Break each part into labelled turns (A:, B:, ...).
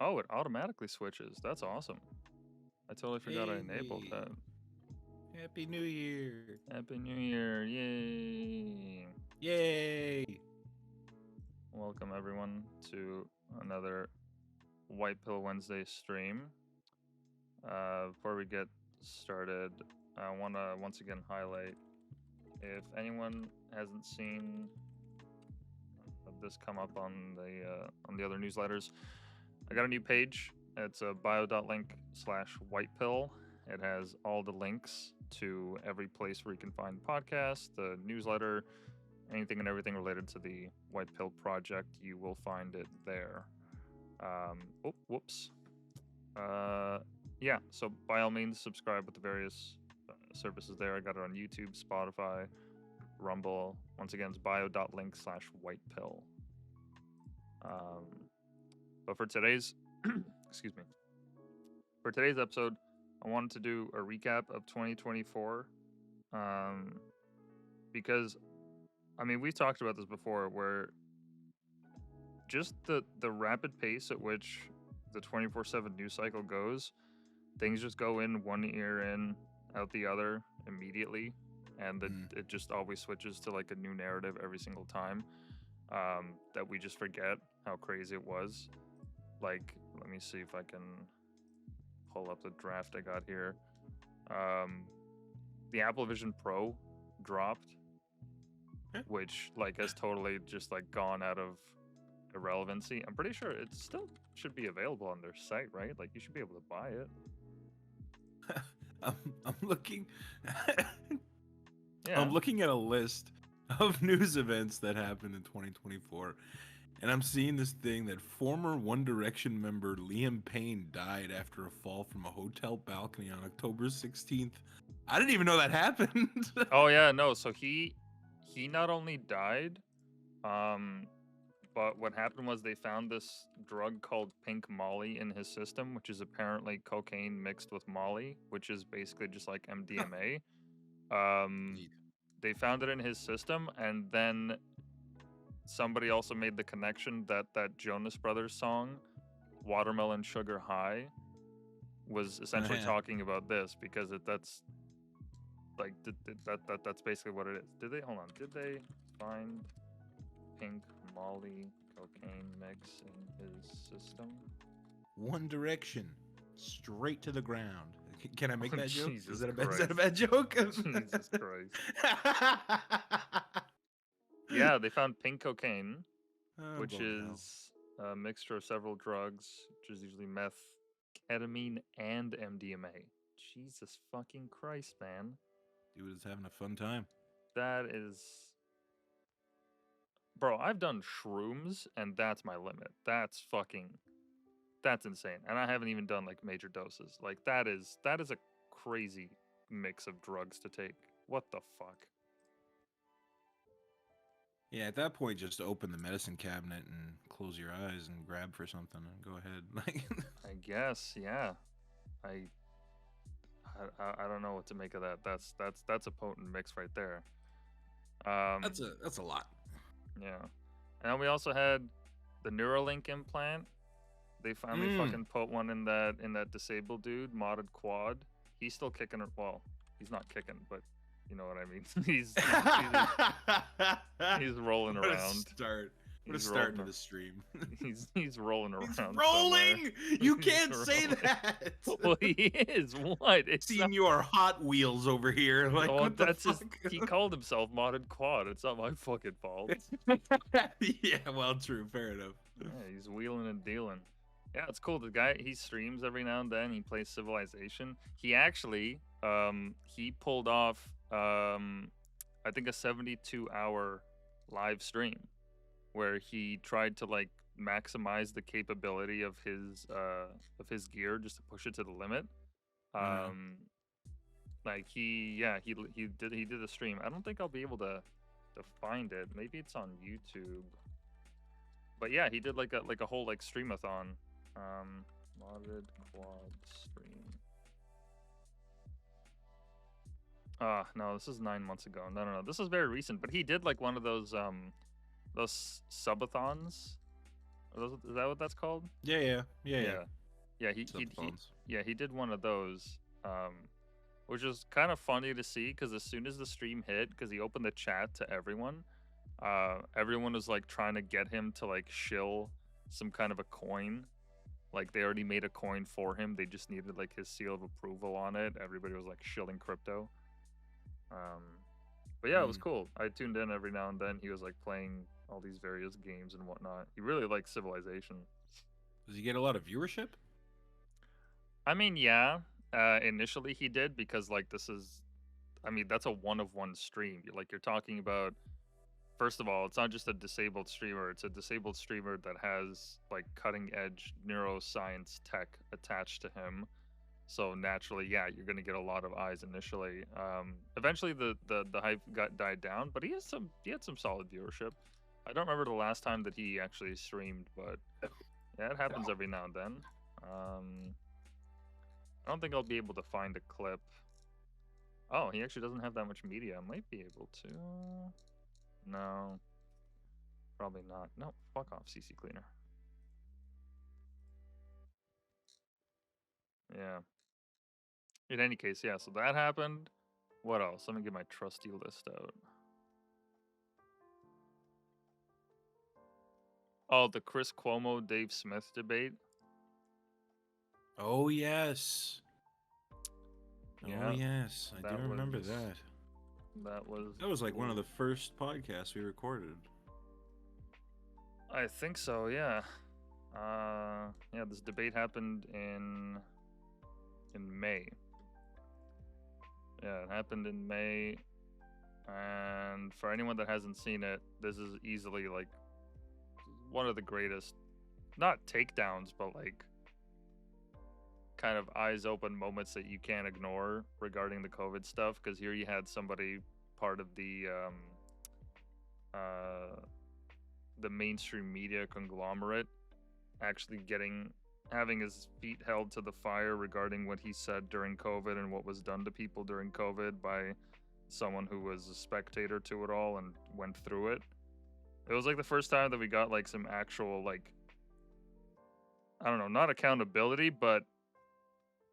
A: Oh, it automatically switches. That's awesome. I totally forgot I enabled
B: Hey,
A: that.
B: Happy New Year!
A: Happy New Year. Yay.
B: Yay!
A: Welcome everyone to another White Pill Wednesday stream. Before we get started, I want to once again highlight if anyone hasn't seen this come up on the other newsletters, I got a new page. It's a bio.link/whitepill. It has all the links to every place where you can find podcasts, the newsletter, anything and everything related to the White Pill project. You will find it there. Whoops. Yeah, so by all means, subscribe with the various services there. I got it on YouTube, Spotify, Rumble. Once again, it's bio.link/whitepill. But for today's, excuse me, for today's episode, I wanted to do a recap of 2024, because, I mean, we've talked about this before, where just the rapid pace at which the 24/7 news cycle goes, things just go in one ear in, out the other immediately, and it just always switches to like a new narrative every single time. That we just forget how crazy it was. Like, let me see if I can pull up the draft I got here. The Apple Vision Pro dropped, which like has totally just like gone out of irrelevancy. I'm pretty sure it still should be available on their site, right? Like you should be able to buy it.
B: I'm looking.
A: Yeah.
B: I'm looking at a list of news events that happened in 2024, and I'm seeing this thing that former One Direction member Liam Payne died after a fall from a hotel balcony on October 16th. I didn't even know that happened.
A: Oh yeah, no. So he not only died, but what happened was they found this drug called pink Molly in his system, which is apparently cocaine mixed with Molly, which is basically just like MDMA.
B: Neat.
A: They found it in his system, and then somebody also made the connection that that Jonas Brothers song, "Watermelon Sugar High," was essentially talking about this because that's like that's basically what it is. Did they hold on? Did they find pink Molly cocaine mix in his system?
B: One Direction, straight to the ground. Can I make
A: Oh,
B: that joke?
A: Jesus
B: Is that a
A: Christ.
B: bad joke?
A: Jesus Christ. Yeah, they found pink cocaine, which is a mixture of several drugs, which is usually meth, ketamine, and MDMA. Jesus fucking Christ, man.
B: Dude is having a fun time.
A: That is. Bro, I've done shrooms, and that's my limit. That's fucking. That's insane. And I haven't even done like major doses. Like that is a crazy mix of drugs to take. What the fuck?
B: Yeah, at that point, just open the medicine cabinet and close your eyes and grab for something and go ahead. Like,
A: I guess, yeah. I I don't know what to make of that. That's a potent mix right there.
B: that's a lot.
A: Yeah. And then we also had the Neuralink implant. They finally fucking put one in that disabled dude, modded quad. He's still kicking it. Well, he's not kicking, but you know what I mean. He's rolling
B: What a
A: around.
B: start. What a
A: He's
B: start to
A: rolling
B: the stream.
A: he's rolling around.
B: He's rolling.
A: Somewhere.
B: You
A: He's
B: can't say
A: rolling.
B: that.
A: Well, he is. What? It's
B: Seen your Hot Wheels over here. Like,
A: oh,
B: what the
A: that's
B: fuck?
A: he called himself modded quad. It's not my fucking fault.
B: Yeah, well, true. Fair enough.
A: Yeah, he's wheeling and dealing. Yeah, it's cool. The guy, he streams every now and then. He plays Civilization. He actually he pulled off I think a 72-hour live stream where he tried to like maximize the capability of his gear just to push it to the limit. Like he did a stream. I don't think I'll be able to find it. Maybe it's on YouTube. But yeah, he did like a whole like streamathon. Modded quad stream. No, this is 9 months ago. No. This is very recent. But he did like one of those subathons Is that what that's called?
B: Yeah.
A: Yeah, yeah.
B: Sub phones.
A: Yeah, he did one of those. Which is kind of funny to see because as soon as the stream hit, because he opened the chat to everyone, everyone was like trying to get him to like shill some kind of a coin. Like they already made a coin for him. They just needed like his seal of approval on it. Everybody was like shilling crypto. Um, but yeah, it was
B: Mm.
A: cool. I tuned in every now and then. He was like playing all these various games and whatnot. He really likes Civilization.
B: Does he get a lot of viewership?
A: I mean, yeah. Initially he did because like this is, I mean, that's a one of one stream. Like you're talking about. First of all, it's not just a disabled streamer. It's a disabled streamer that has like cutting edge neuroscience tech attached to him. So naturally, yeah, you're gonna get a lot of eyes initially. Eventually, the hype got died down, but he had some solid viewership. I don't remember the last time that he actually streamed, but yeah, it happens every now and then. I don't think I'll be able to find a clip. Oh, he actually doesn't have that much media. I might be able to. No, probably not. No, fuck off, CC Cleaner. Yeah. In any case, yeah. So that happened. What else? Let me get my trusty list out. Oh, the Chris Cuomo Dave Smith debate.
B: Oh yes. Oh
A: Yeah,
B: yes, I do
A: that
B: remember
A: was
B: that.
A: that was
B: That was like one of the first podcasts we recorded.
A: I think so. Yeah. Yeah. This debate happened in May. Yeah, it happened in May. And for anyone that hasn't seen it, this is easily like one of the greatest, not takedowns, but like kind of eyes open moments that you can't ignore regarding the COVID stuff. Because here you had somebody part of uh, the mainstream media conglomerate actually having his feet held to the fire regarding what he said during COVID and what was done to people during COVID by someone who was a spectator to it all and went through it. It was like the first time that we got like some actual like, I don't know, not accountability, but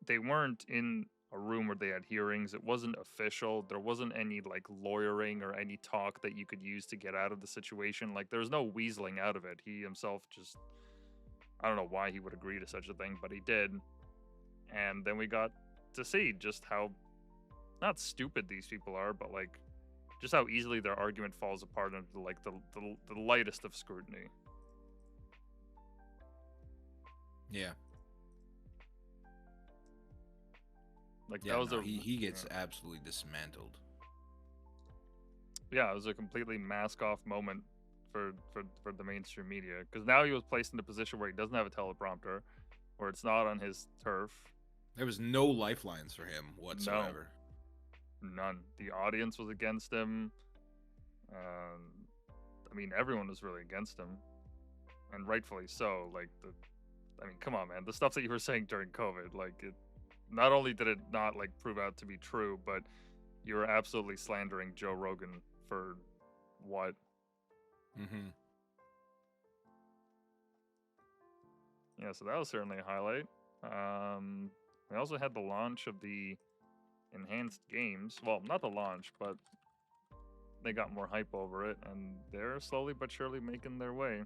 A: they weren't in a room where they had hearings. It wasn't official. There wasn't any like lawyering or any talk that you could use to get out of the situation. Like there was no weaseling out of it. He himself just, I don't know why he would agree to such a thing, but he did. And then we got to see just how not stupid these people are, but like just how easily their argument falls apart under like the lightest of scrutiny.
B: Yeah.
A: Like
B: Yeah,
A: that was
B: no,
A: a
B: he gets absolutely dismantled.
A: yeah, it was a completely mask off moment for the mainstream media because now he was placed in a position where he doesn't have a teleprompter, where it's not on his turf.
B: There was no lifelines for him whatsoever.
A: No, none. The audience was against him. I mean, everyone was really against him, and rightfully so. Like I mean, come on, man. The stuff that you were saying during COVID, like it. Not only did it not like prove out to be true, but you were absolutely slandering Joe Rogan for what?
B: Mm-hmm.
A: Yeah, so that was certainly a highlight. We also had the launch of the enhanced games. Well, not the launch, but they got more hype over it, and they're slowly but surely making their way.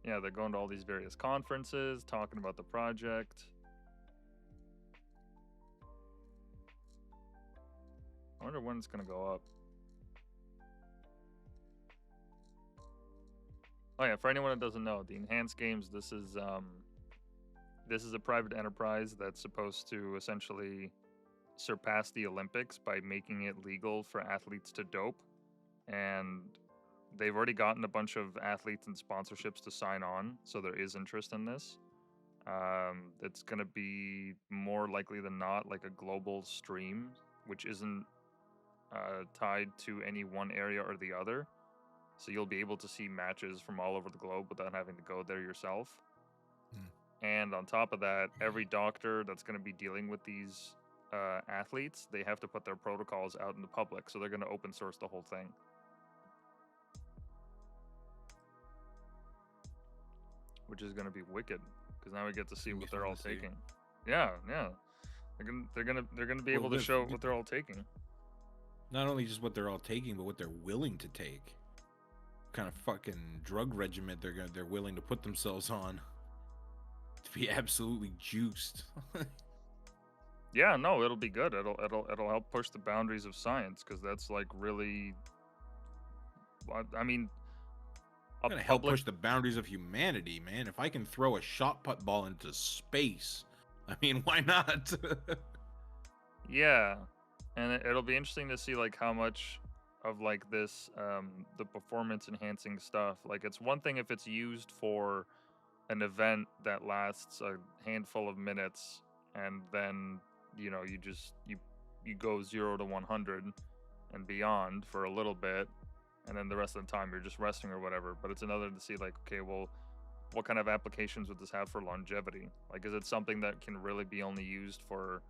A: Yeah, they're going to all these various conferences, talking about the project. I wonder when it's going to go up. Oh yeah, for anyone that doesn't know, the enhanced games, this is a private enterprise that's supposed to essentially surpass the Olympics by making it legal for athletes to dope. And they've already gotten a bunch of athletes and sponsorships to sign on, so there is interest in this. It's going to be more likely than not like a global stream, which isn't tied to any one area or the other. So you'll be able to see matches from all over the globe without having to go there yourself. And on top of that, every doctor that's going to be dealing with these athletes, they have to put their protocols out in the public. So they're going to open source the whole thing. which is going to be wicked because now we get to see
B: gonna be
A: what they're
B: fun
A: all
B: to see.
A: taking. Yeah, yeah. They're gonna be
B: Well,
A: able to show what they're all taking.
B: not only just what they're all taking, but what they're willing to take. Kind of fucking drug regiment they're willing to put themselves on to be absolutely juiced.
A: Yeah, no, it'll be good. It'll help push the boundaries of science because that's like really. I mean, a
B: Gonna help
A: public.
B: push the boundaries of humanity, man. If I can throw a shot put ball into space, I mean, why not?
A: Yeah, and it'll be interesting to see like how much of like this the performance enhancing stuff. Like it's one thing if it's used for an event that lasts a handful of minutes and then you go 0 to 100 and beyond for a little bit and then the rest of the time you're just resting or whatever. But it's another to see like, okay, well, what kind of applications would this have for longevity? Like, is it something that can really be only used for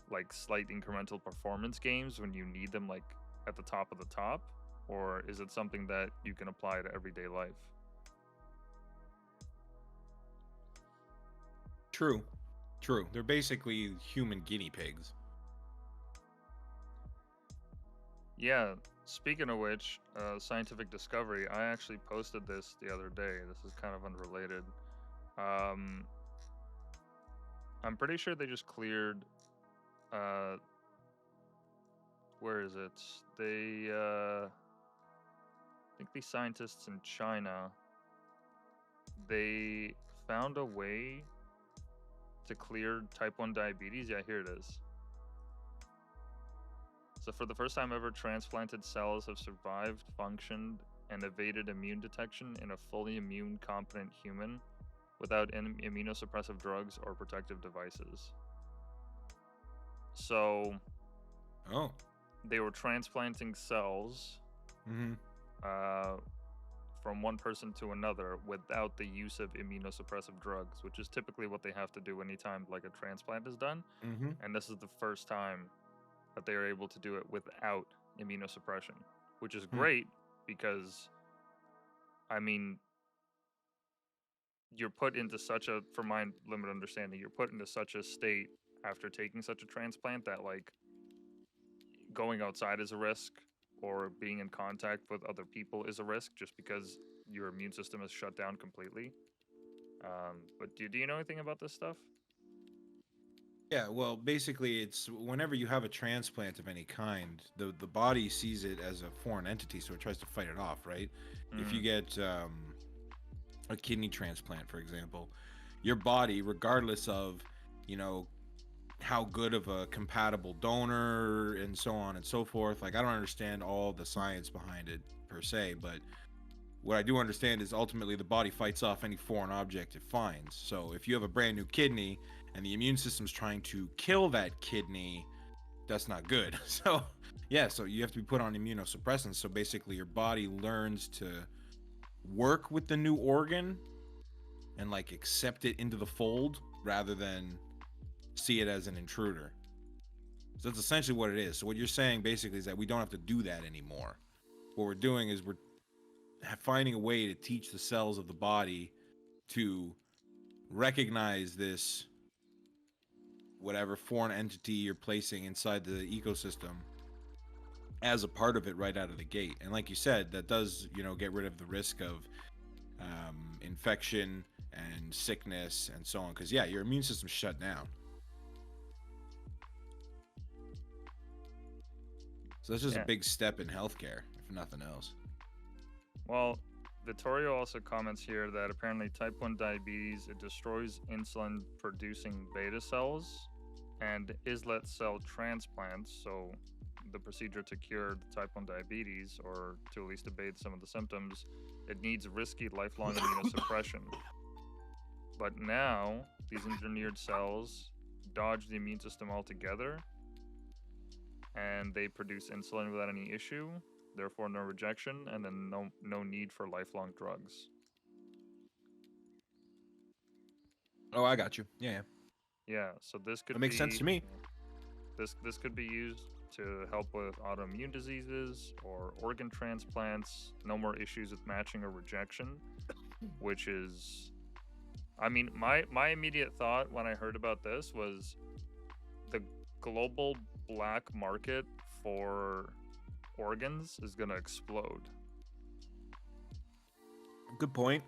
A: like slight incremental performance games when you need them like at the top of the top, or is it something that you can apply to everyday life?
B: True. True. They're basically human guinea pigs.
A: Yeah, speaking of which, scientific discovery, I actually posted this the other day. This is kind of unrelated. um I'm pretty sure they just cleared uh where is it? They I think these scientists in China, they found a way to clear type 1 diabetes. Yeah, here it is. So for the first time ever, transplanted cells have survived, functioned, and evaded immune detection in a fully immune competent human without immunosuppressive drugs or protective devices. So
B: Oh.
A: they were transplanting cells
B: Mm-hmm.
A: uh, from one person to another without the use of immunosuppressive drugs, which is typically what they have to do anytime like a transplant is done.
B: Mm-hmm.
A: And this is the first time that they are able to do it without immunosuppression, which is
B: Hmm.
A: great because, I mean, you're put into such a, from my limited understanding, you're put into such a state after taking such a transplant that like going outside is a risk or being in contact with other people is a risk just because your immune system is shut down completely. But do you know anything about this stuff?
B: Yeah, well, basically, it's whenever you have a transplant of any kind, the body sees it as a foreign entity, so it tries to fight it off, right? If you
A: Mm,
B: get a kidney transplant, for example, your body, regardless of, you know, how good of a compatible donor and so on and so forth, like I don't understand all the science behind it per se, but what I do understand is ultimately the body fights off any foreign object it finds. So if you have a brand new kidney and the immune system's trying to kill that kidney, that's not good. So yeah, so you have to be put on immunosuppressants. So basically your body learns to work with the new organ and like accept it into the fold rather than see it as an intruder. So that's essentially what it is. So what you're saying basically is that we don't have to do that anymore. What we're doing is we're finding a way to teach the cells of the body to recognize this whatever foreign entity you're placing inside the ecosystem as a part of it right out of the gate. And like you said, that does, get rid of the risk of infection and sickness and so on. Because yeah, your immune system's shut down. So that's just a
A: yeah.
B: big step in healthcare, if nothing else.
A: Well, Vittorio also comments here that apparently type 1 diabetes, it destroys insulin producing beta cells and islet cell transplants. So the procedure to cure the type 1 diabetes or to at least abate some of the symptoms, it needs risky lifelong immunosuppression. But now these engineered cells dodge the immune system altogether and they produce insulin without any issue, therefore no rejection, and then no need for lifelong drugs.
B: Oh, I got you. Yeah, yeah.
A: Yeah, so this
B: That
A: could
B: makes sense
A: be
B: to me.
A: this could be used to help with autoimmune diseases or organ transplants. No more issues with matching or rejection, which is I mean, my immediate thought when I heard about this was the global black market for organs is gonna explode.
B: Good point.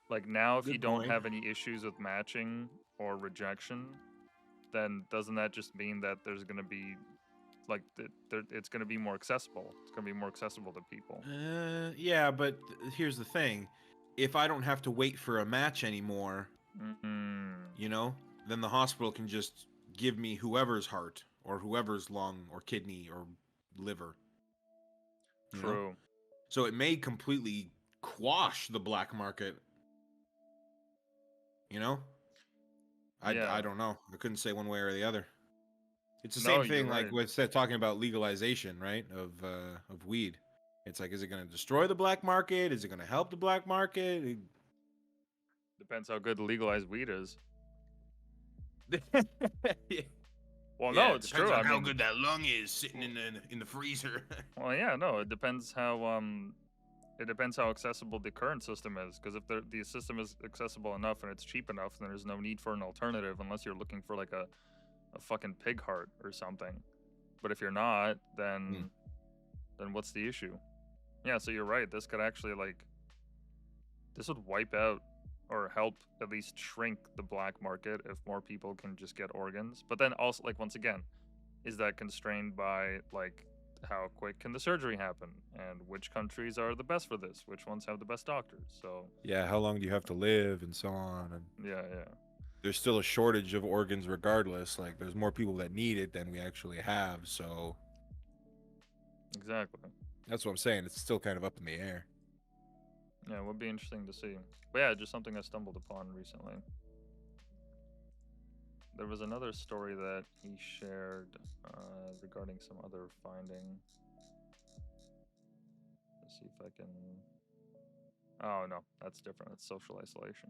A: Like now, if you
B: Good
A: don't
B: point.
A: have any issues with matching or rejection, then doesn't that just mean that there's gonna be like it's gonna be more accessible? It's gonna be more accessible to people.
B: Yeah, but here's the thing: if I don't have to wait for a match anymore,
A: Mm,
B: you know, then the hospital can just give me whoever's heart or whoever's lung or kidney or liver. You know,
A: true.
B: so it may completely quash the black market. You know, I
A: Yeah.
B: don't know. I couldn't say one way or the other. It's the
A: No,
B: same
A: you're
B: thing like
A: right.
B: with talking about legalization, right? Of weed. It's like, is it going to destroy the black market? Is it going to help the black market?
A: Depends how good legalized weed is.
B: Yeah.
A: Well,
B: Yeah,
A: no,
B: it
A: it's
B: depends
A: true.
B: on
A: I
B: how
A: mean,
B: good that lung is sitting in the freezer.
A: well, yeah, no, it depends how it depends how accessible the current system is. Because if the system is accessible enough and it's cheap enough, then there's no need for an alternative unless you're looking for like a fucking pig heart or something. But if you're not,
B: Hmm.
A: then what's the issue? Yeah, so you're right. This could actually like this would wipe out or help at least shrink the black market if more people can just get organs. But then also like once again, is that constrained by like how quick can the surgery happen and which countries are the best for this? Which ones have the best doctors? So
B: Yeah, how long do you have to live and so on? And
A: yeah, yeah.
B: there's still a shortage of organs regardless. Like there's more people that need it than we actually have. So
A: Exactly.
B: that's what I'm saying. It's still kind of up in the air.
A: Yeah, it would be interesting to see. But yeah, just something I stumbled upon recently. There was another story that he shared regarding some other finding. Let's see if I can. Oh no, that's different. It's social isolation.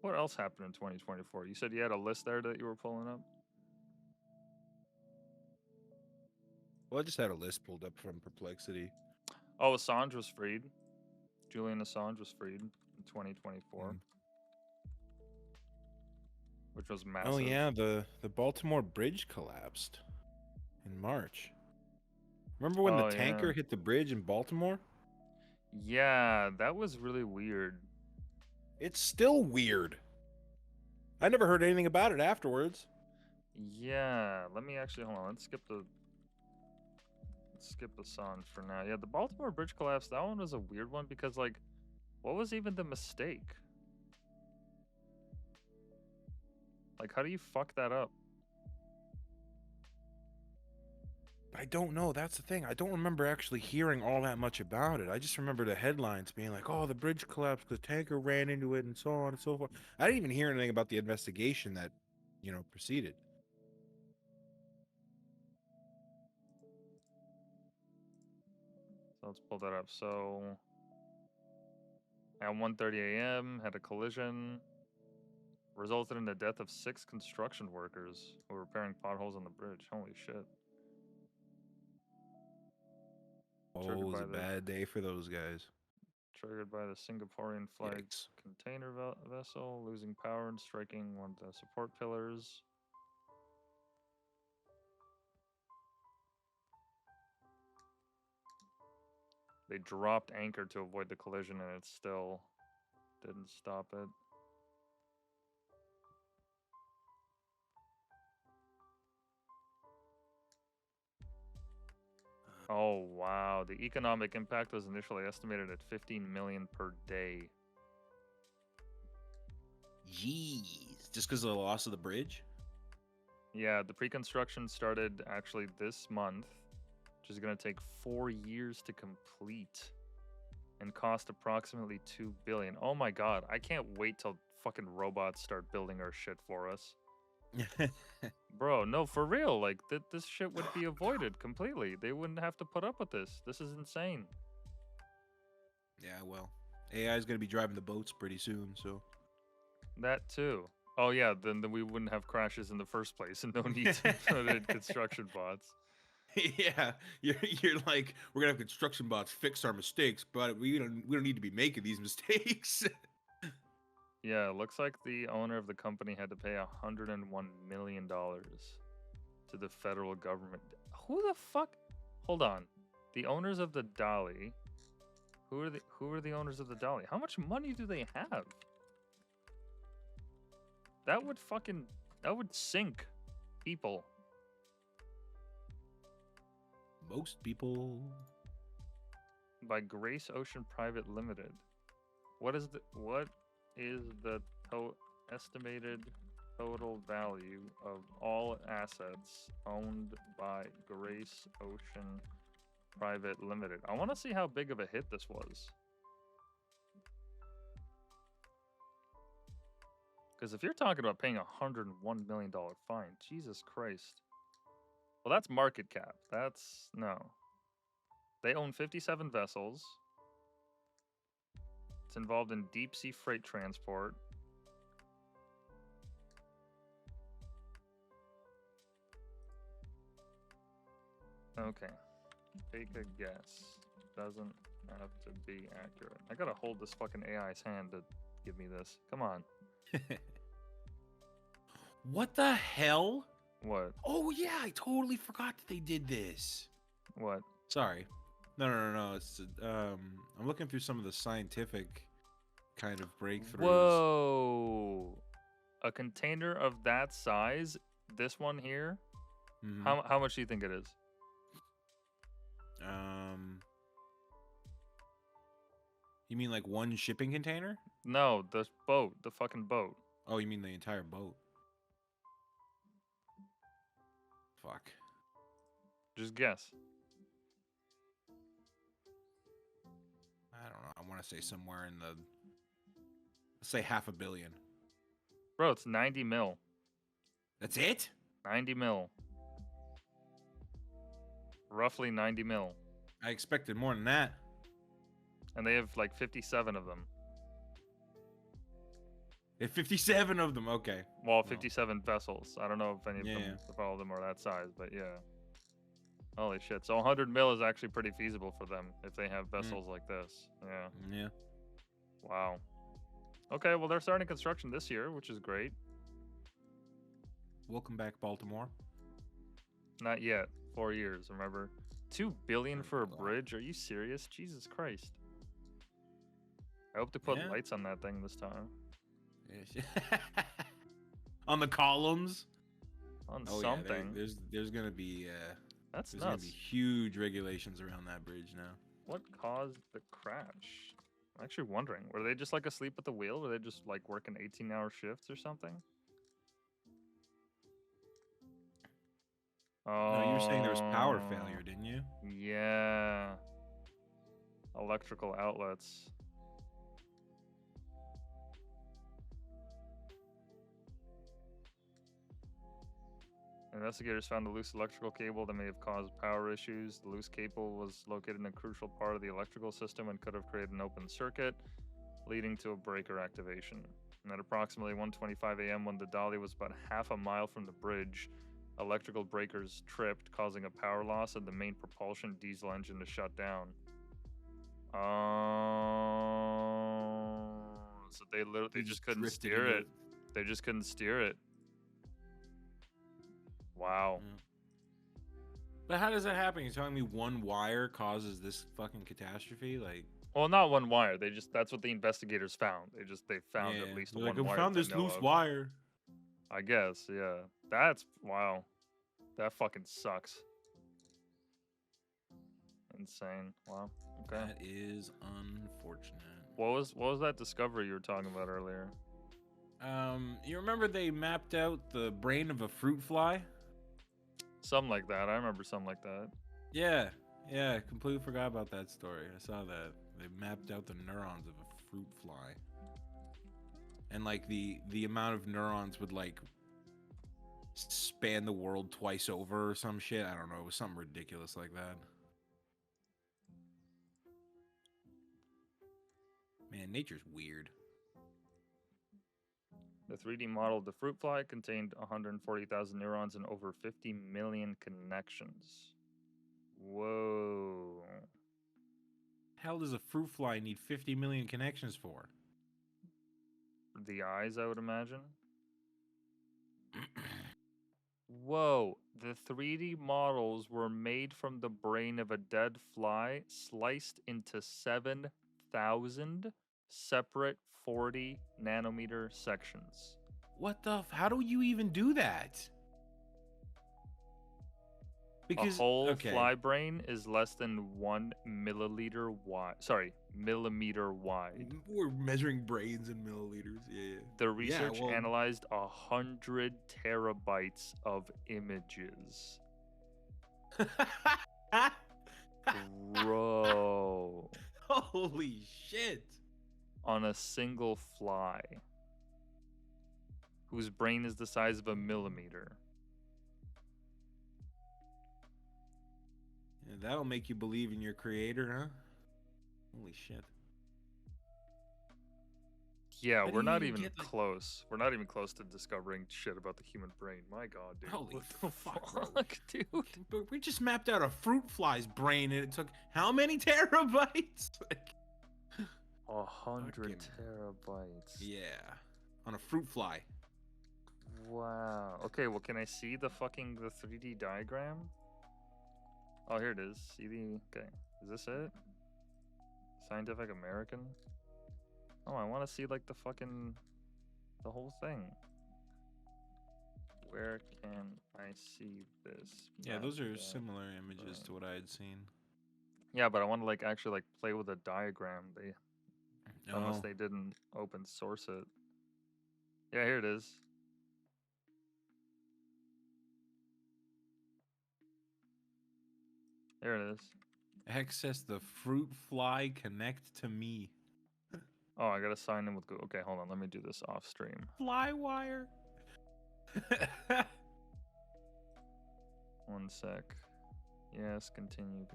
A: What else happened in 2024? You said you had a list there that you were pulling up.
B: Well, I just had a list pulled up from Perplexity.
A: Oh, Assange was freed. Julian Assange was freed in 2024,
B: Mm.
A: which was
B: Oh
A: massive.
B: yeah, the Baltimore bridge collapsed in March. Remember when the
A: Oh yeah,
B: tanker hit the bridge in Baltimore?
A: yeah, that was really weird.
B: It's still weird. I never heard anything about it afterwards.
A: Yeah, let me actually hold on. Let's skip Assange for now. Yeah, the Baltimore bridge collapse. That one was a weird one because like, what was even the mistake? Like, how do you fuck that up?
B: I don't know. That's the thing. I don't remember actually hearing all that much about it. I just remember the headlines being like, "Oh, the bridge collapsed because tanker ran into it," and so on and so forth. I didn't even hear anything about the investigation that, proceeded.
A: So let's pull that up. So at 1:30 a.m. had a collision, resulted in the death of 6 construction workers who were repairing potholes on the bridge. Holy shit!
B: Oh, it
A: Triggered
B: was
A: by
B: a
A: the
B: bad day for those guys.
A: Singaporean flagged
B: Yikes.
A: container vessel, losing power and striking one of the support pillars. They dropped anchor to avoid the collision, and it still didn't stop it. Oh wow, the economic impact was initially estimated at 15 million per day.
B: Jeez. Just because of the loss of the bridge?
A: Yeah, the pre-construction started actually this month, which is going to take 4 years to complete and cost approximately 2 billion. Oh my god, I can't wait till fucking robots start building our shit for us. Bro, no, for real, like this shit would be avoided completely. They wouldn't have to put up with this. This is insane.
B: Yeah, well, AI is going to be driving the boats pretty soon, so.
A: That too. Oh yeah, then we wouldn't have crashes in the first place and no need to put in construction bots.
B: Yeah, you're like, we're gonna have construction bots fix our mistakes, but we don't need to be making these mistakes.
A: Yeah, it looks like the owner of the company had to pay $101 million to the federal government. Who the fuck? Hold on. The owners of the Dolly. Who are the owners of the Dolly? How much money do they have? That would sink people.
B: Most people.
A: By Grace Ocean Private Limited. What is the estimated total value of all assets owned by Grace Ocean Private Limited? I want to see how big of a hit this was. Because if you're talking about paying $101 million fine, Jesus Christ. Well, that's market cap. That's no. They own 57 vessels. It's involved in deep sea freight transport. Okay. Take a guess. Doesn't have to be accurate. I gotta hold this fucking AI's hand to give me this. Come on.
B: What the hell?
A: What?
B: Oh yeah, I totally forgot that they did this.
A: What?
B: Sorry. No. It's I'm looking through some of the scientific kind of breakthroughs.
A: Whoa! A container of that size, this one here.
B: Mhm.
A: How much do you think it is?
B: You mean like one shipping container?
A: No, the boat, the fucking boat.
B: Oh, you mean the entire boat? Fuck.
A: Just guess.
B: I don't know. I want to say somewhere in the, let's say 500 million.
A: Bro, it's 90 mil.
B: That's it?
A: 90 mil. Roughly 90 mil.
B: I expected more than that.
A: And they have like 57 of them.
B: They have 57 of them. Okay.
A: Well, 57 vessels. I don't know if any of them,
B: Yeah.
A: if all of them are that size, but yeah. Holy shit. So 100 mil is actually pretty feasible for them if they have vessels like this. Yeah.
B: Yeah.
A: Wow. Okay, well, they're starting construction this year, which is great.
B: Welcome back, Baltimore.
A: Not yet. 4 years, remember? $2 billion for a
B: God.
A: bridge? Are you serious? Jesus Christ. I hope to put
B: Yeah.
A: lights on that thing this time.
B: On the columns.
A: On
B: Oh
A: something.
B: yeah, there's gonna be
A: That's
B: there's gonna
A: nuts.
B: be huge regulations around that bridge now.
A: What caused the crash? I'm actually wondering. Were they just like asleep at the wheel? Were they just like working 18-hour shifts or something? Oh.
B: No, you were saying there was power failure, didn't you?
A: Yeah. Electrical outlets. Investigators found a loose electrical cable that may have caused power issues. The loose cable was located in a crucial part of the electrical system and could have created an open circuit, leading to a breaker activation. And at approximately 1:25 a.m., when the dolly was about half a mile from the bridge, electrical breakers tripped, causing a power loss and the main propulsion diesel engine to shut down. Oh, so they just couldn't
B: drifted
A: steer
B: into
A: it. They just couldn't steer it. Wow.
B: Yeah. But how does that happen? You're telling me one wire causes this fucking catastrophe? Like,
A: Well, not one wire. That's what the investigators found. They found at least
B: they're
A: one
B: like, I
A: wire.
B: found
A: they
B: this
A: know
B: loose
A: of.
B: wire.
A: I guess, yeah. That's wow. That fucking sucks. Insane. Wow. Okay.
B: That is unfortunate.
A: What was that discovery you were talking about earlier?
B: You remember they mapped out the brain of a fruit fly?
A: Something like that. I remember something like that.
B: Yeah, completely forgot about that story. I saw that. They mapped out the neurons of a fruit fly. And like the amount of neurons would like span the world twice over or some shit. I don't know. It was something ridiculous like that. Man, nature's weird.
A: The 3D model of the fruit fly contained 140,000 neurons and over 50 million connections. Whoa.
B: Hell does a fruit fly need 50 million connections for?
A: The eyes, I would imagine. Whoa. The 3D models were made from the brain of a dead fly, sliced into 7,000 separate 40 nanometer sections.
B: What the? How do you even do that?
A: A
B: Because
A: whole fly brain is less than 1 milliliter wide. Sorry, millimeter wide.
B: we're measuring brains in milliliters. Yeah.
A: The research
B: well-
A: analyzed 100 terabytes of images. Bro.
B: Holy shit.
A: On a single fly whose brain is the size of a millimeter.
B: Yeah, that'll make you believe in your creator, huh? Holy shit.
A: Yeah,
B: How do
A: we're
B: you
A: not
B: even
A: even
B: get, like-
A: close. We're not even close to discovering shit about the human brain. My god, dude.
B: Holy
A: What the
B: fuck, bro.
A: fuck, dude?
B: But we just mapped out a fruit fly's brain and it took how many terabytes?
A: 100
B: Fucking-
A: terabytes.
B: Yeah. On a fruit fly.
A: Wow. Okay, well, can I see the 3D diagram? Oh, here it is. See the... Okay. Is this it? Scientific American? Oh, I want to see, like, the whole thing. Where can I see this?
B: Yeah, those are
A: mapped out
B: similar images
A: brain?
B: to what I had seen.
A: Yeah, but I want to, like, actually, like, play with a diagram. Unless
B: Oh.
A: they didn't open source it. Yeah, here it is. There it is.
B: Access the fruit fly connect to me.
A: Oh, I gotta sign in with Google. Okay, hold on. Let me do this off stream.
B: Flywire.
A: One sec. Yes, continue.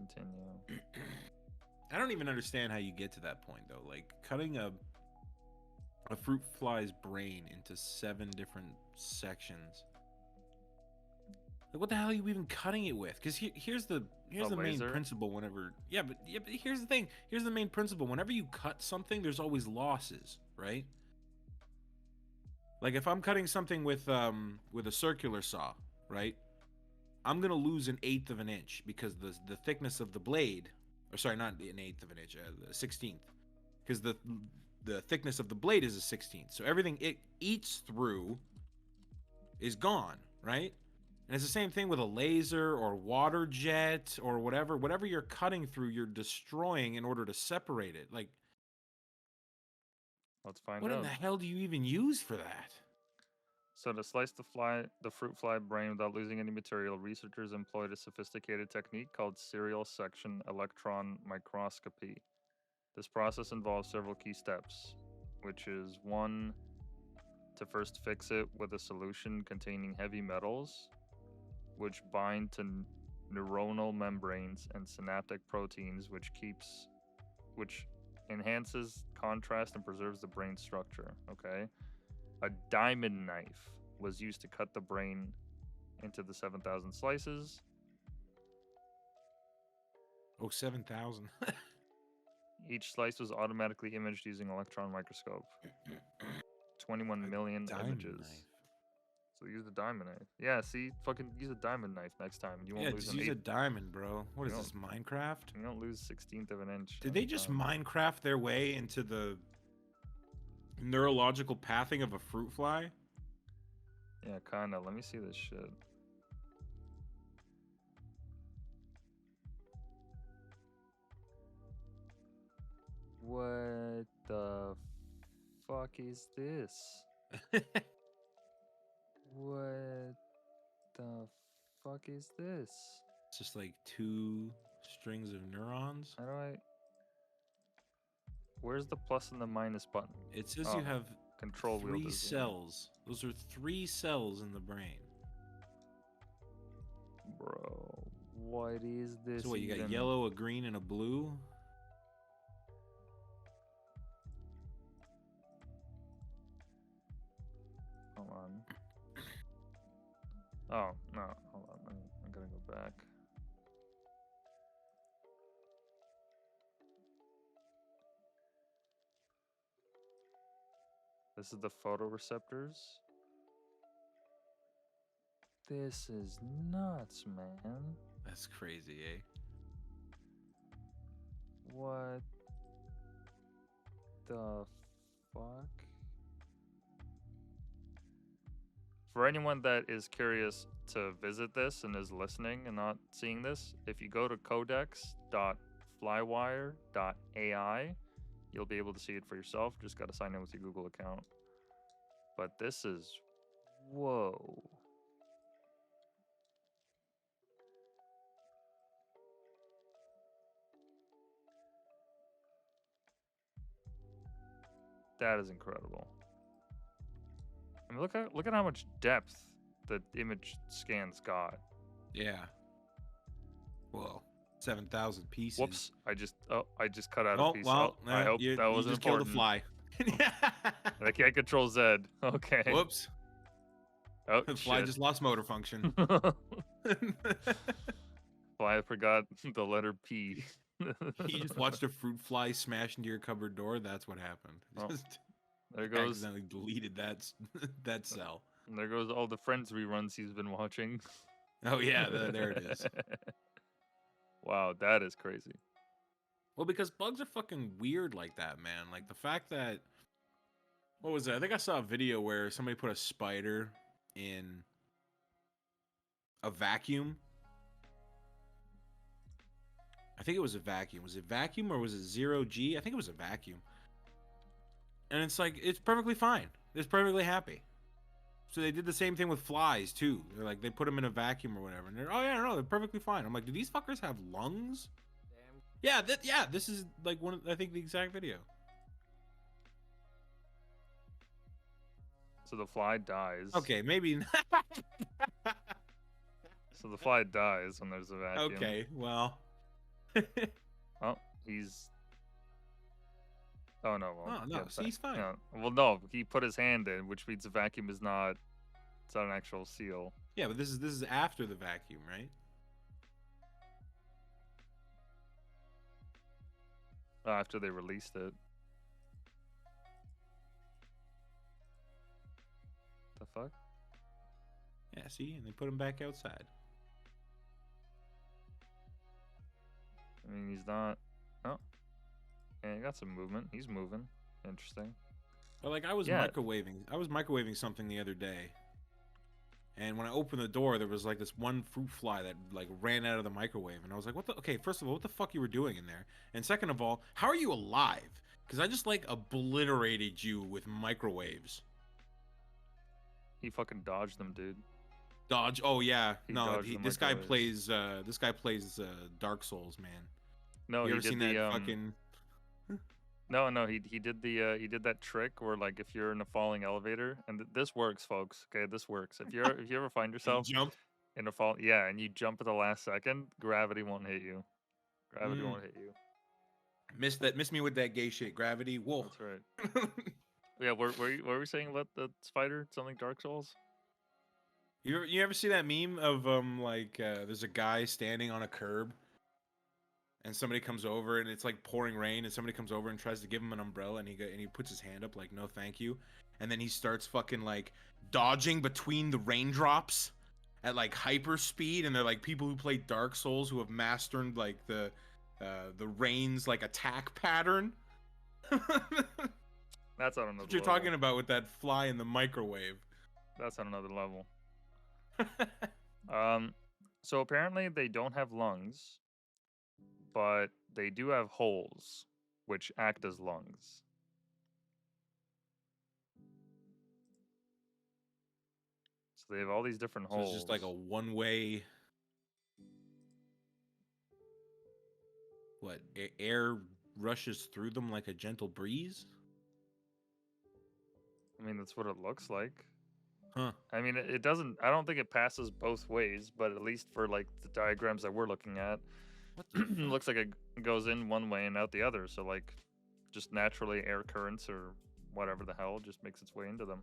B: I don't even understand how you get to that point though. Like cutting a fruit fly's brain into 7 different sections. Like, what the hell are you even cutting it with? Because here's the main
A: laser?
B: principle. Whenever but here's the thing. Here's the main principle. Whenever you cut something, there's always losses, right? Like if I'm cutting something with a circular saw, right? I'm gonna lose 1/8 of an inch because the thickness of the blade, or sorry, not 1/8 of an inch, the 16th, because the thickness of the blade is a 16th. So everything it eats through is gone, right? And it's the same thing with a laser or water jet or whatever you're cutting through, you're destroying in order to separate it. Like,
A: Let's find
B: what in
A: out.
B: the hell do you even use for that?
A: So to slice the fruit fly brain without losing any material, researchers employed a sophisticated technique called serial section electron microscopy. This process involves several key steps, which is 1, to first fix it with a solution containing heavy metals, which bind to neuronal membranes and synaptic proteins, which enhances contrast and preserves the brain structure. Okay. A diamond knife was used to cut the brain into the 7,000 slices.
B: Oh, 7,000.
A: Each slice was automatically imaged using electron microscope. 21 million images.
B: Knife.
A: So use the diamond knife. Yeah, see, fucking use a diamond knife next time. You won't
B: Yeah,
A: lose
B: just
A: an
B: use a
A: eighth.
B: diamond, bro. What is
A: You
B: this, Minecraft?
A: You don't lose 1/16 of an inch.
B: Did they just Minecraft their way into the neurological pathing of a fruit fly?
A: Yeah, kinda. Let me see this shit. What the fuck is this? What the fuck is this?
B: It's just like 2 strings of neurons.
A: How do I... Where's the plus and the minus button?
B: It says
A: Oh,
B: you have
A: control wheel
B: 3
A: to zoom in.
B: cells. Those are 3 cells in the brain.
A: Bro, what is this?
B: So what, you got
A: even?
B: yellow, a green, and a blue?
A: Hold on. Oh, no, hold on. I'm gonna go back. This is the photoreceptors. This is nuts, man.
B: That's crazy, eh?
A: What the fuck? For anyone that is curious to visit this and is listening and not seeing this, if you go to codex.flywire.ai, you'll be able to see it for yourself. Just got to sign in with your Google account. But this is, whoa. That is incredible. I mean, look at how much depth the image scans got.
B: Yeah. Whoa. 7,000 pieces.
A: Whoops! I just cut out a piece.
B: Well,
A: I hope that wasn't
B: just killed a
A: important.
B: fly.
A: I can't control Z. Okay.
B: Whoops.
A: Oh,
B: The fly
A: shit.
B: just lost motor function.
A: Fly forgot the letter P.
B: You just watched a fruit fly smash into your cupboard door. That's what happened.
A: Oh,
B: Just
A: there goes.
B: accidentally deleted that cell.
A: And there goes all the Friends reruns he's been watching.
B: Oh yeah, there it is.
A: Wow, that is crazy.
B: Well, because bugs are fucking weird like that, man. Like the fact that, what was it? I think I saw a video where somebody put a spider in a vacuum. I think it was a vacuum. Was it vacuum or was it 0G? I think it was a vacuum. And it's like, it's perfectly fine. It's perfectly happy. So they did the same thing with flies too. They're like, they put them in a vacuum or whatever. And they're, oh yeah, no, they're perfectly fine. I'm like, do these fuckers have lungs? Damn. Yeah, this is like one of, I think the exact video.
A: So the fly dies.
B: Okay, maybe.
A: So the fly dies when there's a vacuum.
B: Okay, well.
A: Oh, he's. Oh no! Well,
B: Oh no, see, he's fine.
A: Yeah. Well, no, he put his hand in, which means the vacuum is not. It's not an actual seal.
B: Yeah, but this is after the vacuum, right?
A: After they released it. The fuck?
B: Yeah, see, and they put him back outside.
A: I mean, he's not. Oh, yeah, he got some movement. He's moving. Interesting.
B: But like, I was microwaving something the other day, and when I opened the door, there was like this one fruit fly that like ran out of the microwave, and I was like, "What the? Okay, first of all, what the fuck you were doing in there? And second of all, how are you alive? Because I just like obliterated you with microwaves."
A: He fucking dodged them, dude.
B: Dodge? Oh yeah,
A: He
B: no,
A: dodged the
B: this guy
A: microwaves.
B: plays Dark Souls, man.
A: No,
B: You
A: he
B: ever
A: did
B: seen
A: the
B: that fucking?
A: No, he did that trick where like if you're in a falling elevator, and this works, folks. Okay, this works. If you ever find yourself
B: Jump.
A: in a fall, yeah, and you jump at the last second, gravity won't hit you. Gravity won't hit you.
B: Missed me with that gay shit. Gravity. Whoa.
A: That's right. Yeah, what were we saying about the spider? Something Dark Souls?
B: You ever see that meme of there's a guy standing on a curb, and somebody comes over and it's like pouring rain, and somebody comes over and tries to give him an umbrella, and he puts his hand up like no thank you, and then he starts fucking like dodging between the raindrops at like hyper speed, and they're like people who play Dark Souls who have mastered like the rain's like attack pattern.
A: That's on another
B: What you're
A: level.
B: talking about with that fly in the microwave.
A: That's on another level. So apparently they don't have lungs, but they do have holes, which act as lungs. So they have all these different
B: So
A: holes.
B: it's just like a one-way. What? Air rushes through them like a gentle breeze?
A: I mean, that's what it looks like.
B: Huh.
A: I mean, it doesn't. I don't think it passes both ways, but at least for like the diagrams that we're looking at,
B: What the
A: it looks like it goes in one way and out the other. So like, just naturally air currents or whatever the hell just makes its way into them.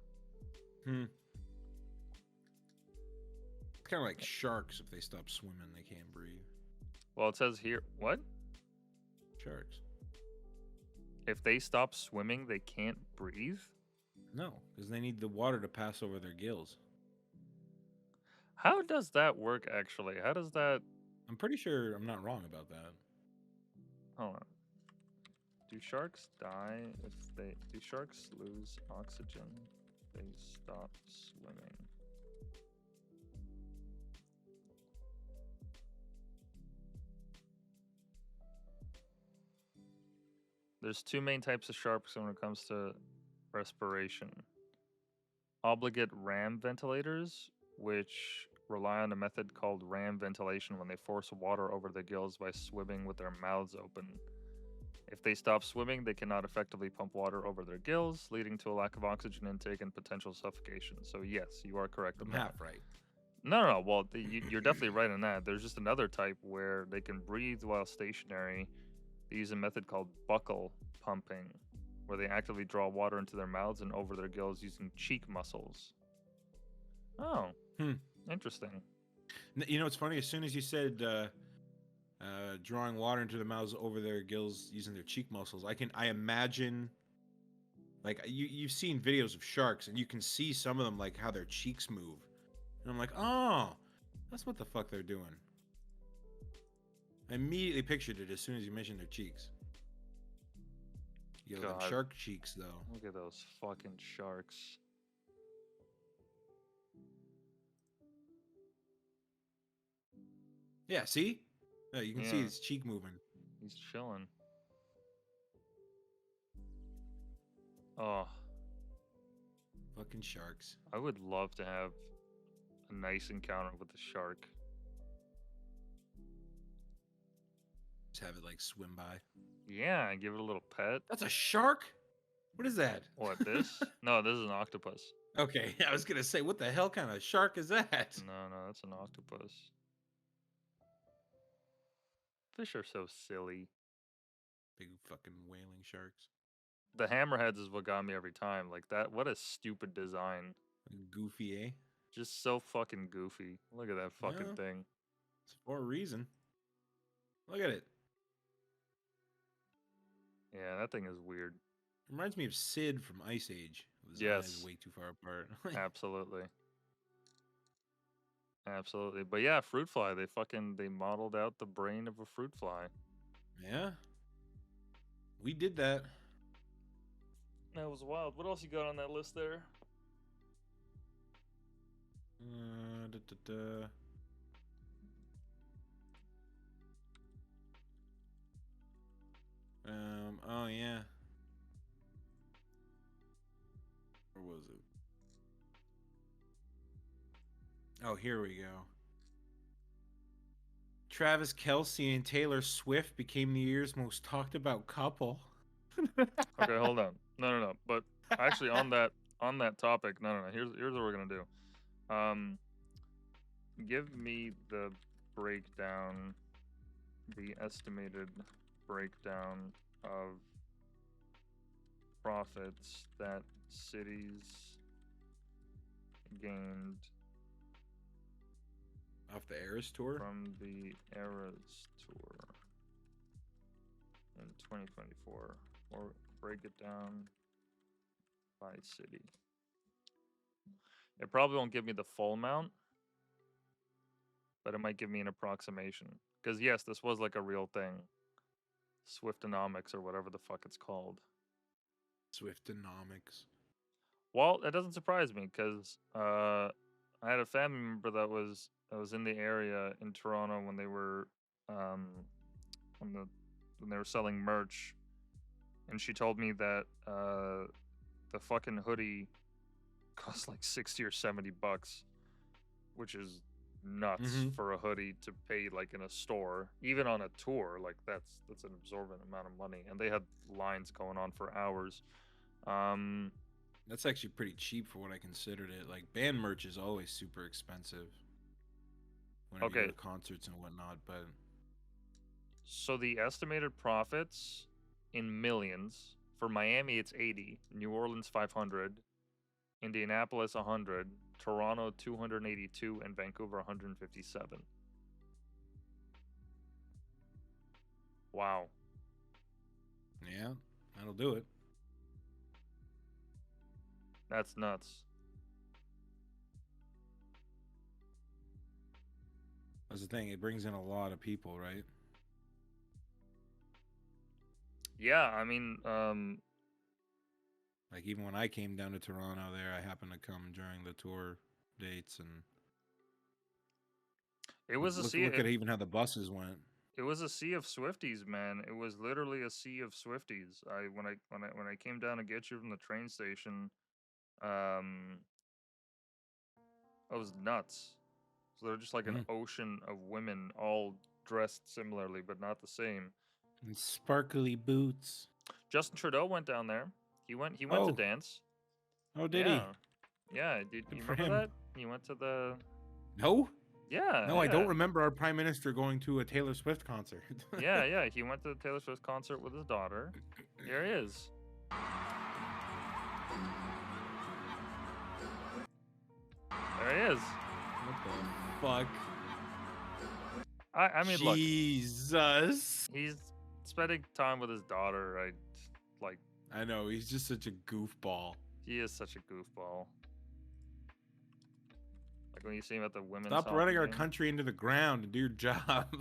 B: It's kind of like sharks. If they stop swimming, they can't breathe.
A: Well, it says here, what?
B: Sharks.
A: If they stop swimming, they can't breathe?
B: No, because they need the water to pass over their gills.
A: How does that work, actually? How does that...
B: I'm pretty sure I'm not wrong about that.
A: Hold on. Do sharks die if they... Do sharks lose oxygen if they stop swimming? There's two main types of sharks when it comes to respiration. Obligate ram ventilators, which rely on a method called ram ventilation when they force water over their gills by swimming with their mouths open. If they stop swimming, they cannot effectively pump water over their gills, leading to a lack of oxygen intake and potential suffocation. So yes, you are correct on
B: I'm
A: that.
B: half right.
A: No. Well, you're definitely right on that. There's just another type where they can breathe while stationary. They use a method called buccal pumping, where they actively draw water into their mouths and over their gills using cheek muscles. Oh, interesting.
B: You know, it's funny. As soon as you said drawing water into their mouths over their gills using their cheek muscles, I imagine, like you've seen videos of sharks and you can see some of them like how their cheeks move, and I'm like, oh, that's what the fuck they're doing. I immediately pictured it as soon as you mentioned their cheeks. You know, them shark cheeks though.
A: Look at those fucking sharks.
B: Yeah, see? You can see his cheek moving.
A: He's chilling. Oh.
B: Fucking sharks.
A: I would love to have a nice encounter with a shark.
B: Just have it like swim by.
A: Yeah, and give it a little pet.
B: That's a shark? What is that?
A: What, this? No, this is an octopus.
B: Okay, I was gonna say, what the hell kind of shark is that?
A: No, that's an octopus. Fish are so silly.
B: Big fucking whaling sharks.
A: The hammerheads is what got me every time. Like that, what a stupid design.
B: Goofy, eh?
A: Just so fucking goofy. Look at that fucking thing.
B: It's for a reason. Look at it.
A: Yeah, that thing is weird.
B: Reminds me of Sid from Ice Age. His eyes way too far apart.
A: Absolutely. Absolutely. But yeah, fruit fly. They modeled out the brain of a fruit fly.
B: Yeah. We did that.
A: That was wild. What else you got on that list there?
B: Oh yeah. Where was it? Oh, here we go. Travis Kelce and Taylor Swift became the year's most talked about couple.
A: Okay, hold on. No. But actually, on that topic, no. Here's what we're gonna do. Give me the breakdown, the estimated breakdown of profits that cities gained
B: off the Eras tour?
A: From the Eras tour in 2024. Or break it down by city. It probably won't give me the full amount, but it might give me an approximation. Because yes, this was like a real thing. Swiftonomics or whatever the fuck it's called.
B: Swiftonomics.
A: Well, it doesn't surprise me because I had a family member that was in the area in Toronto when they were when they were selling merch, and she told me that the fucking hoodie cost like $60 or $70, which is nuts for a hoodie to pay like in a store, even on a tour. Like that's an absorbent amount of money, and they had lines going on for hours.
B: That's actually pretty cheap for what I considered it. Like band merch is always super expensive whenever you go to concerts and whatnot. But
A: so the estimated profits in millions for Miami, it's 80, New Orleans 500, Indianapolis 100, Toronto 282, and Vancouver 157. Wow.
B: Yeah, that'll do it.
A: That's nuts.
B: That's the thing. It brings in a lot of people, right?
A: Yeah, I mean,
B: Like even when I came down to Toronto, there I happened to come during the tour dates, and
A: it was a sea.
B: look at even how the buses went.
A: It was a sea of Swifties, man. It was literally a sea of Swifties. When I came down to get you from the train station, um, it was nuts. So they're just like an ocean of women, all dressed similarly, but not the same.
B: And sparkly boots.
A: Justin Trudeau went down there. He went to
B: Oh.
A: dance.
B: Oh, did
A: Yeah. Yeah. Did
B: Good
A: you
B: for
A: remember
B: him.
A: that? He went to the.
B: No?
A: Yeah.
B: No, I don't remember our prime minister going to a Taylor Swift concert.
A: Yeah. He went to the Taylor Swift concert with his daughter. Here he is. There he is.
B: What the fuck?
A: I mean, look.
B: Jesus.
A: He's spending time with his daughter.
B: I know, he's just such a goofball.
A: He is such a goofball. Like when you see him at the women's.
B: Stop
A: hockey
B: running our
A: game.
B: country into the ground and do your job.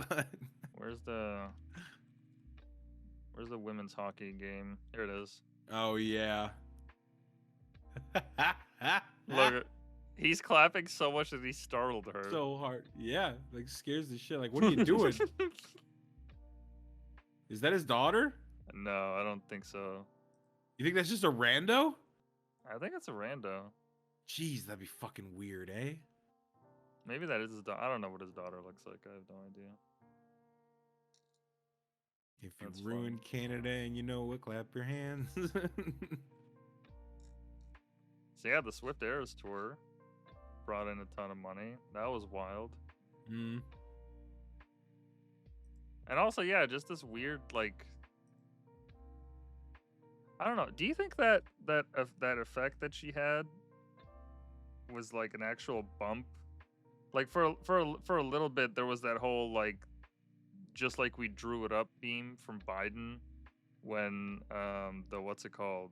A: Where's the women's hockey game? Here it is.
B: Oh yeah.
A: Look, he's clapping so much that he startled her.
B: So hard. Yeah, like scares the shit. Like, what are you doing? Is that his daughter?
A: No, I don't think so.
B: You think that's just a rando?
A: I think it's a rando.
B: Jeez, that'd be fucking weird, eh?
A: Maybe that is his daughter. I don't know what his daughter looks like. I have no idea.
B: If you
A: That's
B: ruined Canada and you know what, clap your hands.
A: So yeah, the Swift Eras tour brought in a ton of money. That was wild.
B: Mm.
A: And also, yeah, just this weird, like, I don't know. Do you think that effect that she had was like an actual bump? Like for a little bit, there was that whole like, just like we drew it up meme from Biden when the what's it called?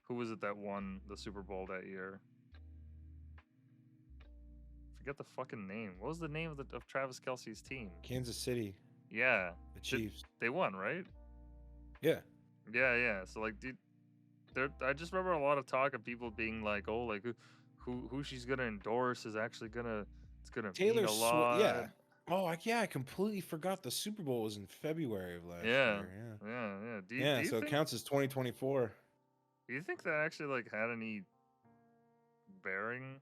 A: Who was it that won the Super Bowl that year? Forget the fucking name. What was the name of Travis Kelce's team?
B: Kansas City.
A: Yeah,
B: The Chiefs.
A: they won, right?
B: Yeah.
A: Yeah. So like, dude, I just remember a lot of talk of people being like, "Oh, like who she's gonna endorse is actually gonna
B: Taylor
A: mean a lot."
B: Swift. Yeah. Oh, I completely forgot the Super Bowl was in February of last year.
A: Yeah. Do you
B: So
A: think,
B: it counts as 2024.
A: do you think that actually like had any bearing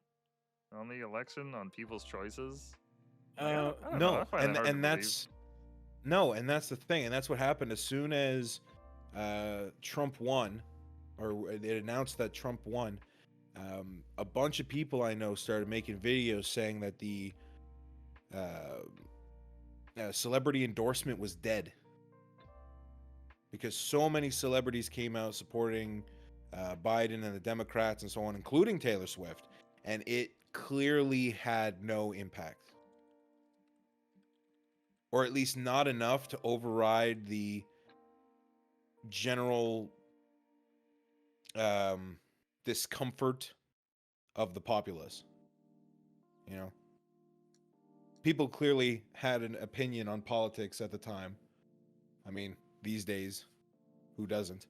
A: on the election, on people's choices? Like, I don't know, I
B: No,
A: find it hard to
B: and that's no, and that's the thing, and that's what happened as soon as Trump won, or it announced that Trump won. A bunch of people I know started making videos saying that the celebrity endorsement was dead because so many celebrities came out supporting Biden and the Democrats and so on, including Taylor Swift, and it clearly had no impact, or at least not enough to override the general discomfort of the populace. You know, people clearly had an opinion on politics at the time. I mean, these days, who doesn't?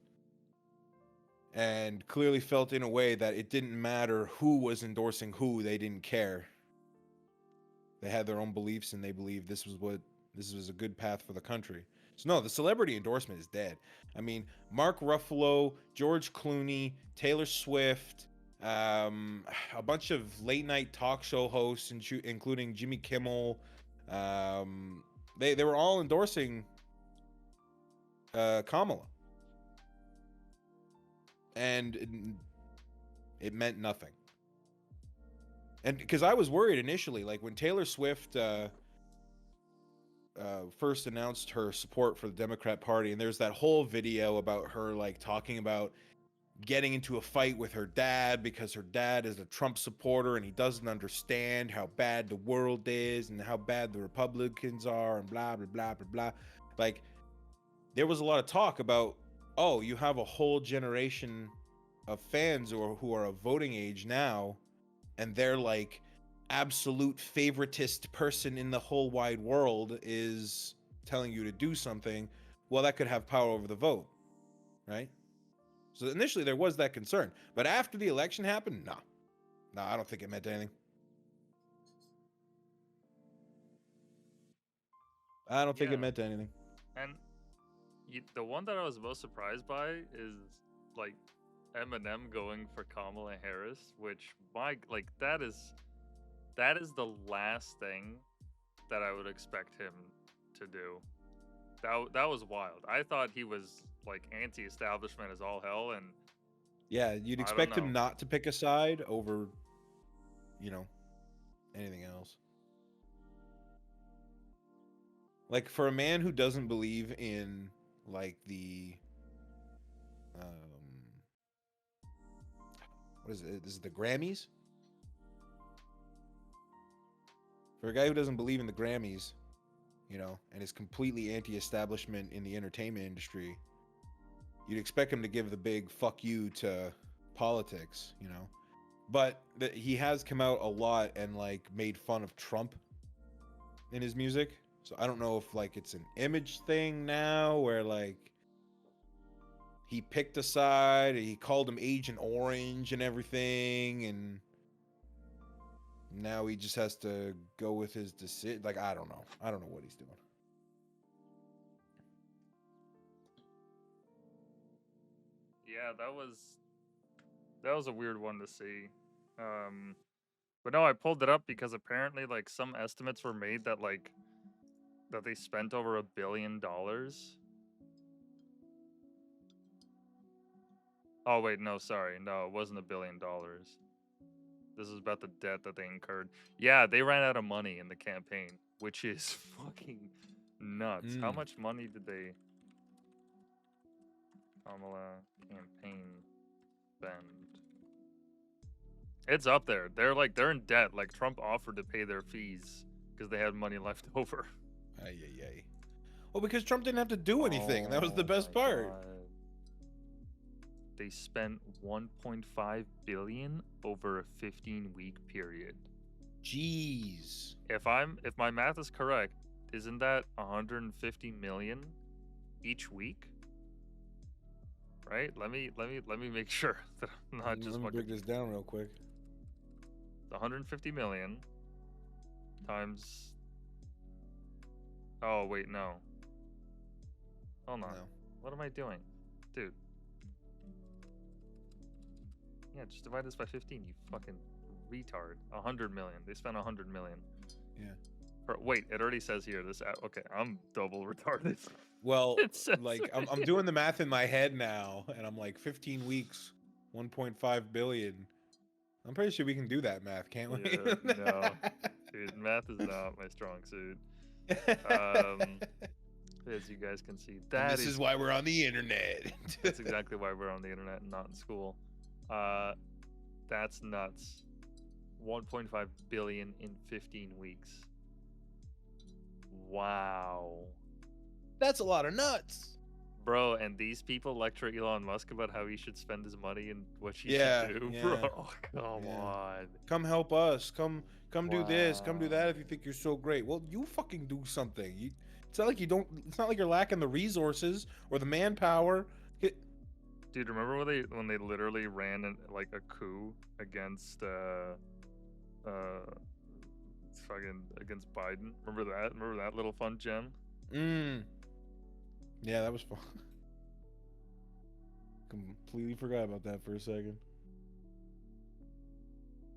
B: And clearly felt in a way that it didn't matter who was endorsing who, they didn't care. They had their own beliefs and they believed this was a good path for the country. So no, the celebrity endorsement is dead. I mean, Mark Ruffalo, George Clooney, Taylor Swift, a bunch of late night talk show hosts, including Jimmy Kimmel. They were all endorsing Kamala, and it meant nothing. And because I was worried initially, like when Taylor Swift first announced her support for the Democrat Party, and there's that whole video about her like talking about getting into a fight with her dad because her dad is a Trump supporter and he doesn't understand how bad the world is and how bad the Republicans are and blah blah blah blah blah. Like, there was a lot of talk about, oh, you have a whole generation fans who are of voting age now, and they're like absolute favoritist person in the whole wide world is telling you to do something, well, that could have power over the vote, right? So initially there was that concern, but after the election happened, no, I don't think it meant anything. I don't think it meant anything.
A: And the one that I was most surprised by is like Eminem going for Kamala Harris, which that is the last thing that I would expect him to do. That was wild. I thought he was like anti-establishment as all hell, and
B: yeah, you'd expect him not to pick a side over, anything else. Like, for a man who doesn't believe in like the what is it? Is it the Grammys? For a guy who doesn't believe in the Grammys, and is completely anti-establishment in the entertainment industry, you'd expect him to give the big fuck you to politics, But he has come out a lot and like made fun of Trump in his music. So I don't know if like it's an image thing now where like he picked a side, he called him Agent Orange and everything, and now he just has to go with his decision. Like, I don't know what he's doing.
A: Yeah, that was a weird one to see. But no, I pulled it up because apparently like some estimates were made that they spent over $1 billion. Oh wait, no, sorry. No, it wasn't $1 billion. This is about the debt that they incurred. Yeah, they ran out of money in the campaign, which is fucking nuts. How much money did they Kamala campaign spend? It's up there. They're in debt. Like Trump offered to pay their fees because they had money left over.
B: Ay. Well, because Trump didn't have to do anything. That was the best part.
A: God. They spent 1.5 billion over a 15-week period.
B: Jeez.
A: If my math is correct, isn't that 150 million each week? Right? Let me make sure that I'm not just.
B: Let me break this down real quick.
A: 150 million times. Oh wait, no. Hold on. No. What am I doing, dude? Yeah, just divide this by 15, you fucking retard. 100 million. They spent 100 million.
B: Yeah.
A: Wait, it already says here. Okay, I'm double retarded.
B: Well, like I'm doing the math in my head now, and I'm like 15 weeks, 1.5 billion. I'm pretty sure we can do that math, can't we?
A: Yeah, no, dude, math is not my strong suit. As you guys can see,
B: this is why we're on the internet.
A: That's exactly why we're on the internet and not in school. That's nuts. 1.5 billion in 15 weeks. Wow.
B: That's a lot of nuts.
A: Bro, and these people lecture Elon Musk about how he should spend his money and what he should do.
B: Yeah.
A: Bro, oh, come on.
B: Come help us. Come do this. Come do that if you think you're so great. Well, you fucking do something. It's not like you don't. It's not like you're lacking the resources or the manpower.
A: Dude, remember when they literally ran like a coup against against Biden? Remember that? Remember that little fun gem?
B: Yeah, that was fun. Completely forgot about that for a second.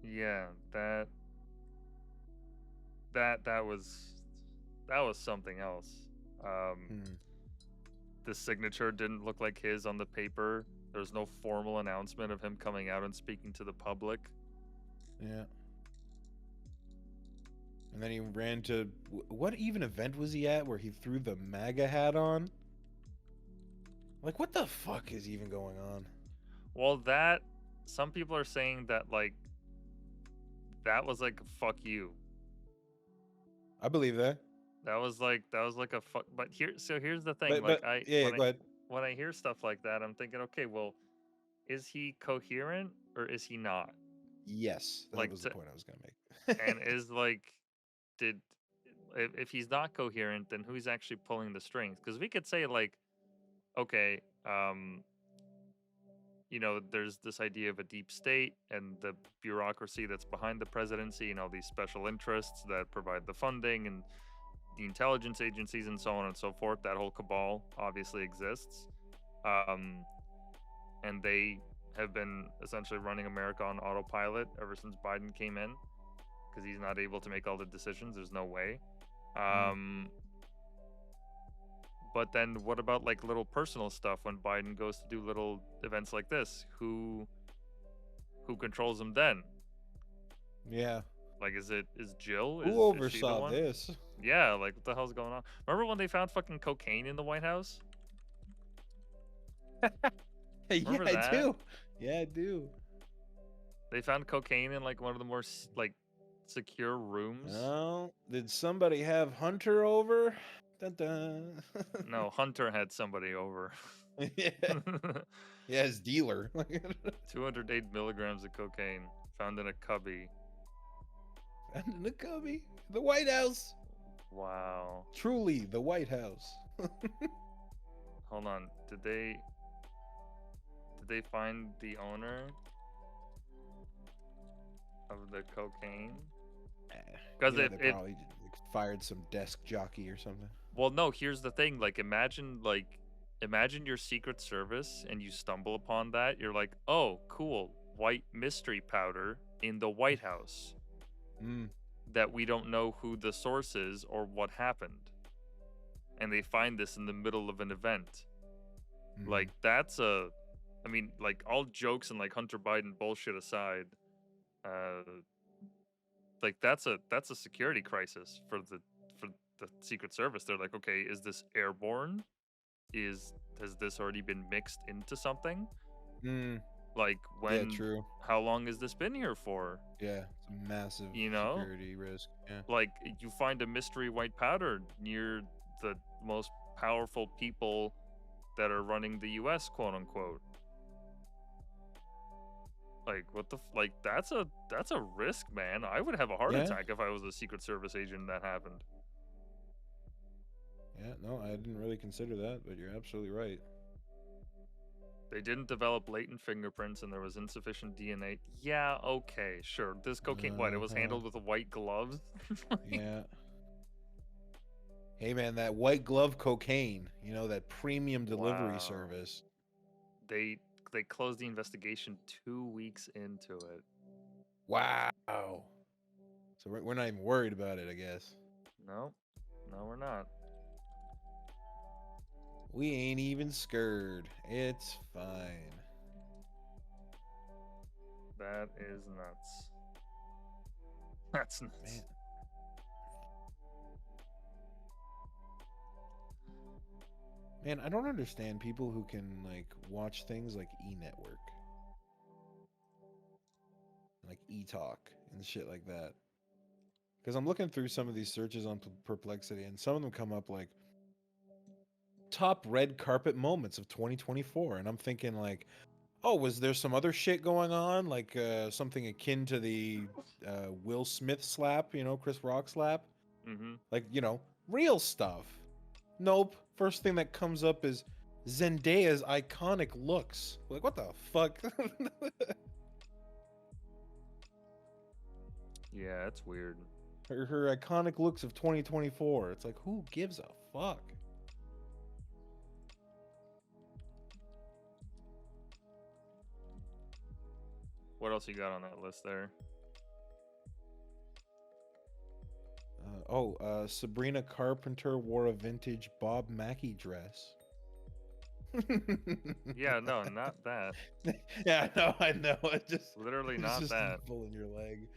A: Yeah, that was something else. The signature didn't look like his on the paper. There was no formal announcement of him coming out and speaking to the public.
B: Yeah. And then he ran to... What even event was he at where he threw the MAGA hat on? Like, what the fuck is even going on?
A: Well, some people are saying that, like, that was like, fuck you.
B: I believe that.
A: That was like a fuck. But here's the thing.
B: Go ahead.
A: When I hear stuff like that, I'm thinking, okay, well, is he coherent or is he not?
C: Yes, that
A: Like,
C: was the
A: to,
C: point I was gonna make.
A: and is like, did if he's not coherent, then who's actually pulling the strings? Because we could say like, okay, you know, there's this idea of a deep state and the bureaucracy that's behind the presidency and all these special interests that provide the funding and the intelligence agencies and so on and so forth. That whole cabal obviously exists. Um, and they have been essentially running America on autopilot ever since Biden came in because he's not able to make all the decisions. There's no way. Um, but then what about like little personal stuff when Biden goes to do little events like this? Who controls him then?
C: Yeah.
A: Like, is Jill?
C: Who
A: Is she the
C: oversaw
A: one?
C: this?
A: Yeah, like what the hell's going on? Remember when they found fucking cocaine in the White House?
C: Yeah,
A: Remember
C: I
A: that?
C: do. Yeah, I do.
A: They found cocaine in like one of the more like secure rooms.
C: Oh, did somebody have Hunter over? Dun dun.
A: No, Hunter had somebody over.
C: Yeah. Yeah, his dealer.
A: 208 milligrams of cocaine found in a cubby.
C: Found in the cubby. The White House.
A: Wow.
C: Truly, the White House.
A: Hold on. Did they find the owner of the cocaine? Because
C: They probably fired some desk jockey or something.
A: Well, no, here's the thing. Like, imagine your Secret Service and you stumble upon that. You're like, oh, cool, white mystery powder in the White House that we don't know who the source is or what happened. And they find this in the middle of an event. Like, that's I mean, like, all jokes and like Hunter Biden bullshit aside, like that's a security crisis for the Secret Service. They're like, okay, is this airborne? Has this already been mixed into something? Like, when?
C: Yeah, true.
A: How long has this been here for?
C: Yeah, it's a massive security risk. Yeah.
A: Like, you find a mystery white powder near the most powerful people that are running the U.S., quote unquote. Like, what the like? That's a risk, man. I would have a heart attack if I was a Secret Service agent and that happened.
C: Yeah, no, I didn't really consider that, but you're absolutely right.
A: They didn't develop latent fingerprints and there was insufficient DNA. Yeah, okay, sure. This cocaine, what? It was handled with white gloves?
C: Yeah. Hey, man, that white glove cocaine, you know, that premium delivery service.
A: They closed the investigation 2 weeks into it.
C: Wow. So we're not even worried about it, I guess.
A: No, we're not.
C: We ain't even scared. It's fine.
A: That is nuts. That's nuts.
C: Man, I don't understand people who can like watch things like E-Network, like E-Talk and shit like that. Because I'm looking through some of these searches on Perplexity, and some of them come up like top red carpet moments of 2024, and I'm thinking like, oh, was there some other shit going on, like something akin to the Will Smith slap, you know, Chris Rock slap, like, you know, real stuff. Nope. First thing that comes up is Zendaya's iconic looks. Like, what the fuck?
A: Yeah, it's weird.
C: Her iconic looks of 2024. It's like, who gives a fuck?
A: What else you got on that list there?
C: Sabrina Carpenter wore a vintage Bob Mackie dress.
A: Yeah, no, not that.
C: Yeah, no, I know. It just
A: literally not
C: just
A: that.
C: pulling your leg.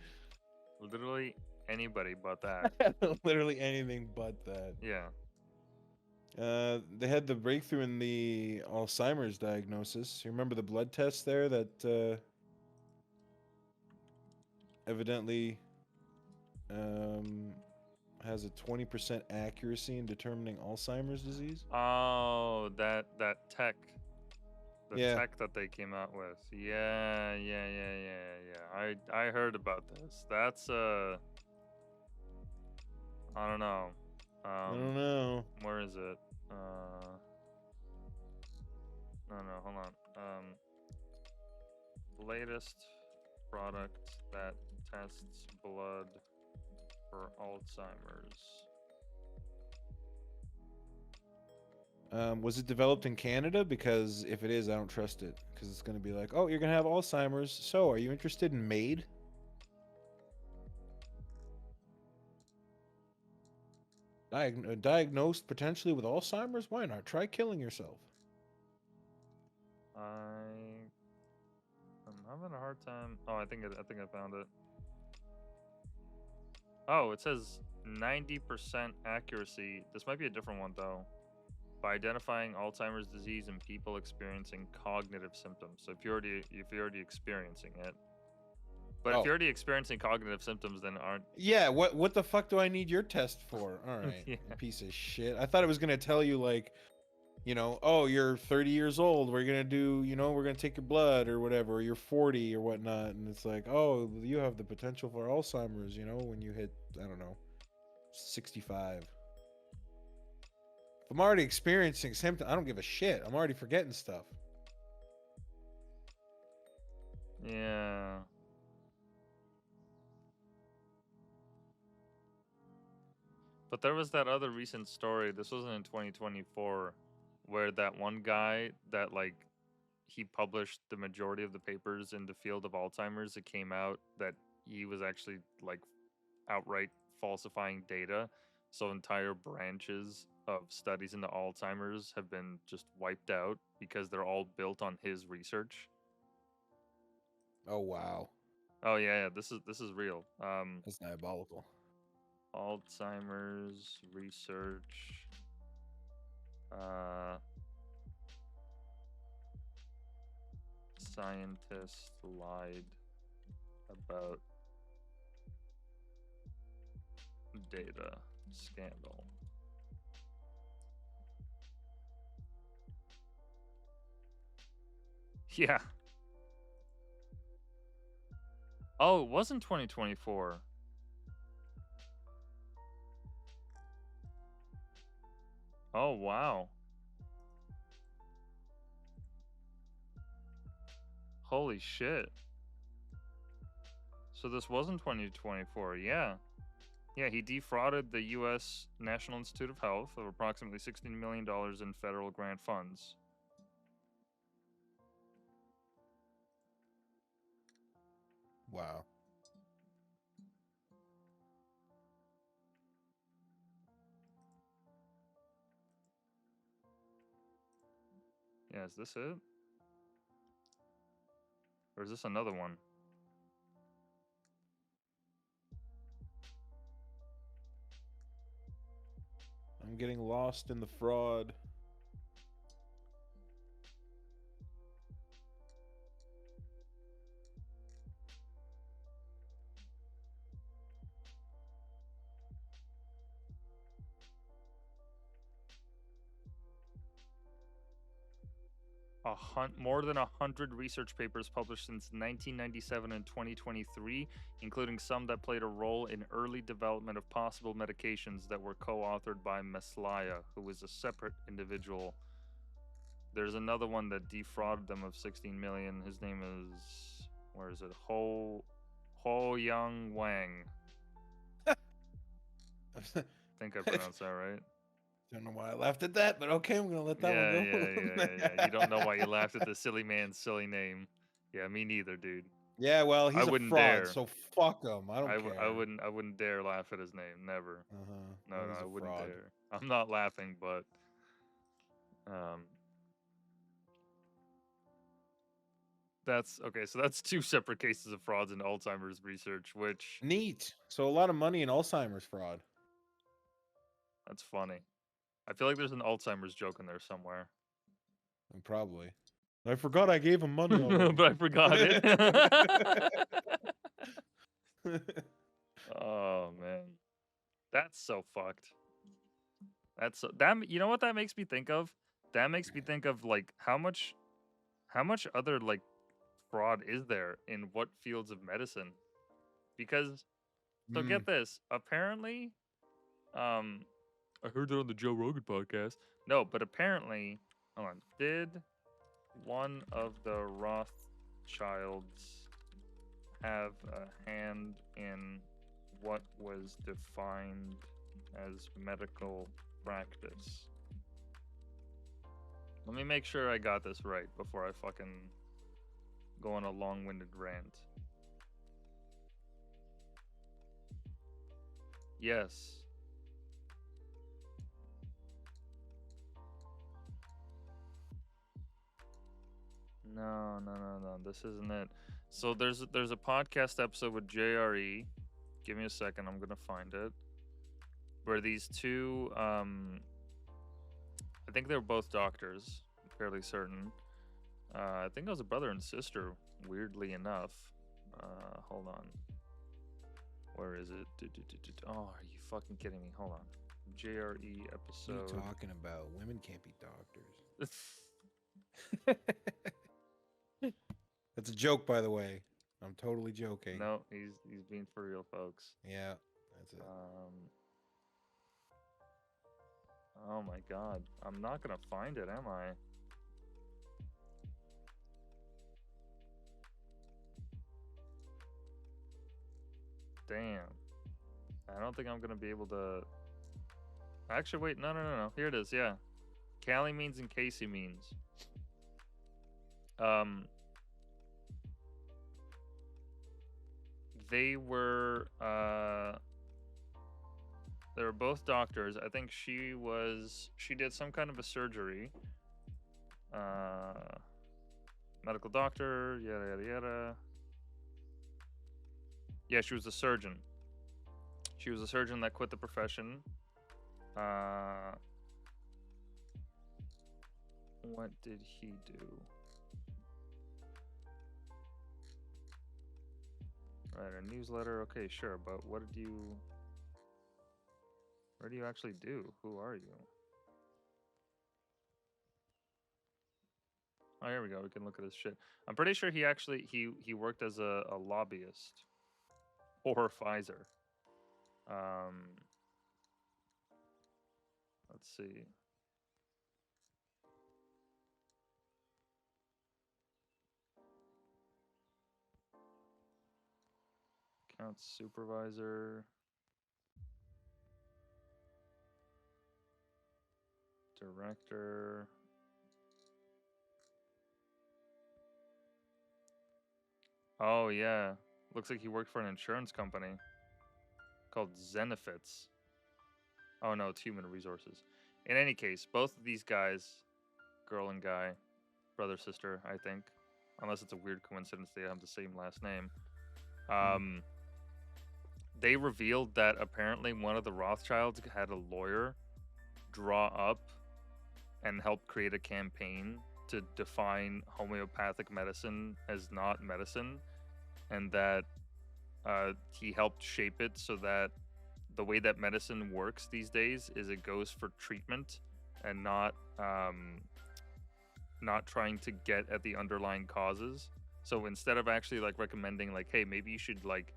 A: Literally anybody but that.
C: Literally anything but that.
A: Yeah.
C: They had the breakthrough in the Alzheimer's diagnosis. You remember the blood test there that evidently has a 20% accuracy in determining Alzheimer's disease?
A: Oh, that tech. The
C: Yeah.
A: tech that they came out with. Yeah. I heard about this. That's I don't know.
C: I don't know.
A: Where is it? No, hold on. Latest product that tests blood for Alzheimer's.
C: Was it developed in Canada? Because if it is, I don't trust it. Because it's going to be like, oh, you're going to have Alzheimer's. So, are you interested in MAID? Diagnosed potentially with Alzheimer's? Why not? Try killing yourself.
A: I'm having a hard time. Oh, I think I found it. Oh, it says 90% accuracy. This might be a different one though. By identifying Alzheimer's disease in people experiencing cognitive symptoms. So if you're already experiencing it, but if
C: Oh.
A: you're already experiencing cognitive symptoms, then aren't.
C: Yeah, what the fuck do I need your test for? All right,
A: Yeah.
C: you piece of shit. I thought it was going to tell you, like, you know, oh, you're 30 years old. We're going to do, you know, we're going to take your blood or whatever. Or you're 40 or whatnot. And it's like, oh, you have the potential for Alzheimer's, you know, when you hit, I don't know, 65. If I'm already experiencing symptoms, I don't give a shit. I'm already forgetting stuff.
A: Yeah. But there was that other recent story. This wasn't in 2024, where that one guy that like he published the majority of the papers in the field of Alzheimer's. It came out that he was actually like outright falsifying data. So entire branches of studies into Alzheimer's have been just wiped out because they're all built on his research.
C: Oh, wow.
A: Oh yeah, this is real.
C: That's diabolical.
A: Alzheimer's research. Scientists lied about data scandal. Yeah. Oh, it wasn't 2024. Oh, wow. Holy shit. So this wasn't 2024. Yeah. Yeah, he defrauded the U.S. National Institute of Health of approximately $16 million in federal grant funds.
C: Wow.
A: Yeah, is this it? Or is this another one?
C: I'm getting lost in the fraud.
A: More than 100 research papers published since 1997 and 2023, including some that played a role in early development of possible medications that were co-authored by Meslaya, who was a separate individual. There's another one that defrauded them of 16 million. His name is, where is it? Ho Young Wang. I think I pronounced that right.
C: Don't know why I laughed at that, but okay, I'm gonna let that
A: Yeah.
C: one go.
A: You don't know why you laughed at the silly man's silly name. Yeah, me neither, dude.
C: Yeah, well,
A: I
C: he's a
A: wouldn't
C: fraud,
A: dare.
C: so fuck him. I don't care.
A: I wouldn't dare laugh at his name. Never. No,
C: Well, he's
A: I
C: a
A: wouldn't
C: fraud.
A: dare. I'm not laughing, but that's okay. So that's two separate cases of frauds in Alzheimer's research, which
C: Neat. So a lot of money in Alzheimer's fraud.
A: that's funny. I feel like there's an Alzheimer's joke in there somewhere.
C: Probably. I forgot I gave him money already.
A: But I forgot it. Oh man, that's so fucked. That's so, that. You know what that makes me think of? That makes me think of like how much How much other like fraud is there in what fields of medicine? Because so
C: Mm.
A: get this, apparently, I heard it on the Joe Rogan podcast. No, but apparently, hold on, did one of the Rothschilds have a hand in what was defined as medical practice? Let me make sure I got this right before I fucking go on a long-winded rant. Yes. No, no, no, no. This isn't it. So there's a podcast episode with JRE. Give me a second. I'm gonna find it. Where these two, I think they were both doctors. I'm fairly certain. I think it was a brother and sister. Weirdly enough. Hold on. Where is it? Oh, are you fucking kidding me? Hold on. JRE
C: What are you
A: episode.
C: talking about? Women can't be doctors. That's a joke, by the way. I'm totally joking.
A: No, he's being for real, folks.
C: Yeah, that's it.
A: Oh my god. I'm not gonna find it, am I? Damn. I don't think I'm gonna be able to... Actually, wait, no, no, no, no. Here it is, yeah. Callie means and Casey means. They were both doctors. I think she did some kind of a surgery. Medical doctor, yada yada yada. Yeah, she was a surgeon. She was a surgeon that quit the profession. What did he do? Write a newsletter. Okay, sure, but what did you... Where do you actually do? Who are you? Oh, here we go. We can look at his shit. I'm pretty sure he actually he worked as a lobbyist for Pfizer. Let's see. Account supervisor. Director. Oh, yeah. Looks like he worked for an insurance company called Zenefits. Oh, no, it's human resources. In any case, both of these guys, girl and guy, brother, sister, I think, unless it's a weird coincidence they have the same last name, they revealed that apparently one of the Rothschilds had a lawyer draw up and help create a campaign to define homeopathic medicine as not medicine, and that he helped shape it so that the way that medicine works these days is it goes for treatment and not trying to get at the underlying causes. So instead of actually like recommending like, hey, maybe you should like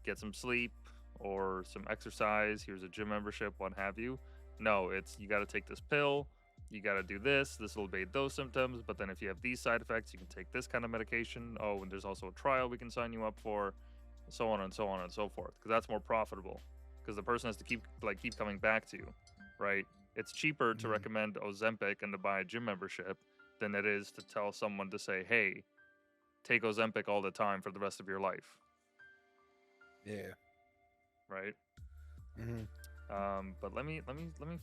A: get some sleep or some exercise, here's a gym membership, what have you. No, it's you got to take this pill, you got to do this will abate those symptoms, but then if you have these side effects, you can take this kind of medication. Oh, and there's also a trial we can sign you up for, so on and so on and so forth, because that's more profitable, because the person has to keep coming back to you, right? It's cheaper to recommend Ozempic and to buy a gym membership than it is to tell someone to say, hey, take Ozempic all the time for the rest of your life.
C: Yeah.
A: Right. But let me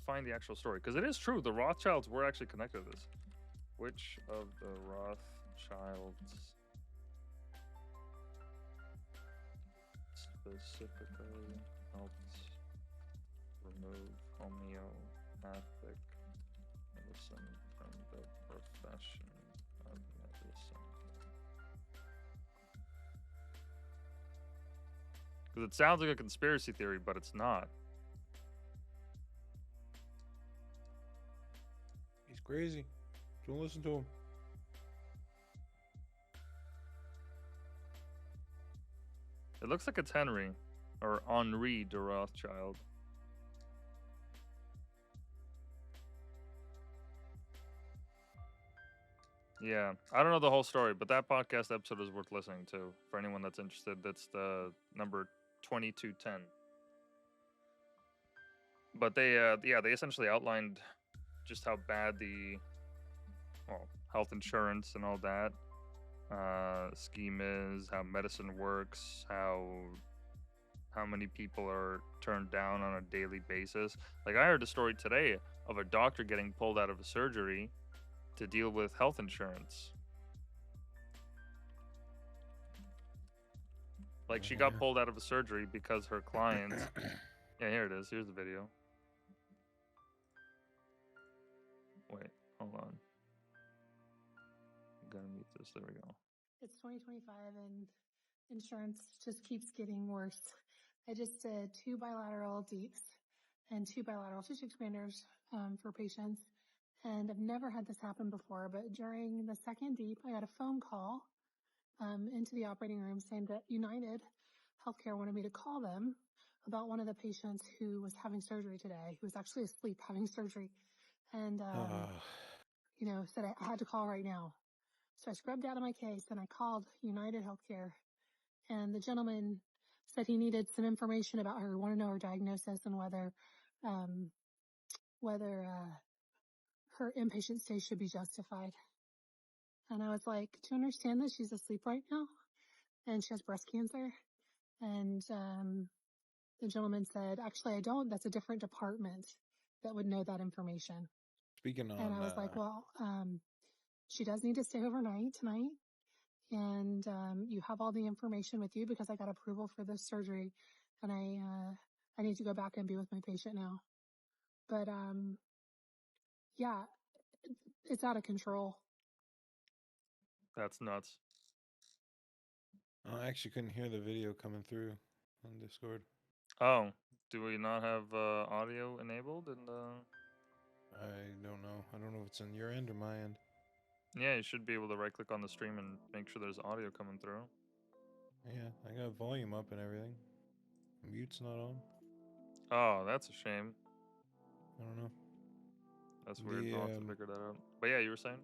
A: find the actual story, because it is true. The Rothschilds were actually connected to this. Which of the Rothschilds specifically helped remove homeopathic medicine from the profession of medicine? Because it sounds like a conspiracy theory, but it's not.
C: He's crazy. Don't listen to him.
A: It looks like it's Henry or Henri de Rothschild. Yeah, I don't know the whole story, but that podcast episode is worth listening to for anyone that's interested. That's the number 2210. But they essentially outlined just how bad the health insurance and all that scheme is, how medicine works, how many people are turned down on a daily basis. Like I heard a story today of a doctor getting pulled out of a surgery to deal with health insurance. Like she got pulled out of a surgery because her client. Yeah, here it is. Here's the video. Wait, hold on. Gotta mute this. There we go.
D: It's 2025 and insurance just keeps getting worse. I just did 2 bilateral deeps and 2 bilateral tissue expanders for patients. And I've never had this happen before, but during the second deep, I got a phone call into the operating room saying that United Healthcare wanted me to call them about one of the patients who was having surgery today, who was actually asleep having surgery. And, said I had to call right now. So I scrubbed out of my case and I called United Healthcare, and the gentleman said he needed some information about her, wanted to know her diagnosis and whether her inpatient stay should be justified. And I was like, do you understand that she's asleep right now and she has breast cancer? And the gentleman said, actually, I don't. That's a different department that would know that information.
C: Speaking on,
D: and I was like, well, she does need to stay overnight tonight. And you have all the information with you because I got approval for this surgery, and I need to go back and be with my patient now. But yeah, it's out of control.
A: That's nuts.
C: I actually couldn't hear the video coming through on Discord.
A: Oh, do we not have audio enabled? And
C: I don't know. I don't know if it's on your end or my end.
A: yeah, you should be able to right-click on the stream and make sure there's audio coming through.
C: Yeah, I got volume up and everything. Mute's not on.
A: Oh, that's a shame.
C: I don't know.
A: That's weird. I'll have to figure that out. But yeah, you were saying?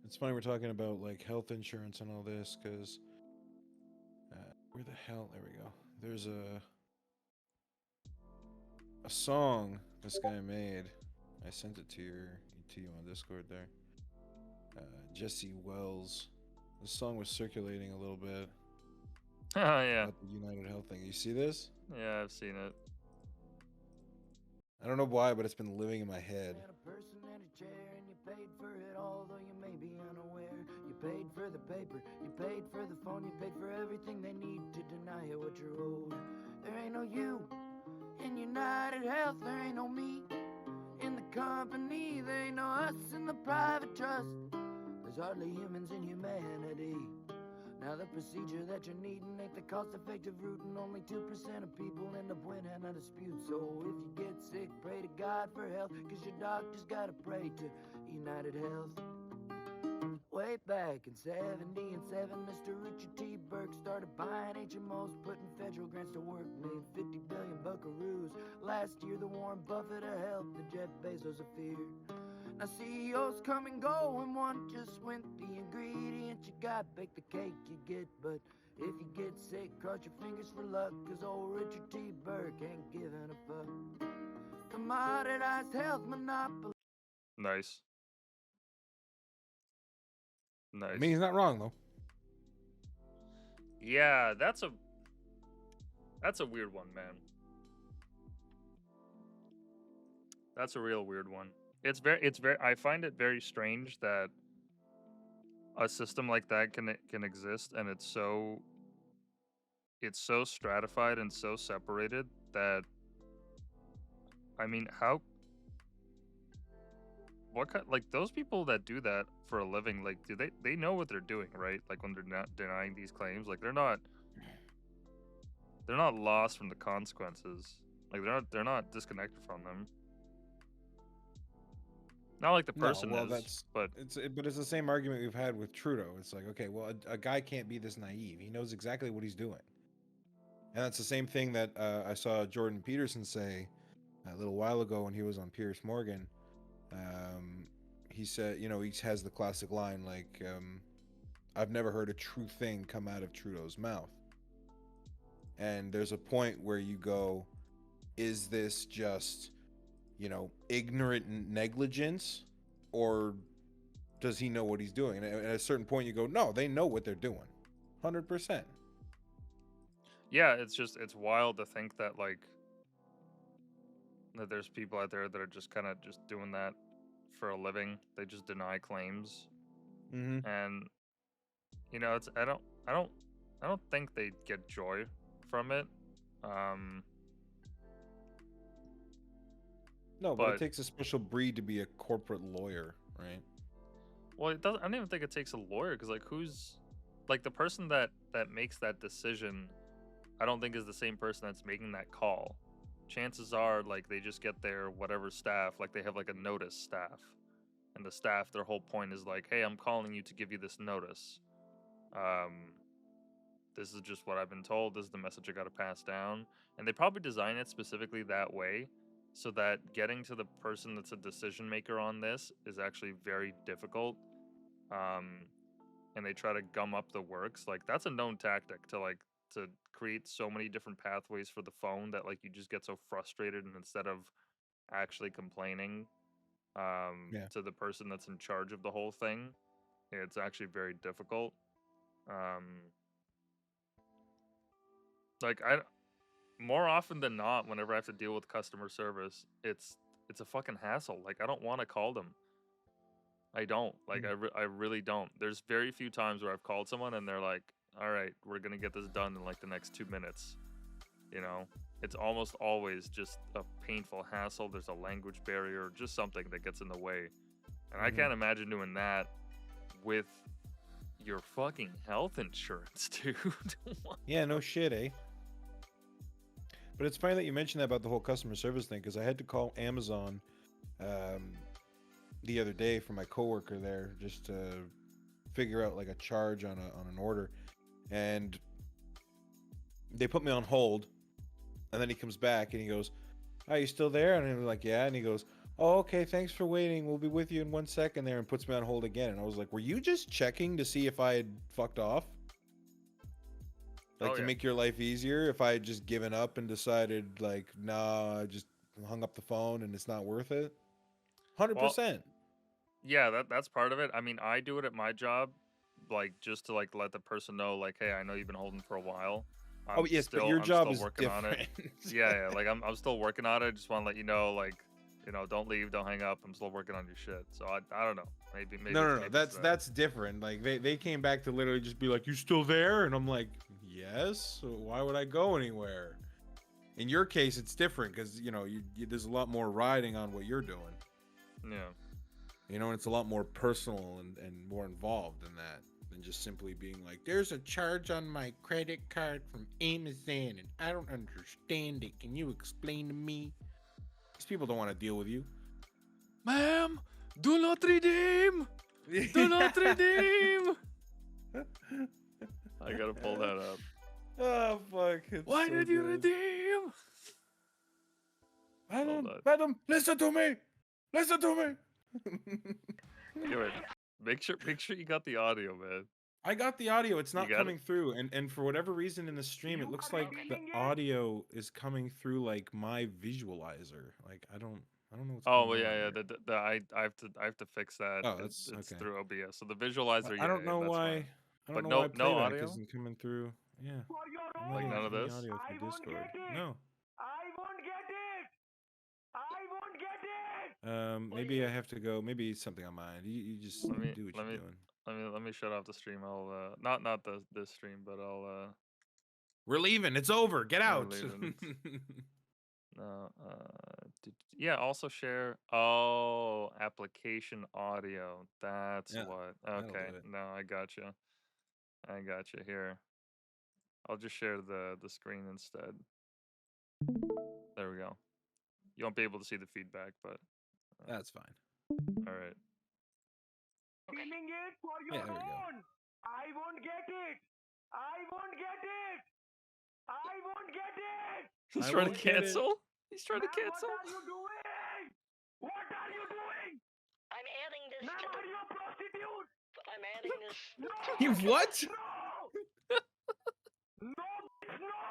C: It's funny we're talking about like health insurance and all this because where the hell? There we go. There's a song this guy made. I sent it to you on Discord there. Jesse Wells. This song was circulating a little bit.
A: Oh yeah.
C: About the United Health thing. You see this?
A: Yeah, I've seen it.
C: I don't know why, but it's been living in my head.
E: A person and a chair, and you paid for it all, though you may be unaware. You paid for the paper, you paid for the phone, you paid for everything they need to deny you what you're owed. There ain't no you in United Health, there ain't no me in the company, there ain't no us in the private trust. There's hardly humans in humanity. Now the procedure that you're needing ain't the cost-effective route, and only 2% of people end up winning a dispute. So if you get sick, pray to God for help, cause your doctor's gotta pray to United Health. Way back in 77, Mr. Richard T. Burke started buying HMOs, putting federal grants to work, made 50 billion buckaroos. Last year the Warren Buffett of health, the Jeff Bezos of fear. Now CEOs come and go, and one just went. The ingredients you got, bake the cake you get. But if you get sick, cross your fingers for luck, cause old Richard T. Burke ain't giving a fuck. Commoditized health monopoly.
A: Nice. Nice.
C: I mean, he's not wrong though.
A: Yeah, that's a weird one, man. That's a real weird one. It's very I find it very strange that a system like that can exist, and it's so stratified and so separated that, I mean, what kind, like, those people that do that for a living, like, do they know what they're doing, right? Like, when they're not denying these claims, like, they're not lost from the consequences. Like, they're not disconnected from them. Not like the
C: No,
A: person
C: well,
A: is, but
C: but it's the same argument we've had with Trudeau. It's like, okay, well, a guy can't be this naive. He knows exactly what he's doing, and that's the same thing that I saw Jordan Peterson say a little while ago when he was on Piers Morgan. Um, he said, you know, he has the classic line like, "I've never heard a true thing come out of Trudeau's mouth." And there's a point where you go, is this just, you know, ignorant negligence, or does he know what he's doing? And at a certain point, you go, no, they know what they're doing, 100%.
A: yeah, it's wild to think that like that there's people out there that are just kind of just doing that for a living. They just deny claims,
C: Mm-hmm.
A: and you know, it's I don't think they get joy from it. Um,
C: No, but it
A: but
C: takes a special breed to be a corporate lawyer, right?
A: well, it doesn't. I don't even think it takes a lawyer because like who's like the person that makes that decision. I don't think is the same person that's making that call. Chances are like they just get their whatever staff, like they have like a notice staff, and the staff their whole point is like, hey, I'm calling you to give you this notice. Um, this is just what I've been told. This is the message I got to pass down. And they probably design it specifically that way so that getting to the person that's a decision maker on this is actually very difficult. Um, and they try to gum up the works. Like that's a known tactic to like to create so many different pathways for the phone that like you just get so frustrated and instead of actually complaining
C: Yeah.
A: to the person that's in charge of the whole thing, it's actually very difficult. Um, like I more often than not, whenever I have to deal with customer service, it's a fucking hassle. Like I don't want to call them. I don't. Like I really don't. There's very few times where I've called someone and they're like, "All right, we're gonna get this done in like the next 2 minutes." You know, it's almost always just a painful hassle. There's a language barrier, just something that gets in the way, and I can't imagine doing that with your fucking health insurance, dude.
C: Yeah, no shit, eh? But it's funny that you mentioned that about the whole customer service thing, because I had to call Amazon um, the other day for my coworker there just to figure out like a charge on an order, and they put me on hold, and then he comes back and he goes, "Are you still there?" And I was like, "Yeah," and he goes, "Oh, okay, thanks for waiting. We'll be with you in 1 second there," and puts me on hold again. And I was like, "Were you just checking to see if I had fucked off? Like
A: Oh
C: to
A: yeah.
C: make your life easier? If I had just given up and decided like, nah, I just hung up the phone and it's not worth it?"
A: Well,
C: 100%.
A: yeah, that's part of it. I mean, I do it at my job, like just to like let the person know, like, hey, I know you've been holding for a while.
C: Oh yes, but your
A: I'm
C: job
A: still
C: is
A: working on it.
C: different.
A: Yeah, yeah. Like I'm still working on it. Just want to let you know, like, you know, don't leave, don't hang up. I'm still working on your shit. So I don't know.
C: No,
A: Maybe it's that.
C: that's different. Like they came back to literally just be like, "You still there?" And I'm like, "Yes." So why would I go anywhere? In your case, it's different because you know there's a lot more riding on what you're doing.
A: Yeah.
C: You know, and it's a lot more personal and more involved than that than just simply being like, "There's a charge on my credit card from Amazon and I don't understand it. Can you explain to me?" These people don't want to deal with you.
A: Ma'am, do not redeem. Do not redeem. I gotta pull that up.
C: Oh fuck! It's
A: Why
C: so
A: did you
C: good.
A: redeem?
C: Madam,
A: on.
C: madam, listen to me. Listen to me.
A: Give it. Make sure you got the audio, man.
C: I got the audio. It's
A: You
C: not
A: got
C: coming through, and for whatever reason in the stream, it looks like the audio is coming through like my visualizer. Like I don't know what's
A: Oh
C: going
A: well,
C: on
A: yeah, yeah.
C: here.
A: I have to fix that.
C: Oh, that's
A: It's
C: okay.
A: through OBS. So the visualizer,
C: I
A: yeah,
C: don't
A: yeah,
C: know
A: that's
C: why.
A: fine.
C: I don't
A: But
C: know why
A: no
C: playback
A: audio.
C: isn't coming through. Yeah, I'm not
A: Like
C: getting
A: none of
C: any
A: this.
C: audio through Discord. No.
E: I won't get it. I won't get it.
C: Maybe I have to go. Maybe it's something on mine. You just
A: Let me
C: do what
A: let
C: you're
A: me
C: doing.
A: let me shut off the stream. I'll not this stream, but
C: We're leaving. It's over. Get
A: we're
C: out.
A: leaving. No, yeah. Also share. Oh, application audio. That's
C: Yeah,
A: what.
C: that'll do
A: Okay.
C: it.
A: No, I got you. I got you here. I'll just share the screen instead. There we go. You won't be able to see the feedback, but
C: That's fine.
A: All right.
F: Stealing it for your
C: Yeah, there we go.
F: own. I won't get it. I won't get it. I won't get it.
A: He's
C: I
A: trying to
C: won't get it.
A: cancel. He's trying to
F: Ma'am,
A: cancel.
F: what are you doing? What are you doing?
G: I'm adding this
F: Ma'am,
G: to the.
F: are you a prostitute?
G: I'm adding this.
F: No.
C: You what?
F: No. No, bitch, no.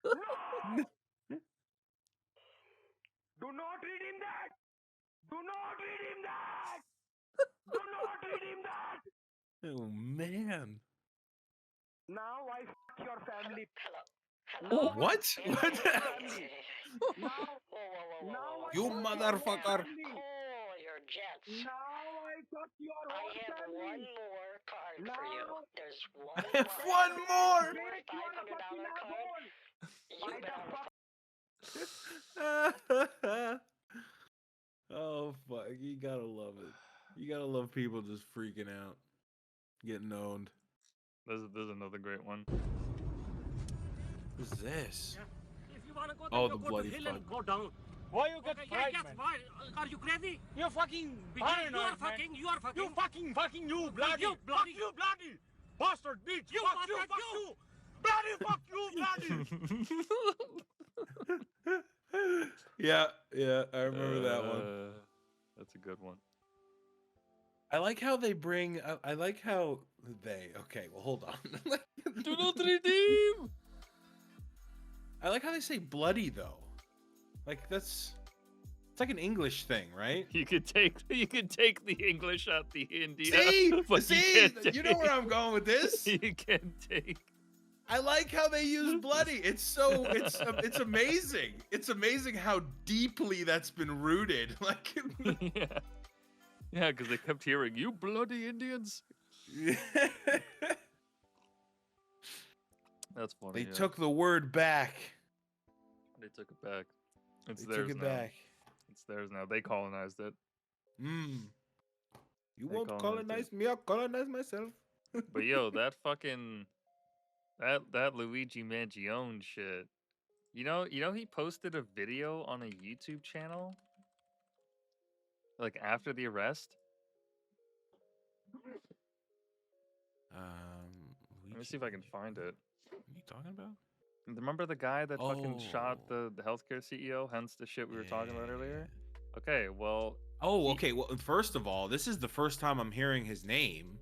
F: No. Do not read him that. Do not read him that. Do not read him that.
B: Oh man.
F: Now I fuck your family.
G: Hello.
C: Oh,
G: Hello.
C: what?
G: Hey,
C: What?
G: hey,
F: Family.
G: hey, hey.
F: Now,
G: Whoa.
F: now I
C: You
F: fuck
C: motherfucker.
F: your family.
G: Cool your jets.
F: Now I fuck your
G: I
F: whole
G: have one
F: family.
G: more card for you.
F: Now,
G: There's
C: I have one more.
F: bitch, you are a fucking
G: $500 card.
F: asshole.
G: You've been on the
B: Oh fuck! You gotta love it. You gotta love people just freaking out, getting owned.
A: There's another great one.
B: What's this?
H: If you wanna go,
B: Oh,
H: then
B: the
H: you go
B: bloody
H: to hill
B: fuck.
H: and go down.
F: Why you get
H: Okay,
F: fried,
H: yes,
F: man?
H: why? Are you crazy?
F: You're fucking
H: Because
F: paranoid,
H: you are
F: man.
H: fucking, you are fucking.
F: You fucking you, bloody.
H: You bloody.
F: Fuck you, bloody. Bastard, bitch.
H: You
F: Fuck you,
H: bastard,
F: fuck
H: you.
F: you. Bloody, fuck you, bloody.
B: Yeah, I remember that one.
A: That's a good one.
B: I like how they bring. I like how they. Okay, well, hold on.
A: Do not redeem.
B: I like how they say bloody though. Like it's like an English thing, right?
A: You could take the English out the India.
B: See,
A: but
B: see,
A: can't
B: you know where I'm going with this.
A: You can take.
B: I like how they use bloody. It's amazing. It's amazing how deeply that's been rooted. Like,
A: Yeah, because they kept hearing you bloody Indians. That's funny.
B: they
A: yeah.
B: took the word back.
A: They took it back. It's
B: They
A: theirs
B: took it
A: now.
B: back.
A: It's theirs now. They colonized it.
B: You
A: They
B: won't
A: colonized
B: colonize me. I'll colonize myself.
A: But yo, that fucking that Luigi Mangione shit. You know he posted a video on a YouTube channel like after the arrest. Let me see if I can find it.
B: What are you talking about?
A: Remember the guy that fucking shot
B: Oh.
A: the healthcare CEO, hence the shit we were talking about earlier? Okay, well,
B: Oh, okay. Well, first of all, this is the first time I'm hearing his name.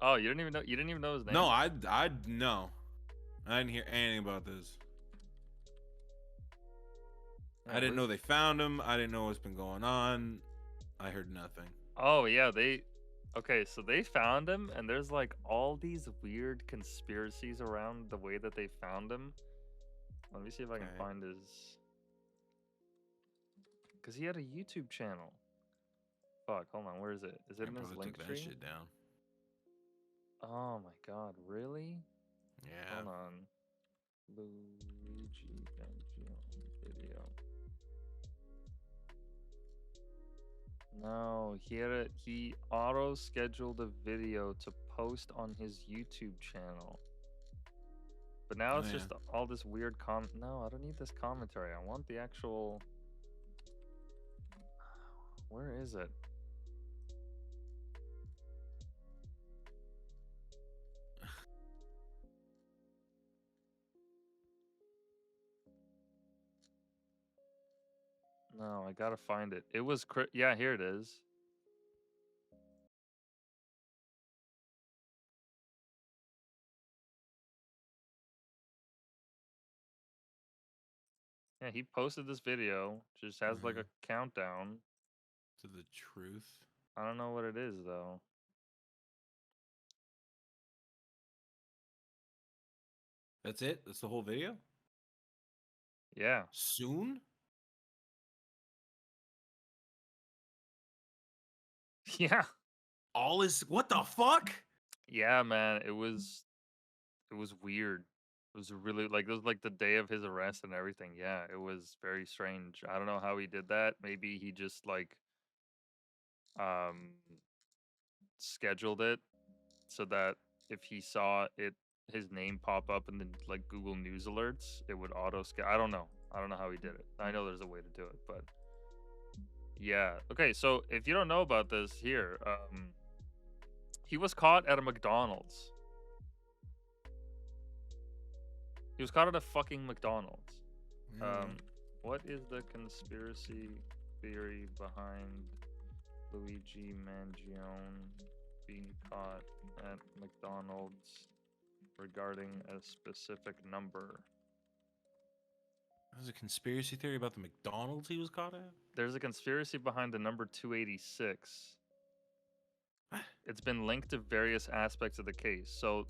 A: oh, you didn't even know his name?
B: No, no. I didn't hear anything about this.
A: Yeah,
B: I didn't know
A: where's-
B: they found him. I didn't know what's been going on. I heard nothing.
A: Oh yeah, okay, so they found him, and there's like all these weird conspiracies around the way that they found him. Let me see if I can
B: Okay.
A: find his, because he had a YouTube channel. Fuck, hold on, where is it? Is it in
B: My
A: his
B: brother
A: link
B: took that
A: tree?
B: shit down.
A: Oh my god, really?
B: Yeah.
A: Hold on. Luigi Mangione video. No, he auto scheduled a video to post on his YouTube channel. But now
B: Oh,
A: it's
B: yeah.
A: just all this weird No, I don't need this commentary. I want the actual. Where is it? No, I gotta find it. It was yeah, here it is. Yeah, he posted this video. Just has like a countdown.
B: To the truth.
A: I don't know what it is though.
B: That's it? That's the whole video?
A: Yeah.
B: Soon?
A: Yeah.
B: All is what the fuck?
A: Yeah, man. It was weird. It was really like it was like the day of his arrest and everything. Yeah, it was very strange. I don't know how he did that. Maybe he just like um scheduled it so that if he saw his name pop up in the like Google News alerts, it would auto schedule. I don't know how he did it. I know there's a way to do it, but Yeah. Okay, so if you don't know about this here, he was caught at a McDonald's. He was caught at a fucking McDonald's. What is the conspiracy theory behind Luigi Mangione being caught at McDonald's regarding a specific number?
B: There's a conspiracy theory about the McDonald's he was caught at?
A: There's a conspiracy behind the number 286. It's been linked to various aspects of the case. So,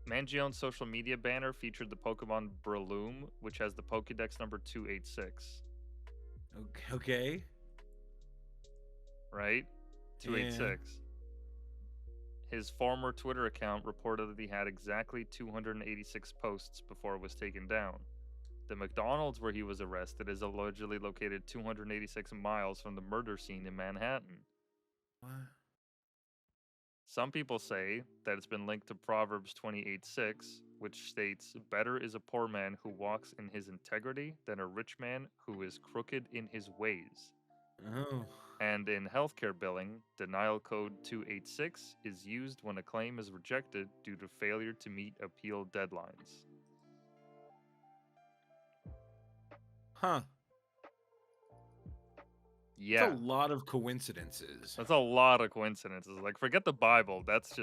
A: Mangione's social media banner featured the Pokemon Breloom, which has the Pokédex number 286.
B: Okay.
A: Right? 286. His former Twitter account reported that he had exactly 286 posts before it was taken down. The McDonald's where he was arrested is allegedly located 286 miles from the murder scene in Manhattan.
B: What?
A: Some people say that it's been linked to Proverbs 28:6, which states, "Better is a poor man who walks in his integrity than a rich man who is crooked in his ways."
B: Oh.
A: And in healthcare billing, denial code 286 is used when a claim is rejected due to failure to meet appeal deadlines.
B: Huh.
A: Yeah.
B: That's a lot of coincidences.
A: That's a lot of coincidences. Like, forget the Bible. That's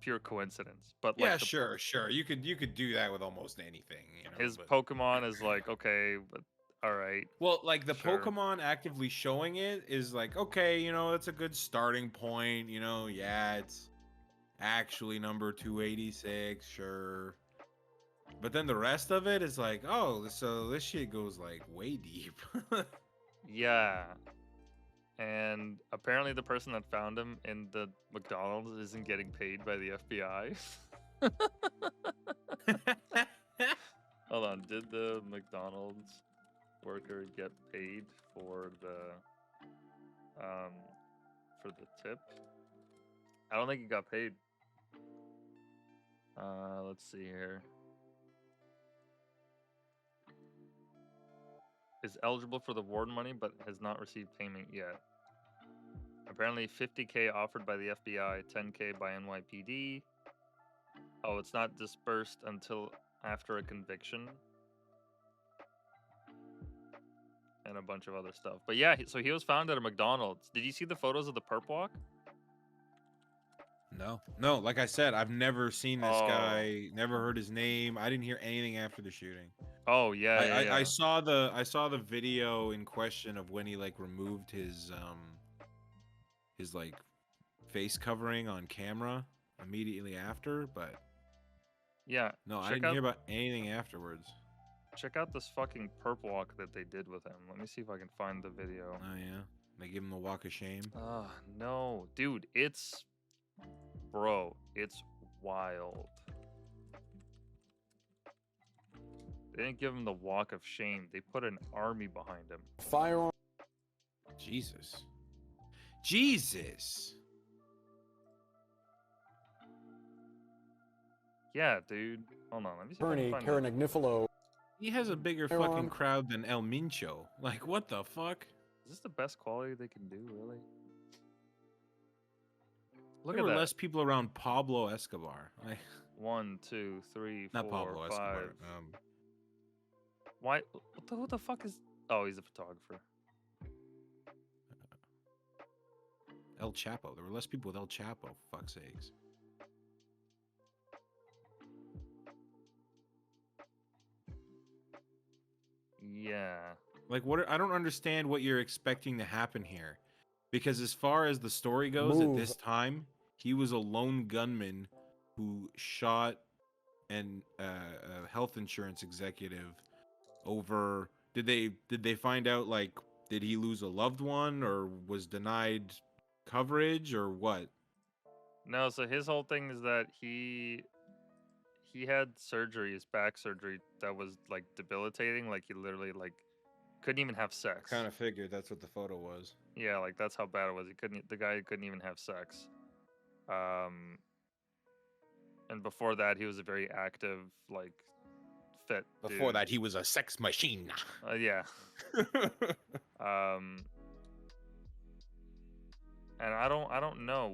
A: pure coincidence. But like,
C: Yeah, sure. You could do that with almost anything. You know,
A: his
C: but-
A: Pokemon is like, okay, but all right.
C: Well, like the
A: Sure.
C: Pokemon actively showing it is like, okay, you know, that's a good starting point. You know, yeah, it's actually number 286, sure. But then the rest of it is like, oh, so this shit goes like way deep.
A: Yeah. And apparently the person that found him in the McDonald's isn't getting paid by the FBI. Hold on, did the McDonald's worker get paid for the tip? I don't think he got paid. Let's see here. Is eligible for the warden money but has not received payment yet. Apparently 50K offered by the FBI, 10K by NYPD. Oh, it's not dispersed until after a conviction. And a bunch of other stuff. But yeah, so he was found at a McDonald's. Did you see the photos of the perp walk?
C: No. Like I said, I've never seen this
A: Oh.
C: guy. Never heard his name. I didn't hear anything after the shooting.
A: Oh yeah, yeah.
C: I saw the video in question of when he like removed his like face covering on camera immediately after, but
A: Yeah.
C: no, I
A: check
C: didn't
A: out,
C: hear about anything afterwards.
A: Check out this fucking perp walk that they did with him. Let me see if I can find the video.
C: Oh yeah, they give him the walk of shame.
A: Oh no, dude, it's wild. They didn't give him the walk of shame. They put an army behind him.
C: Firearm. Jesus.
A: Yeah, dude. Hold on, let me see if I can find it.
I: Caranignifilo.
C: He has a bigger fucking crowd than El Mincho. Like, what the fuck?
A: Is this the best quality they can do, really? Look
C: There
A: at
C: were
A: that.
C: less people around Pablo Escobar. Like,
A: 1, 2, 3, 4,
C: not Pablo
A: 5.
C: Escobar.
A: Why? Who the fuck is? Oh, he's a photographer.
C: El Chapo. There were less people with El Chapo. For fuck's sakes.
A: Yeah.
C: Like, I don't understand what you're expecting to happen here, because as far as the story goes, at this time, he was a lone gunman who shot a health insurance executive over. Did they find out, like, did he lose a loved one or was denied coverage or what?
A: No, so his whole thing is that he had surgery, his back surgery, that was like debilitating. Like he literally like couldn't even have sex.
C: Kind of figured that's what the photo was.
A: Yeah, like that's how bad it was. The guy couldn't even have sex. And before that, he was a very active, like fit.
C: Before
A: dude.
C: that, he was a sex machine.
A: Yeah. Um, and I don't know.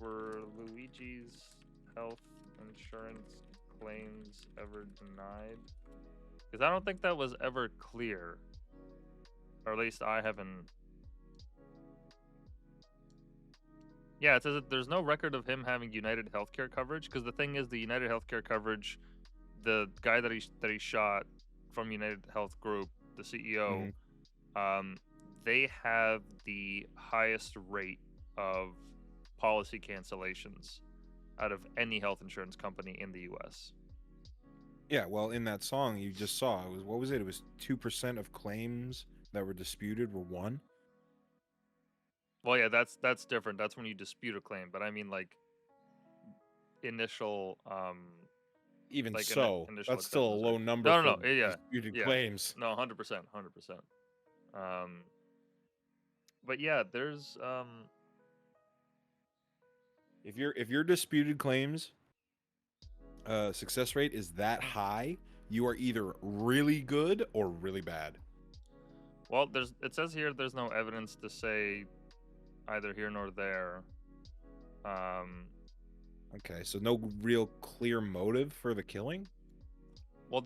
A: Were Luigi's health insurance claims ever denied? Because I don't think that was ever clear, or at least I haven't. Yeah, it says that there's no record of him having United Healthcare coverage. Because the thing is, the United Healthcare coverage, the guy that he shot from United Health Group, the CEO, they have the highest rate of policy cancellations out of any health insurance company in the U.S.
C: Yeah, well, in that song you just saw, it was what was it? It was 2% of claims that were disputed were won.
A: Well, yeah, that's different. That's when you dispute a claim. But I mean, like initial,
C: Even
A: like
C: so,
A: initial
C: that's still a
A: acceptance
C: low
A: rate.
C: number
A: No,
C: for
A: no, no. Yeah,
C: disputed
A: yeah.
C: claims.
A: No, 100%, 100%. But yeah, there's
C: If your disputed claims success rate is that high, you are either really good or really bad.
A: well, it says here there's no evidence to say either here nor there.
C: Okay, so no real clear motive for the killing?
A: Well,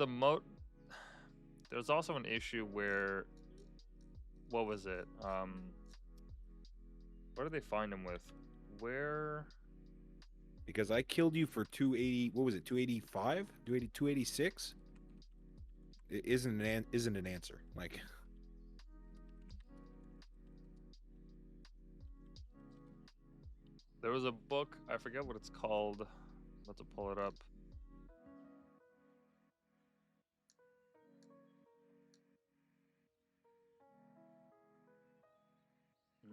A: there's also an issue where, what was it? What did they find him with? Where?
C: Because I killed you for 280, what was it? 285? 286? It isn't an answer. Like
A: There was a book, I forget what it's called. I'm about to pull it up.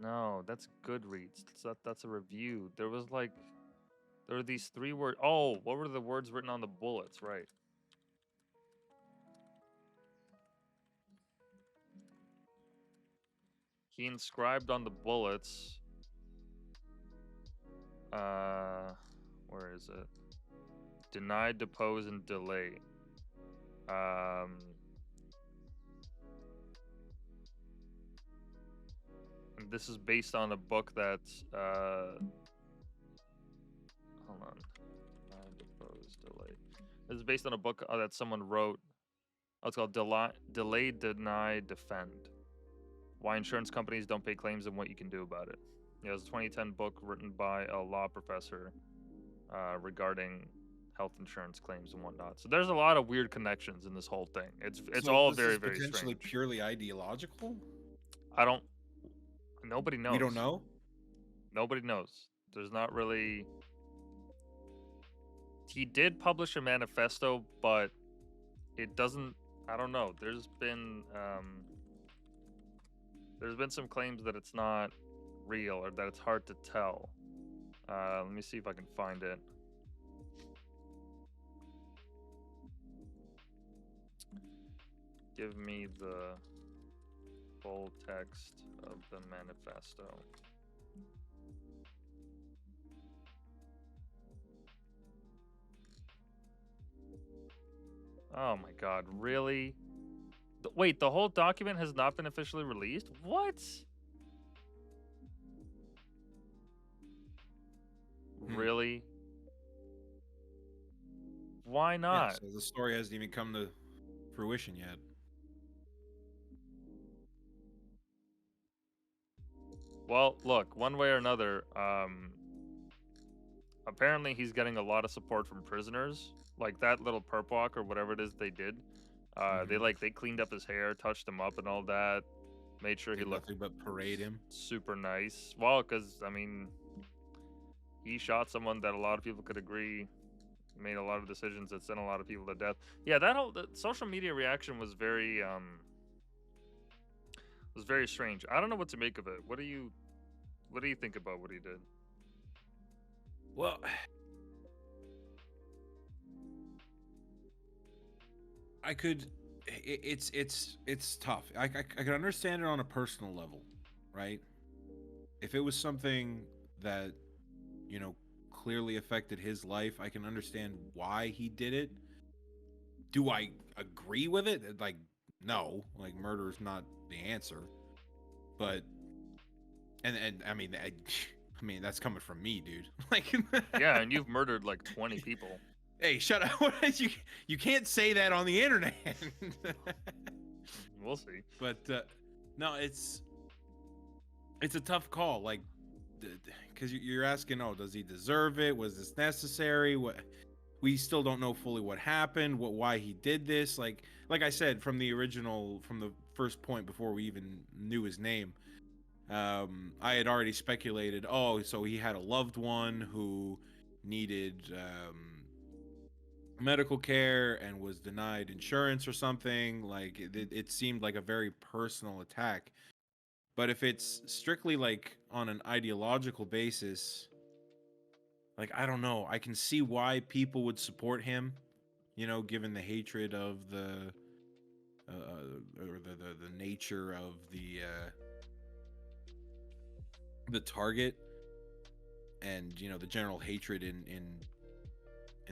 A: No, that's Goodreads. That's a review. There were these 3 words. Oh, what were the words written on the bullets? Right. He inscribed on the bullets. Where is it? Deny, depose, and delay. And this is based on a book that's hold on. Deny, depose, delay. This is based on a book that someone wrote. Oh, it's called Delay, Deny, Defend. Why insurance companies don't pay claims and what you can do about it. Yeah, it was a 2010 book written by a law professor regarding health insurance claims and whatnot. So there's a lot of weird connections in this whole thing. It's
C: so
A: all
C: this
A: very
C: is
A: very
C: potentially
A: strange.
C: purely ideological?
A: Nobody knows.
C: We don't know.
A: Nobody knows. There's not really. He did publish a manifesto, but it doesn't. I don't know. There's been some claims that it's not real or that it's hard to tell. Let me see if I can find it. Give me the full text of the manifesto. Oh my god, really? Wait, the whole document has not been officially released? What? Really? Why
C: Yeah,
A: not?
C: so the story hasn't even come to fruition yet.
A: Well, look, one way or another, apparently he's getting a lot of support from prisoners. Like that little perp walk or whatever it is they did. They cleaned up his hair, touched him up and all that. Made sure he
C: Did
A: looked
C: nothing but parade him.
A: super nice. Well, because, I mean, he shot someone that a lot of people could agree made a lot of decisions that sent a lot of people to death. Yeah, the social media reaction was very strange. I don't know what to make of it. What do you think about what he did?
C: Well, I could. It's tough. I could understand it on a personal level, right? If it was something that, clearly affected his life, I can understand why he did it.
B: Do I agree with it? Like, no. Like, murder is not the answer. But, and I mean, I mean, that's coming from me, dude. Like,
A: Yeah, and you've murdered like 20 people.
B: hey, shut up. You can't say that on the internet.
A: We'll see.
B: But no, it's a tough call. Like, because you're asking, oh, does he deserve it? Was this necessary? What? We still don't know fully what happened, why he did this. Like I said, from the first point before we even knew his name, I had already speculated. Oh, so he had a loved one who needed medical care and was denied insurance or something. Like it seemed like a very personal attack. But if it's strictly like on an ideological basis, like I don't know, I can see why people would support him, given the hatred of the or the nature of the target, and the general hatred in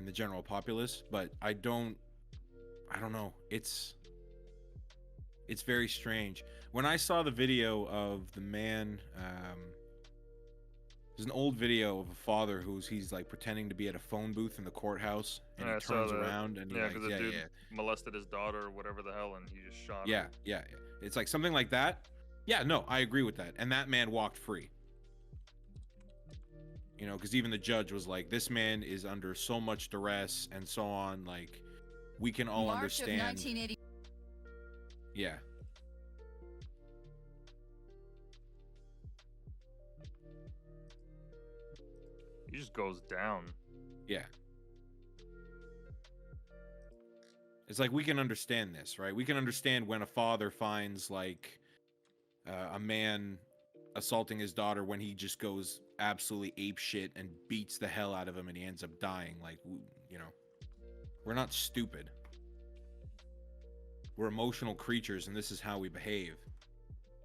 B: the general populace. But I don't know. It's very strange. When I saw the video of the man, there's an old video of a father he's like pretending to be at a phone booth in the courthouse, and
A: Yeah, I
B: he
A: saw
B: turns
A: that.
B: around and he
A: Yeah,
B: like,
A: because the dude molested his daughter or whatever the hell, and he just shot him.
B: yeah. It's like something like that. Yeah, no, I agree with that. And that man walked free. Because even the judge was like, this man is under so much duress and so on. Like, we can all understand.
I: March of 1980.
B: Yeah.
A: He just goes down.
B: Yeah. It's like we can understand this, right? We can understand when a father finds like a man assaulting his daughter when he just goes absolutely ape shit and beats the hell out of him and he ends up dying. Like, we're not stupid. We're emotional creatures and this is how we behave.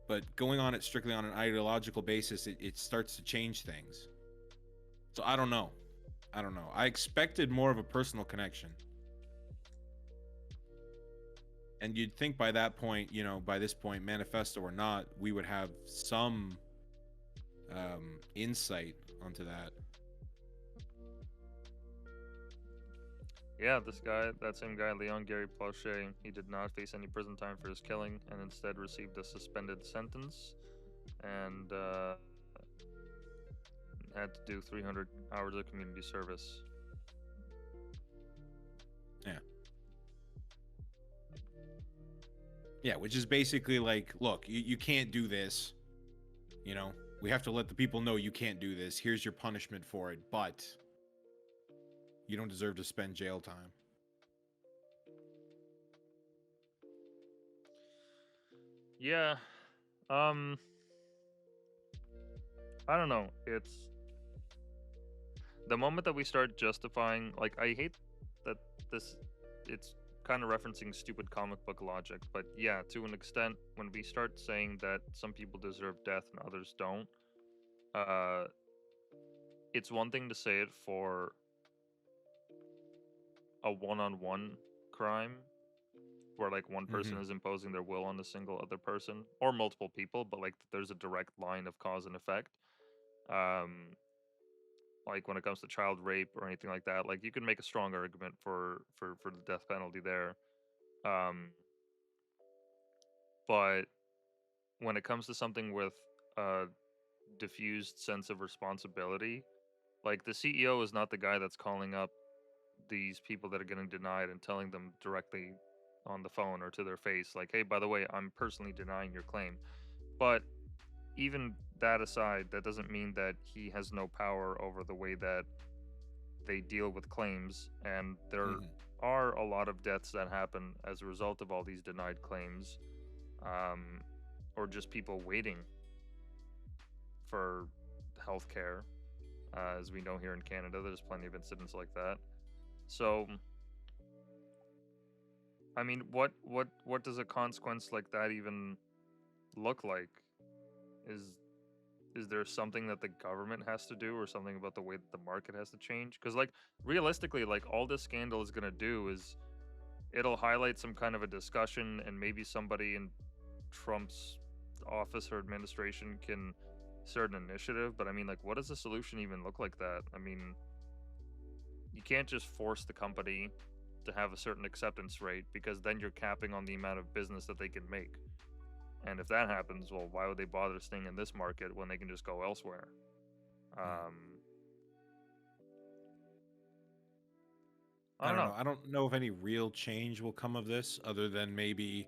B: But going on it strictly on an ideological basis, it starts to change things. So I don't know. I expected more of a personal connection. And you'd think by that point, by this point, manifesto or not, we would have some insight onto that.
A: Yeah, that same guy, Leon Gary Plauché, he did not face any prison time for his killing and instead received a suspended sentence and had to do 300 hours of community service.
B: Yeah. Yeah, which is basically like, look, you can't do this. We have to let the people know you can't do this. Here's your punishment for it, but you don't deserve to spend jail time.
A: Yeah. I don't know. It's the moment that we start justifying, like, I hate that it's kind of referencing stupid comic book logic, but yeah, to an extent, when we start saying that some people deserve death and others don't, it's one thing to say it for a one-on-one crime where like one person is imposing their will on a single other person or multiple people, but like there's a direct line of cause and effect. Like when it comes to child rape or anything like that, like you can make a strong argument for the death penalty there. But when it comes to something with a diffused sense of responsibility, like the CEO is not the guy that's calling up these people that are getting denied and telling them directly on the phone or to their face, like, hey, by the way, I'm personally denying your claim. But even that aside, that doesn't mean that he has no power over the way that they deal with claims. And there are a lot of deaths that happen as a result of all these denied claims, or just people waiting for healthcare. As we know here in Canada, there's plenty of incidents like that. So, I mean, what does a consequence like that even look like? Is there something that the government has to do, or something about the way that the market has to change? Because like realistically, like all this scandal is gonna do is it'll highlight some kind of a discussion, and maybe somebody in Trump's office or administration can start an initiative. But I mean, like, what does the solution even look like that? I mean, you can't just force the company to have a certain acceptance rate, because then you're capping on the amount of business that they can make. And if that happens, well, why would they bother staying in this market when they can just go elsewhere? I don't know.
C: I don't know if any real change will come of this, other than maybe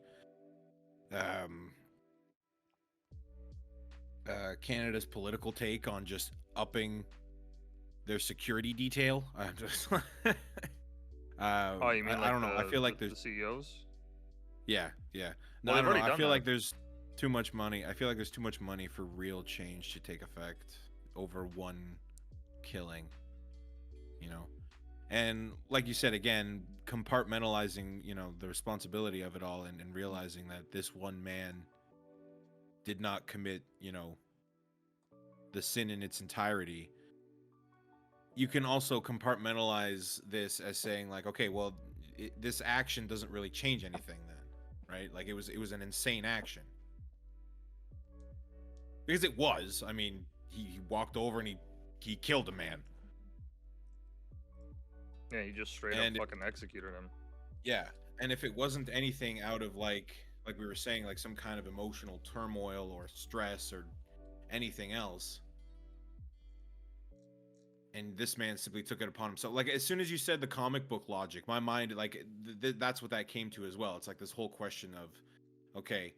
C: Canada's political take on just upping their security detail. I'm just
A: Oh, you mean
C: I
A: like
C: don't know. I feel like
A: the
C: there's
A: CEOs?
C: yeah. No,
A: Well,
C: I
A: they've
C: don't know.
A: already
C: I
A: done
C: feel like
A: that.
C: there's too much money. I feel like there's too much money for real change to take effect over one killing. You know, and like you said, again, compartmentalizing, the responsibility of it all, and realizing that this one man did not commit, the sin in its entirety. You can also compartmentalize this as saying, like, okay, well, this action doesn't really change anything then, right? Like, it was an insane action, because it was. I mean, he walked over and he killed a man.
A: Yeah, you just straight
C: And
A: up fucking executed him.
C: yeah, and if it wasn't anything out of like we were saying, like some kind of emotional turmoil or stress or anything else, and this man simply took it upon himself. Like, as soon as you said the comic book logic, my mind, like, that's what that came to as well. It's like this whole question of, okay,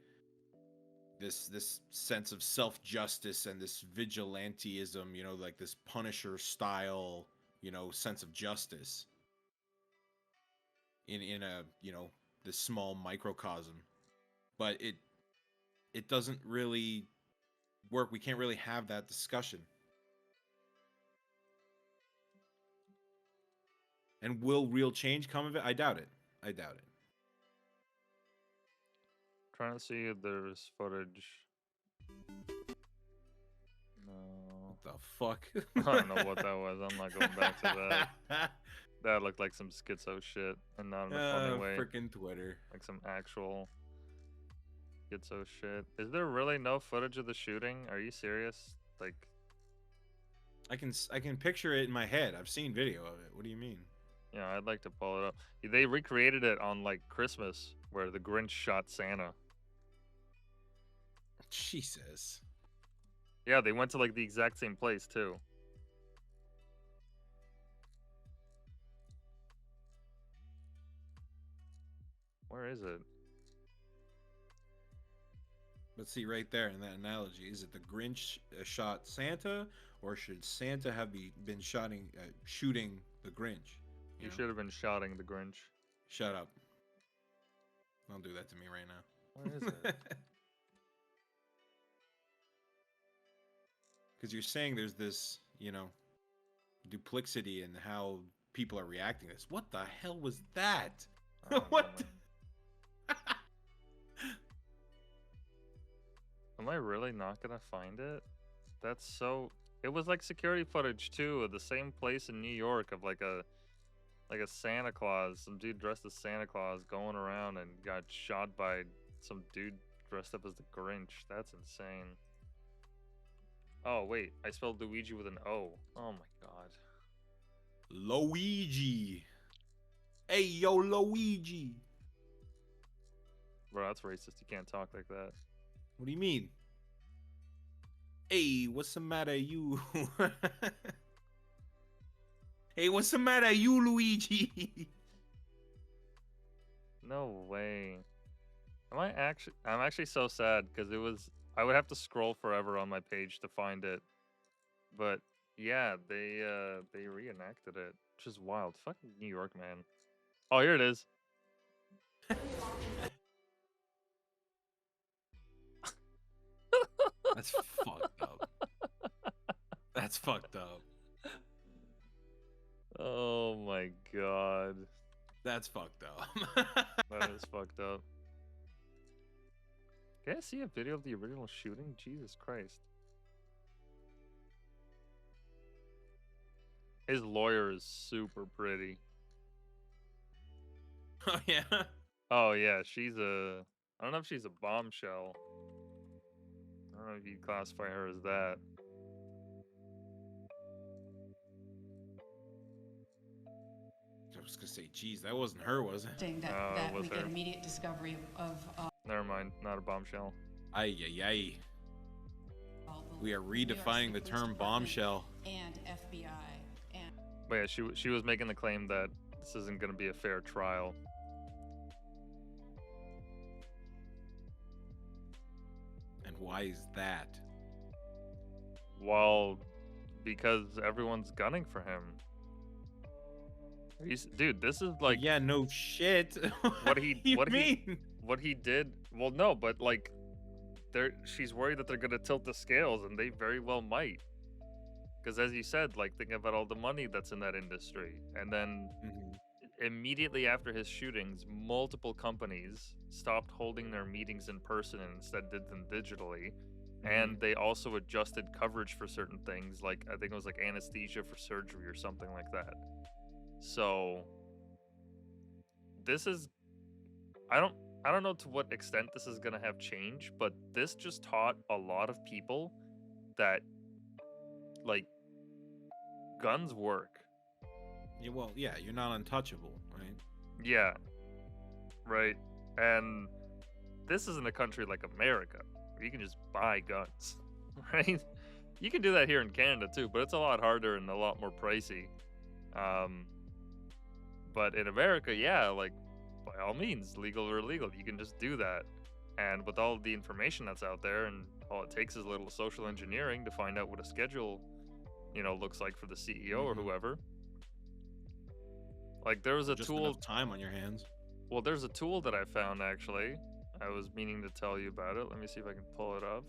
C: this sense of self-justice and this vigilantism, like this Punisher style, sense of justice in a, this small microcosm. But it doesn't really work. We can't really have that discussion. And will real change come of it? I doubt it.
A: Trying to see if there's footage. No.
C: What the fuck?
A: I don't know what that was. I'm not going back to that. That looked like some schizo shit, and not in a funny way.
C: Freaking Twitter.
A: Like some actual schizo shit. Is there really no footage of the shooting? Are you serious? Like,
C: I can picture it in my head. I've seen video of it. What do you mean?
A: yeah, I'd like to pull it up. They recreated it on like Christmas, where the Grinch shot Santa.
C: Jesus.
A: Yeah, they went to like the exact same place too. Where is it?
C: Let's see right there in that analogy. Is it the Grinch shot Santa, or should Santa have been shooting the Grinch?
A: You should have been shotting the Grinch.
C: Shut up. Don't do that to me right now.
A: Where is it?
C: Because you're saying there's this, duplicity in how people are reacting to this. What the hell was that? What?
A: Am I really not gonna find it? That's so. It was like security footage too, of the same place in New York of like a Santa Claus, some dude dressed as Santa Claus going around and got shot by some dude dressed up as the Grinch. That's insane. Oh wait, I spelled Luigi with an O. Oh my god.
C: Luigi. Hey yo, Luigi.
A: Bro, that's racist. You can't talk like that.
C: What do you mean? Hey, what's the matter, you? Hey, what's the matter, you, Luigi?
A: No way. I'm actually so sad because I would have to scroll forever on my page to find it. But yeah, they reenacted it, which is wild. Fucking New York, man. Oh, here it is.
C: That's fucked up. That's fucked up.
A: Oh my god.
C: That's fucked up.
A: That is fucked up. Can I see a video of the original shooting? Jesus Christ. His lawyer is super pretty.
B: Oh yeah.
A: Oh yeah, she's a. I don't know if she's a bombshell. I don't know if you'd classify her as that.
B: I was gonna say, geez, that wasn't her, was it?
I: Saying
A: No,
I: that,
A: it
I: that
A: was
I: we
A: her.
I: get immediate discovery of
A: Never mind, not a bombshell.
B: Ay, ay, ay.
I: the
B: We are
I: New York
B: redefining the
I: State Police
B: term
I: Department
B: bombshell.
I: and FBI. And
A: But yeah, she was making the claim that this isn't going to be a fair trial.
B: And why is that?
A: Well, because everyone's gunning for him. Dude, this is like
B: yeah, no shit.
A: what he
B: you
A: what
B: mean?
A: he what he did. Well, no, but like, she's worried that they're gonna tilt the scales, and they very well might. Because as you said, like, think about all the money that's in that industry, and then immediately after his shootings, multiple companies stopped holding their meetings in person and instead did them digitally. And they also adjusted coverage for certain things, like I think it was like anesthesia for surgery or something like that. So this is I don't know to what extent this is gonna have change, but this just taught a lot of people that, like, guns work.
B: Yeah, well, yeah, you're not untouchable, right?
A: Yeah. Right. And this isn't a country like America where you can just buy guns, right? You can do that here in Canada too, but it's a lot harder and a lot more pricey. But in America, yeah, like, by all means, legal or illegal, you can just do that. And with all the information that's out there, and all it takes is a little social engineering to find out what a schedule, looks like for the CEO or whoever. Like, there was a
B: Just
A: tool.
B: enough time on your hands.
A: Well, there's a tool that I found, actually. I was meaning to tell you about it. Let me see if I can pull it up.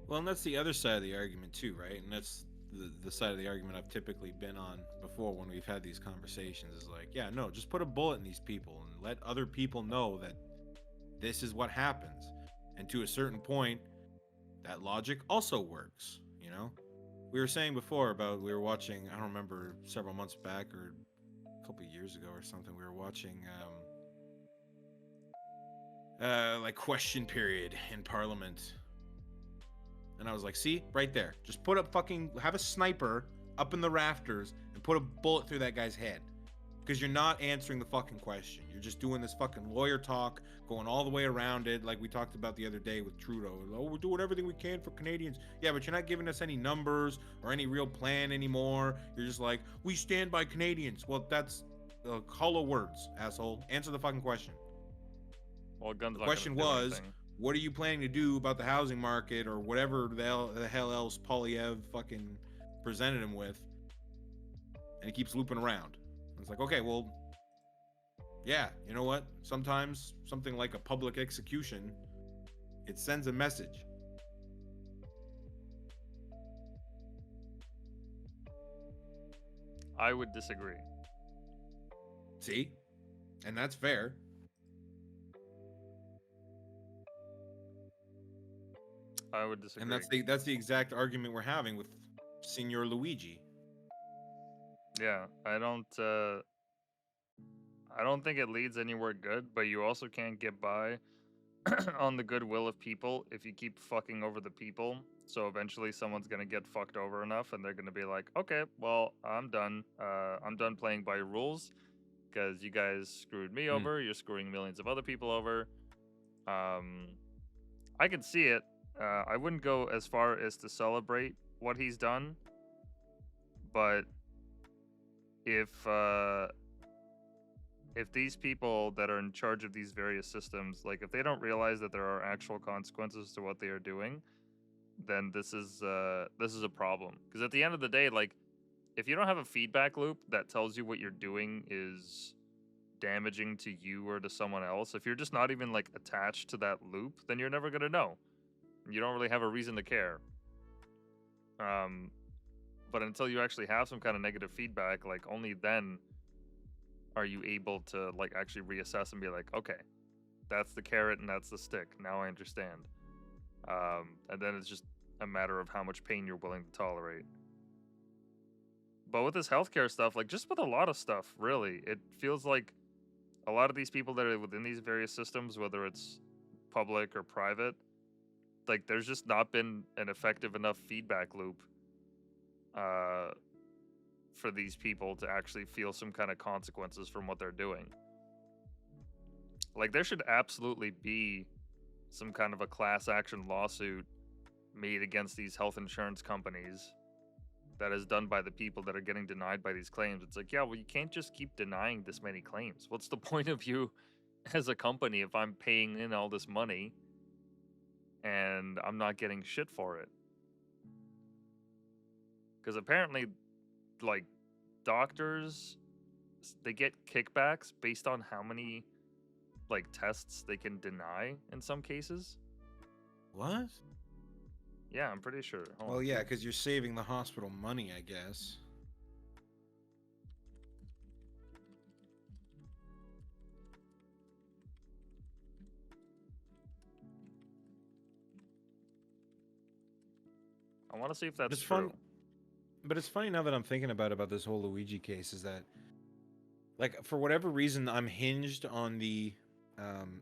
B: Well, and that's the other side of the argument too, right? And that's the side of the argument I've typically been on before when we've had these conversations is like, yeah, no, just put a bullet in these people and let other people know that this is what happens. And to a certain point, that logic also works, We were saying before about we were watching, I don't remember, several months back or a couple of years ago or something, we were watching like Question Period in Parliament. And I was like, see, right there. Just have a sniper up in the rafters and put a bullet through that guy's head. Because you're not answering the fucking question. You're just doing this fucking lawyer talk, going all the way around it, like we talked about the other day with Trudeau. Oh, we're doing everything we can for Canadians. Yeah, but you're not giving us any numbers or any real plan anymore. You're just like, we stand by Canadians. Well, that's hollow words, asshole. Answer the fucking question.
A: Well, guns.
B: The question was, what are you planning to do about the housing market or whatever the hell else Polyev fucking presented him with? And he keeps looping around. It's like, okay, well, yeah, you know what? Sometimes something like a public execution, it sends a message.
A: I would disagree.
B: See? And that's fair.
A: I would disagree.
B: And that's the exact argument we're having with Senor Luigi.
A: Yeah, I don't think it leads anywhere good, but you also can't get by on the goodwill of people if you keep fucking over the people. So eventually someone's gonna get fucked over enough and they're gonna be like, okay, well, I'm done. I'm done playing by your rules because you guys screwed me over. You're screwing millions of other people over. I can see it. I wouldn't go as far as to celebrate what he's done, but if these people that are in charge of these various systems, like, if they don't realize that there are actual consequences to what they are doing, then this is a problem. Because at the end of the day, like, if you don't have a feedback loop that tells you what you're doing is damaging to you or to someone else, if you're just not even, like, attached to that loop, then you're never gonna know. You don't really have a reason to care. But until you actually have some kind of negative feedback, like, only then are you able to, like, actually reassess and be like, okay, that's the carrot and that's the stick. Now I understand. And then it's just a matter of how much pain you're willing to tolerate. But with this healthcare stuff, like just with a lot of stuff, really, it feels like a lot of these people that are within these various systems, whether it's public or private, like there's just not been an effective enough feedback loop uh, for these people to actually feel some kind of consequences from what they're doing. Like there should absolutely be some kind of a class action lawsuit made against these health insurance companies that is done by the people that are getting denied by these claims. It's like, yeah, well, you can't just keep denying this many claims. What's the point of you as a company if I'm paying in all this money and I'm not getting shit for it? Because apparently, like, doctors, they get kickbacks based on how many, like, tests they can deny in some cases.
B: What?
A: Yeah, I'm pretty sure. Hold
C: Well,
A: on.
C: yeah, because you're saving the hospital money, I guess.
A: I want to see if that's
C: It's
A: true.
C: fun, but it's funny now that I'm thinking about this whole Luigi case. Is that, like, for whatever reason, I'm hinged on the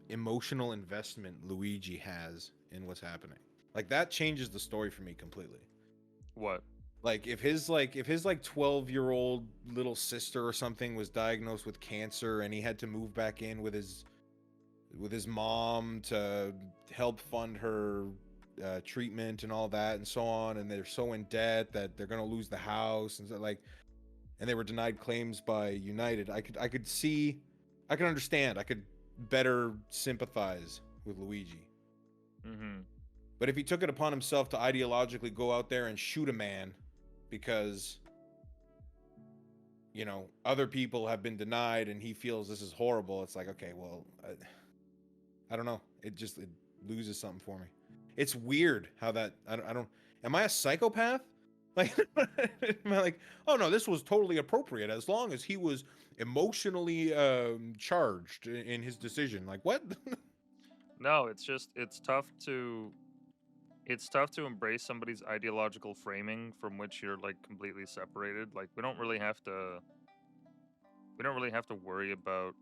C: emotional investment Luigi has in what's happening. Like that changes the story for me completely.
A: What?
C: Like if his 12-year-old little sister or something was diagnosed with cancer and he had to move back in with his mom to help fund her treatment and all that and so on, and they're so in debt that they're gonna lose the house and so, like, and they were denied claims by United. I could understand. I could better sympathize with Luigi.
A: Mm-hmm.
C: But if he took it upon himself to ideologically go out there and shoot a man because, you know, other people have been denied and he feels this is horrible, it's like, okay, well, I don't know. It loses something for me. It's weird how that, I don't, am I a psychopath? Like, am I like, oh no, this was totally appropriate as long as he was emotionally charged in his decision. Like, what?
A: No, it's just it's tough to embrace somebody's ideological framing from which you're like completely separated. Like we don't really have to worry about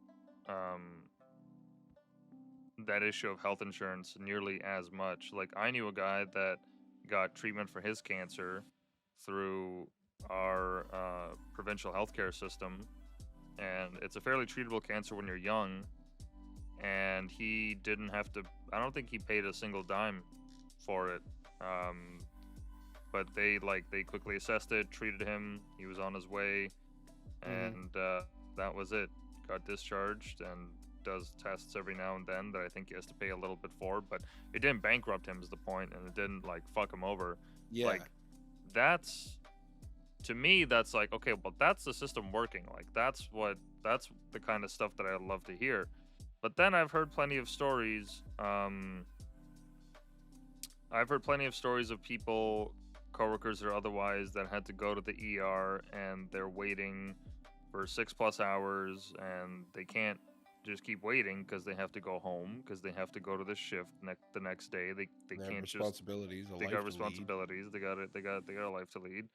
A: that issue of health insurance nearly as much. Like I knew a guy that got treatment for his cancer through our provincial healthcare system, and it's a fairly treatable cancer when you're young. And he didn't have to. I don't think he paid a single dime for it. But they quickly assessed it, treated him. He was on his way, and that was it. Got discharged and does tests every now and then that I think he has to pay a little bit for, but it didn't bankrupt him is the point, and it didn't like fuck him over.
C: Yeah.
A: Like that's, to me, that's like, okay, well that's the system working. Like that's the kind of stuff that I love to hear. But then I've heard plenty of stories. I've heard plenty of stories of people, coworkers or otherwise, that had to go to the ER and they're waiting for 6+ hours and they can't just keep waiting because they have to go home because they have to go to the shift the next day. They can't just.
C: Responsibilities.
A: They got responsibilities. They got a life to lead,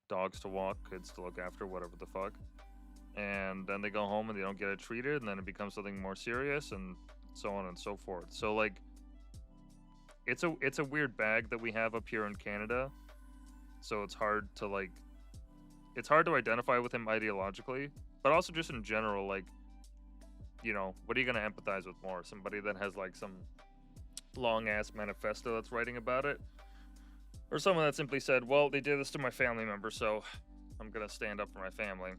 A: dogs to walk, kids to look after, whatever the fuck. And then they go home and they don't get it treated, and then it becomes something more serious, and so on and so forth. So like, it's a weird bag that we have up here in Canada. So it's hard to identify with him ideologically, but also just in general, like, you know, what are you gonna empathize with more? Somebody that has like some long ass manifesto that's writing about it, or someone that simply said, well, they did this to my family member, so I'm gonna stand up for my family.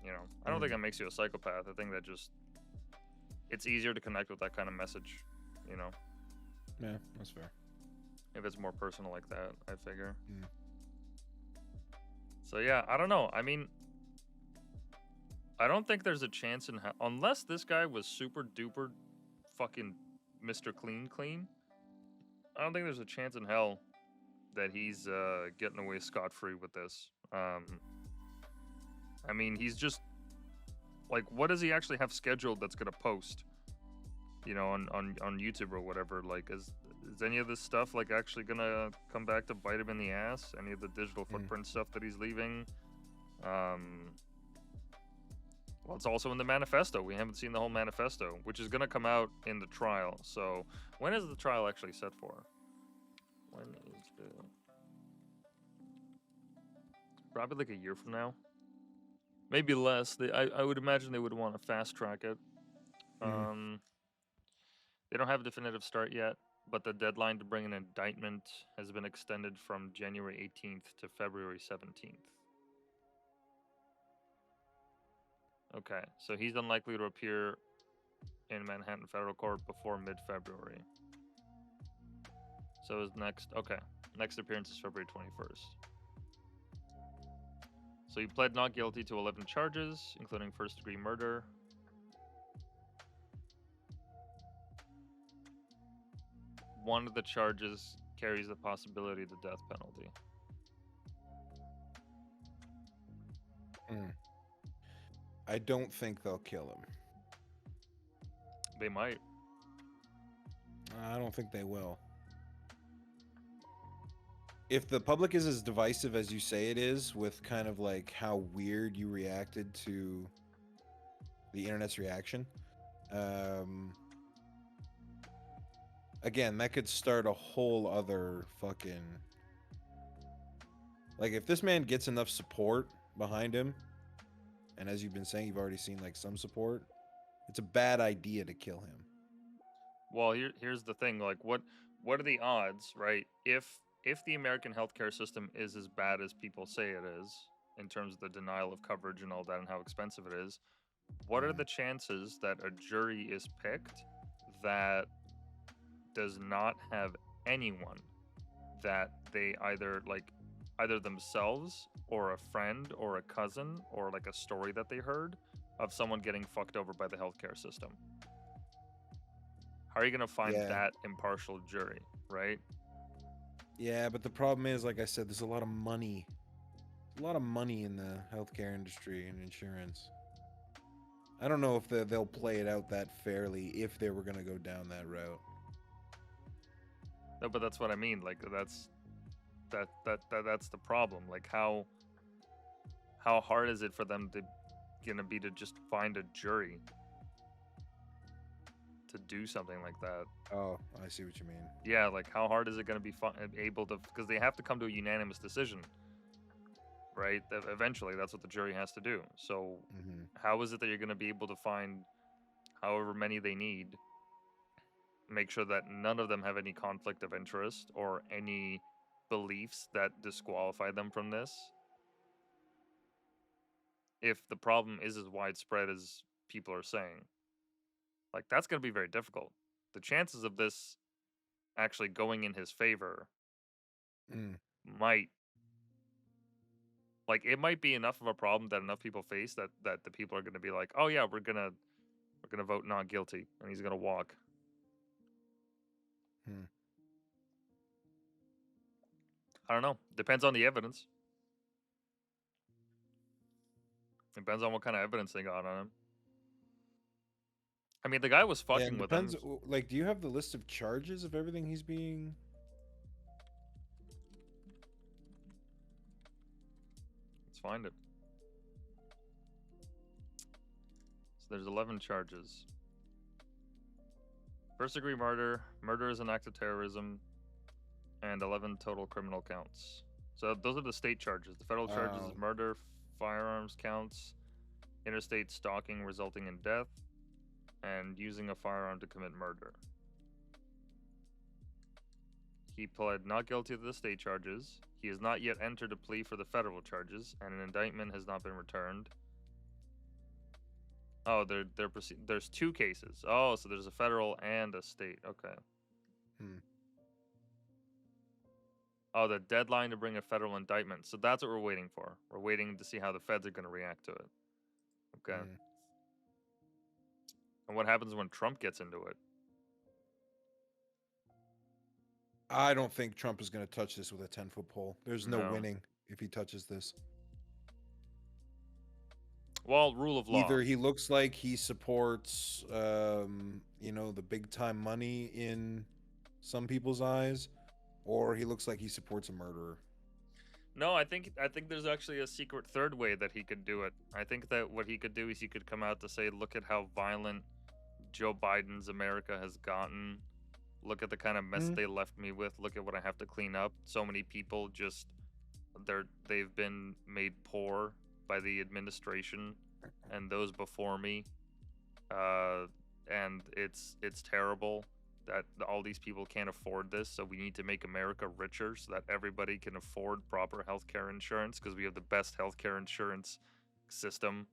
A: You know, I don't think that makes you a psychopath. I think that just, it's easier to connect with that kind of message, you know?
C: Yeah, that's fair.
A: If it's more personal like that, I figure.
C: Mm.
A: So yeah, I don't know. I mean, I don't think there's a chance in hell, unless this guy was super duper fucking Mr. Clean. I don't think there's a chance in hell that he's getting away scot-free with this. I mean, he's just like, what does he actually have scheduled that's gonna post? You know, on YouTube or whatever. Like, is any of this stuff like actually gonna come back to bite him in the ass? Any of the digital footprint stuff that he's leaving? Well, it's also in the manifesto. We haven't seen the whole manifesto, which is going to come out in the trial. So, when is the trial actually set for? When is the... Probably like a year from now. Maybe less. I would imagine they would want to fast track it. They don't have a definitive start yet, but the deadline to bring an indictment has been extended from January 18th to February 17th. Okay, so he's unlikely to appear in Manhattan federal court before mid-February. So his next appearance is February 21st. So he pled not guilty to 11 charges, including first-degree murder. One of the charges carries the possibility of the death penalty.
C: I don't think they'll kill him.
A: They might.
C: I don't think they will. If the public is as divisive as you say it is, with kind of like how weird you reacted to the internet's reaction, again, that could start a whole other fucking... Like, if this man gets enough support behind him, and as you've been saying, you've already seen like some support, it's a bad idea to kill him.
A: Well, here's the thing. Like, what are the odds, right? If the American healthcare system is as bad as people say it is, in terms of the denial of coverage and all that and how expensive it is, what are the chances that a jury is picked that does not have anyone that they either themselves or a friend or a cousin or like a story that they heard of someone getting fucked over by the healthcare system? How are you going to find that impartial jury, right?
C: Yeah, but the problem is, like I said, there's a lot of money. A lot of money in the healthcare industry and insurance. I don't know if they'll play it out that fairly if they were going to go down that route.
A: No, but that's what I mean. Like, that's the problem. Like, how hard is it for them to just find a jury to do something like that?
C: Oh, I see what you mean.
A: Yeah, like, how hard is it going to be able to... Because they have to come to a unanimous decision, right? Eventually, that's what the jury has to do. So how is it that you're going to be able to find however many they need, make sure that none of them have any conflict of interest or any beliefs that disqualify them from this, if the problem is as widespread as people are saying? Like, that's going to be very difficult. The chances of this actually going in his favor might... Like, it might be enough of a problem that enough people face that the people are going to be like, oh yeah, we're gonna vote not guilty, and he's gonna walk. I don't know. Depends on the evidence. Depends on what kind of evidence they got on him. I mean, the guy was fucking with him.
C: Like, do you have the list of charges of everything he's being...
A: Let's find it. So there's 11 charges. First-degree murder, murder is an act of terrorism, and 11 total criminal counts. So those are the state charges. The federal charges is murder, firearms counts, interstate stalking resulting in death, and using a firearm to commit murder. He pled not guilty to the state charges. He has not yet entered a plea for the federal charges, and an indictment has not been returned. Oh, there's two cases. Oh, so there's a federal and a state. Okay. Oh, the deadline to bring a federal indictment. So that's what we're waiting for. We're waiting to see how the feds are going to react to it. Okay. And what happens when Trump gets into it?
C: I don't think Trump is going to touch this with a 10-foot pole. There's no winning if he touches this.
A: Well, rule of law.
C: Either he looks like he supports, the big time money in some people's eyes, or he looks like he supports a murderer.
A: No, I think there's actually a secret third way that he could do it. I think that what he could do is he could come out to say, look at how violent Joe Biden's America has gotten. Look at the kind of mess they left me with. Look at what I have to clean up. So many people just they've been made poor by the administration and those before me. And it's terrible that all these people can't afford this, so we need to make America richer so that everybody can afford proper healthcare insurance, because we have the best healthcare insurance system,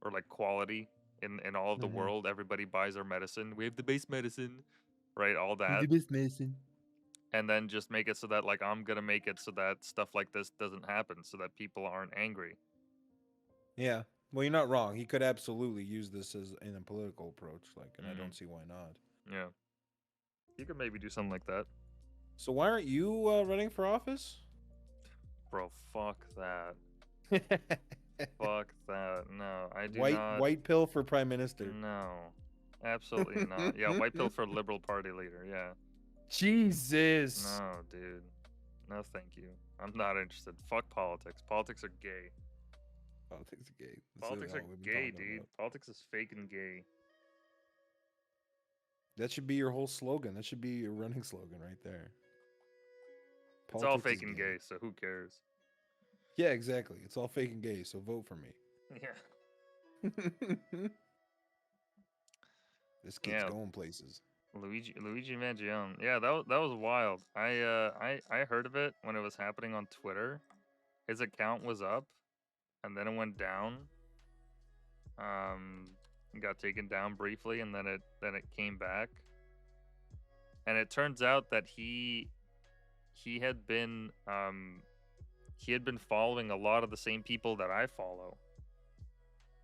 A: or like quality in all of the world. Everybody buys our medicine. We have the base medicine, right? All that.
C: medicine.
A: And then just make it so that like I'm gonna make it so that stuff like this doesn't happen, so that people aren't angry.
C: Yeah. Well, you're not wrong. He could absolutely use this as in a political approach, like, and I don't see why not.
A: Yeah. You could maybe do something like that.
C: So why aren't you running for office?
A: Bro, fuck that. Fuck that. No, I do not.
C: White pill for prime minister.
A: No, absolutely not. Yeah, white pill for Liberal Party leader. Yeah.
C: Jesus.
A: No, dude. No, thank you. I'm not interested. Fuck politics. Politics are gay.
C: Politics are gay.
A: Politics are gay, dude. Politics is fake and gay.
C: That should be your whole slogan. That should be your running slogan right there.
A: It's all fake and gay, so who cares?
C: Yeah, exactly. It's all fake and gay, so vote for me.
A: Yeah.
C: This kid's going places.
A: Luigi Mangione. Yeah, that was wild. I heard of it when it was happening on Twitter. His account was up, and then it went down. It got taken down briefly, and then it came back. And it turns out that he had been following a lot of the same people that I follow.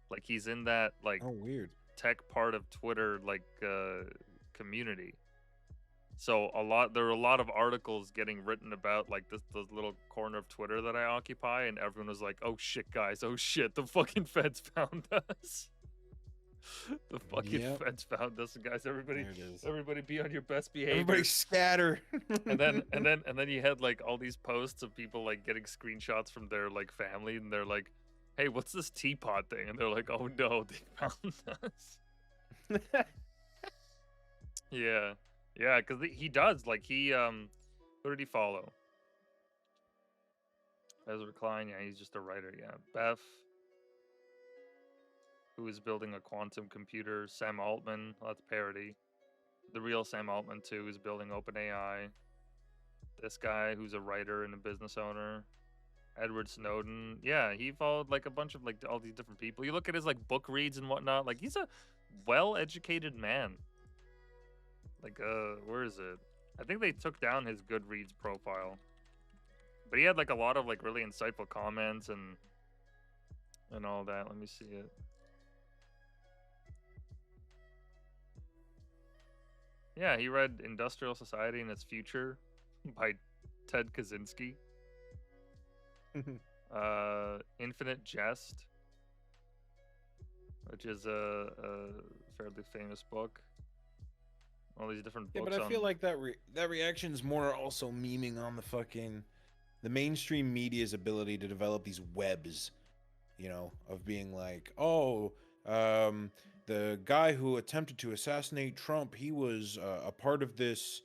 A: Like he's in that like
C: weird
A: tech part of Twitter like community. So there are a lot of articles getting written about like this little corner of Twitter that I occupy, and everyone was like, "Oh shit, guys! Oh shit! The fucking feds found us! The fucking feds found us, guys! Everybody, be on your best behavior.
C: Everybody scatter."
A: and then you had like all these posts of people like getting screenshots from their like family, and they're like, "Hey, what's this teapot thing?" And they're like, "Oh no, they found us." Yeah, because he does like who did he follow? Ezra Klein, yeah, he's just a writer. Yeah, Beth, who is building a quantum computer. Sam Altman, well, that's parody. The real Sam Altman too is building OpenAI. This guy who's a writer and a business owner. Edward Snowden, yeah, he followed like a bunch of like all these different people. You look at his like book reads and whatnot, like he's a well-educated man. Like where is it? I think they took down his Goodreads profile, but he had like a lot of like really insightful comments and all that. Let me see it. Yeah, he read Industrial Society and Its Future by Ted Kaczynski. Infinite Jest, which is a fairly famous book. All these different books.
C: Yeah, but I feel like that reaction is more also memeing on the mainstream media's ability to develop these webs, you know, of being like, oh, the guy who attempted to assassinate Trump, he was a part of this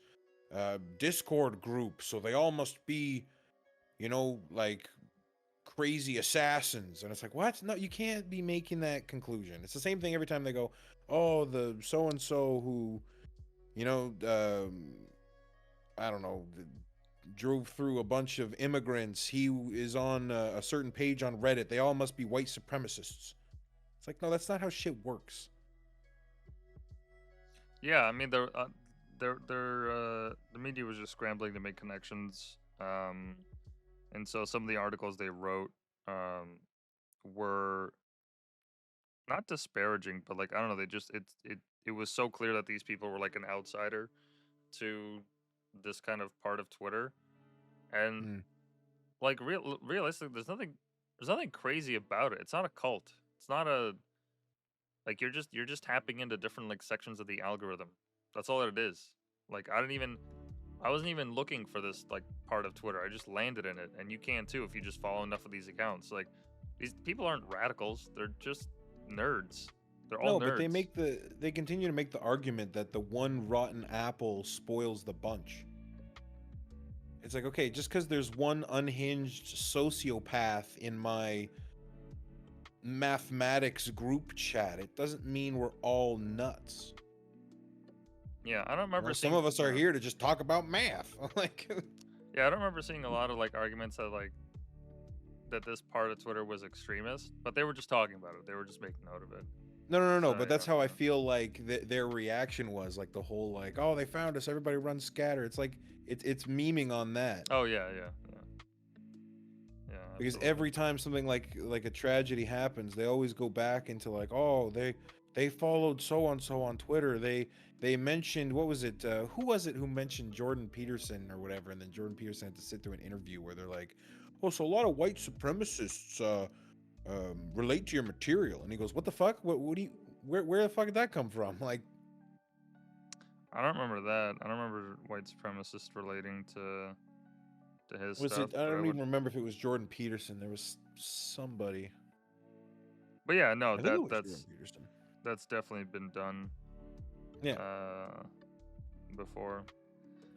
C: Discord group, so they all must be, you know, like crazy assassins. And it's like, what? No, you can't be making that conclusion. It's the same thing every time they go, oh, the so-and-so who, you know, I don't know, drove through a bunch of immigrants. He is on a certain page on Reddit. They all must be white supremacists. It's like, no, that's not how shit works.
A: Yeah, I mean, the media was just scrambling to make connections, and so some of the articles they wrote were not disparaging, but like I don't know, they just it was so clear that these people were like an outsider to this kind of part of Twitter, and like realistically, there's nothing crazy about it. It's not a cult. It's not a like you're just tapping into different like sections of the algorithm. That's all it is. Like I I wasn't even looking for this like part of Twitter. I just landed in it, and you can too if you just follow enough of these accounts. Like, these people aren't radicals; they're just nerds. They're all
C: No,
A: nerds.
C: but they continue to make the argument that the one rotten apple spoils the bunch. It's like, okay, just because there's one unhinged sociopath in my mathematics group chat, it doesn't mean we're all nuts.
A: Yeah, I don't remember
C: Well,
A: seeing.
C: some of us are here to just talk about math. Like,
A: Yeah, I don't remember seeing a lot of like arguments that like that this part of Twitter was extremist, but they were just talking about it. They were just making note of it.
C: no.
A: So,
C: But
A: you
C: that's
A: know,
C: how I
A: yeah.
C: feel like their reaction was, like the whole like, oh, they found us, everybody run scatter. It's like it's memeing on that.
A: Oh yeah.
C: Because
A: Absolutely.
C: every time something like a tragedy happens, they always go back into like, oh, they followed so on Twitter. They mentioned, what was it? Who was it who mentioned Jordan Peterson or whatever? And then Jordan Peterson had to sit through an interview where they're like, oh, so a lot of white supremacists relate to your material. And he goes, what the fuck? What do you? Where the fuck did that come from? Like,
A: I don't remember that. I don't remember white supremacists relating to his
C: was
A: stuff.
C: it? I
A: but
C: don't
A: would-
C: even remember if it was Jordan Peterson. There was somebody.
A: But yeah, no,
C: I think it was Jordan Peterson.
A: that's definitely been done.
C: Yeah.
A: Before.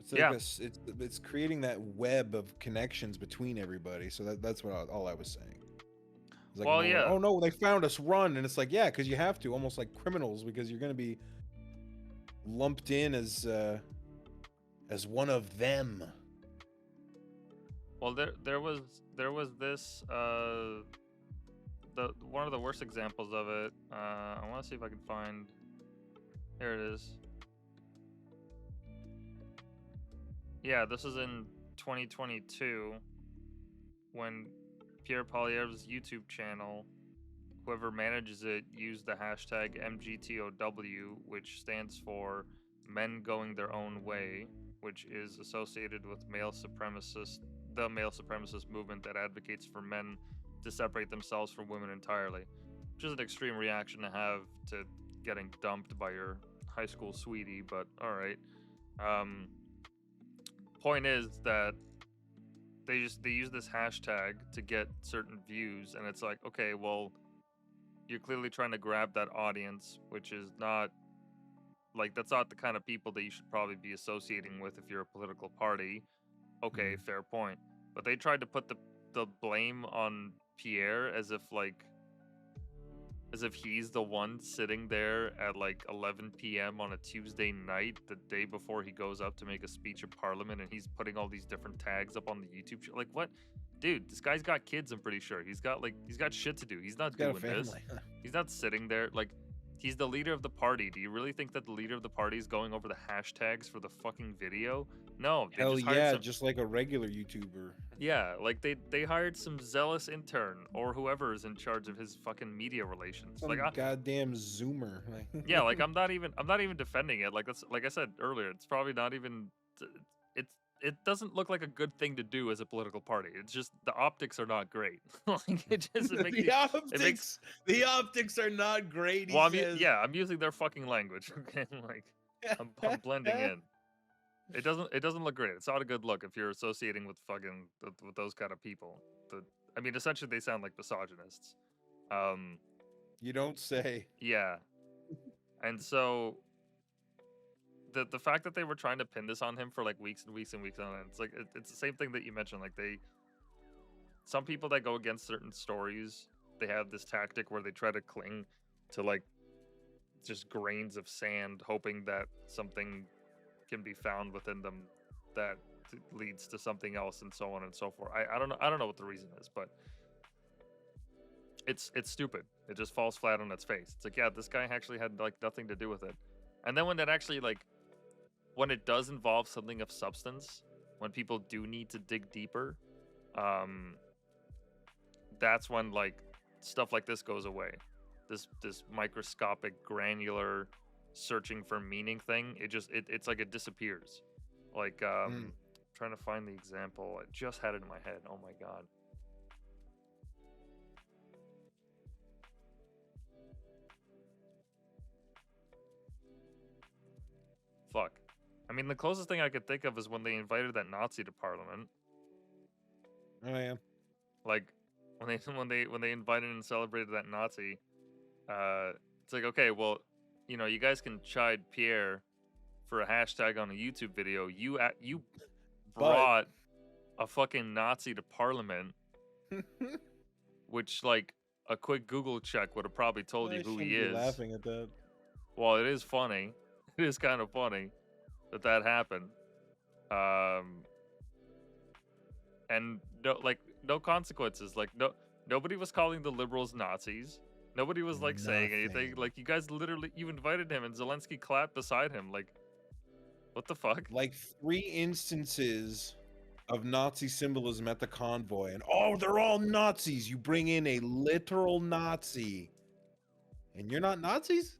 C: It's like this, it's creating that web of connections between everybody. So that's what all I was saying. It's like,
A: Well,
C: no,
A: yeah.
C: oh no, they found us, run. And it's like, yeah, because you have to, almost like criminals, because you're gonna be lumped in as one of them.
A: Well, there was this the one of the worst examples of it. I want to see if I can find. Here it is. Yeah, this is in 2022 when Pierre Poilievre's YouTube channel, whoever manages it, used the hashtag MGTOW, which stands for Men Going Their Own Way, which is associated with the male supremacist movement that advocates for men to separate themselves from women entirely, which is an extreme reaction to have to getting dumped by your high school sweetie, but all right. Point is that they use this hashtag to get certain views, and it's like, okay, well, you're clearly trying to grab that audience, which is not like, that's not the kind of people that you should probably be associating with if you're a political party. Okay, fair point. But they tried to put the blame on Pierre as if he's the one sitting there at like 11 p.m. on a Tuesday night, the day before he goes up to make a speech at Parliament, and he's putting all these different tags up on the YouTube show. Like, what? Dude, this guy's got kids, I'm pretty sure. He's got shit to do. He's not doing this. He's not sitting there. Like, he's the leader of the party. Do you really think that the leader of the party is going over the hashtags for the fucking video? No. They
C: Hell
A: just hired
C: yeah,
A: some,
C: just like a regular YouTuber.
A: yeah, like they hired some zealous intern or whoever is in charge of his fucking media relations.
C: Some
A: Like,
C: goddamn Zoomer.
A: yeah, like I'm not even defending it. Like, that's, like I said earlier, it's probably not even it doesn't look like a good thing to do as a political party. It's just the optics are not great. Like, it makes
C: the optics are not great.
A: Well, I'm using their fucking language. Okay, like I'm blending in. It doesn't look great. It's not a good look if you're associating with fucking with those kind of people. I mean, essentially they sound like misogynists.
C: You don't say.
A: Yeah, and so the fact that they were trying to pin this on him for like weeks and weeks and weeks on end, it's like it's the same thing that you mentioned. Like, some people that go against certain stories, they have this tactic where they try to cling to like just grains of sand, hoping that something can be found within them that leads to something else, and so on and so forth. I don't know what the reason is, but it's stupid. It just falls flat on its face. It's like, yeah, this guy actually had like nothing to do with it. And then when that actually, like, when it does involve something of substance, when people do need to dig deeper, that's when like stuff like this goes away. This microscopic, granular, searching for meaning thing, it's like it disappears. Like, trying to find the example. I just had it in my head. Oh my god. Fuck. I mean, the closest thing I could think of is when they invited that Nazi to Parliament.
C: Oh yeah.
A: Like when they invited and celebrated that Nazi. It's like, okay, well, you guys can chide Pierre for a hashtag on a YouTube video. You brought a fucking Nazi to Parliament, which like a quick Google check would have probably told you
C: I
A: who
C: shouldn't
A: he
C: be
A: is.
C: laughing at that.
A: Well, it is funny. It is kind of funny that happened. And no consequences. Like nobody was calling the liberals Nazis. Nobody was like saying anything.
C: Nothing.
A: Like you guys literally you invited him and Zelensky clapped beside him. Like what the fuck?
C: Like 3 instances of Nazi symbolism at the convoy, and oh, they're all Nazis. You bring in a literal Nazi, and you're not Nazis?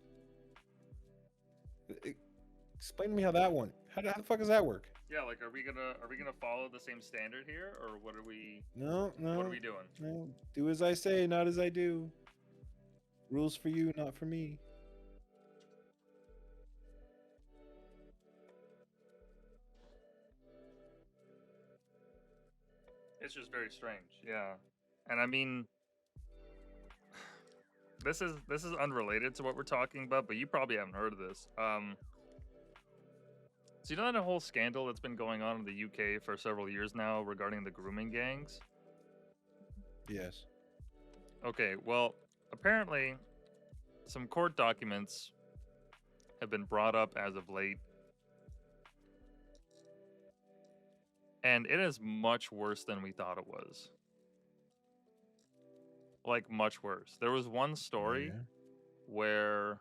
C: Explain to me how that one. How the fuck does that work?
A: Yeah, like are we gonna follow the same standard here, or what are we?
C: No,
A: What are we doing?
C: no. Do as I say, not as I do. Rules for you, not for me.
A: It's just very strange, yeah. And I mean, this is unrelated to what we're talking about, but you probably haven't heard of this. So you know that whole scandal that's been going on in the UK for several years now regarding the grooming gangs?
C: Yes.
A: Okay, well, apparently some court documents have been brought up as of late. And it is much worse than we thought it was. Like, much worse. There was one story
C: Yeah.
A: where...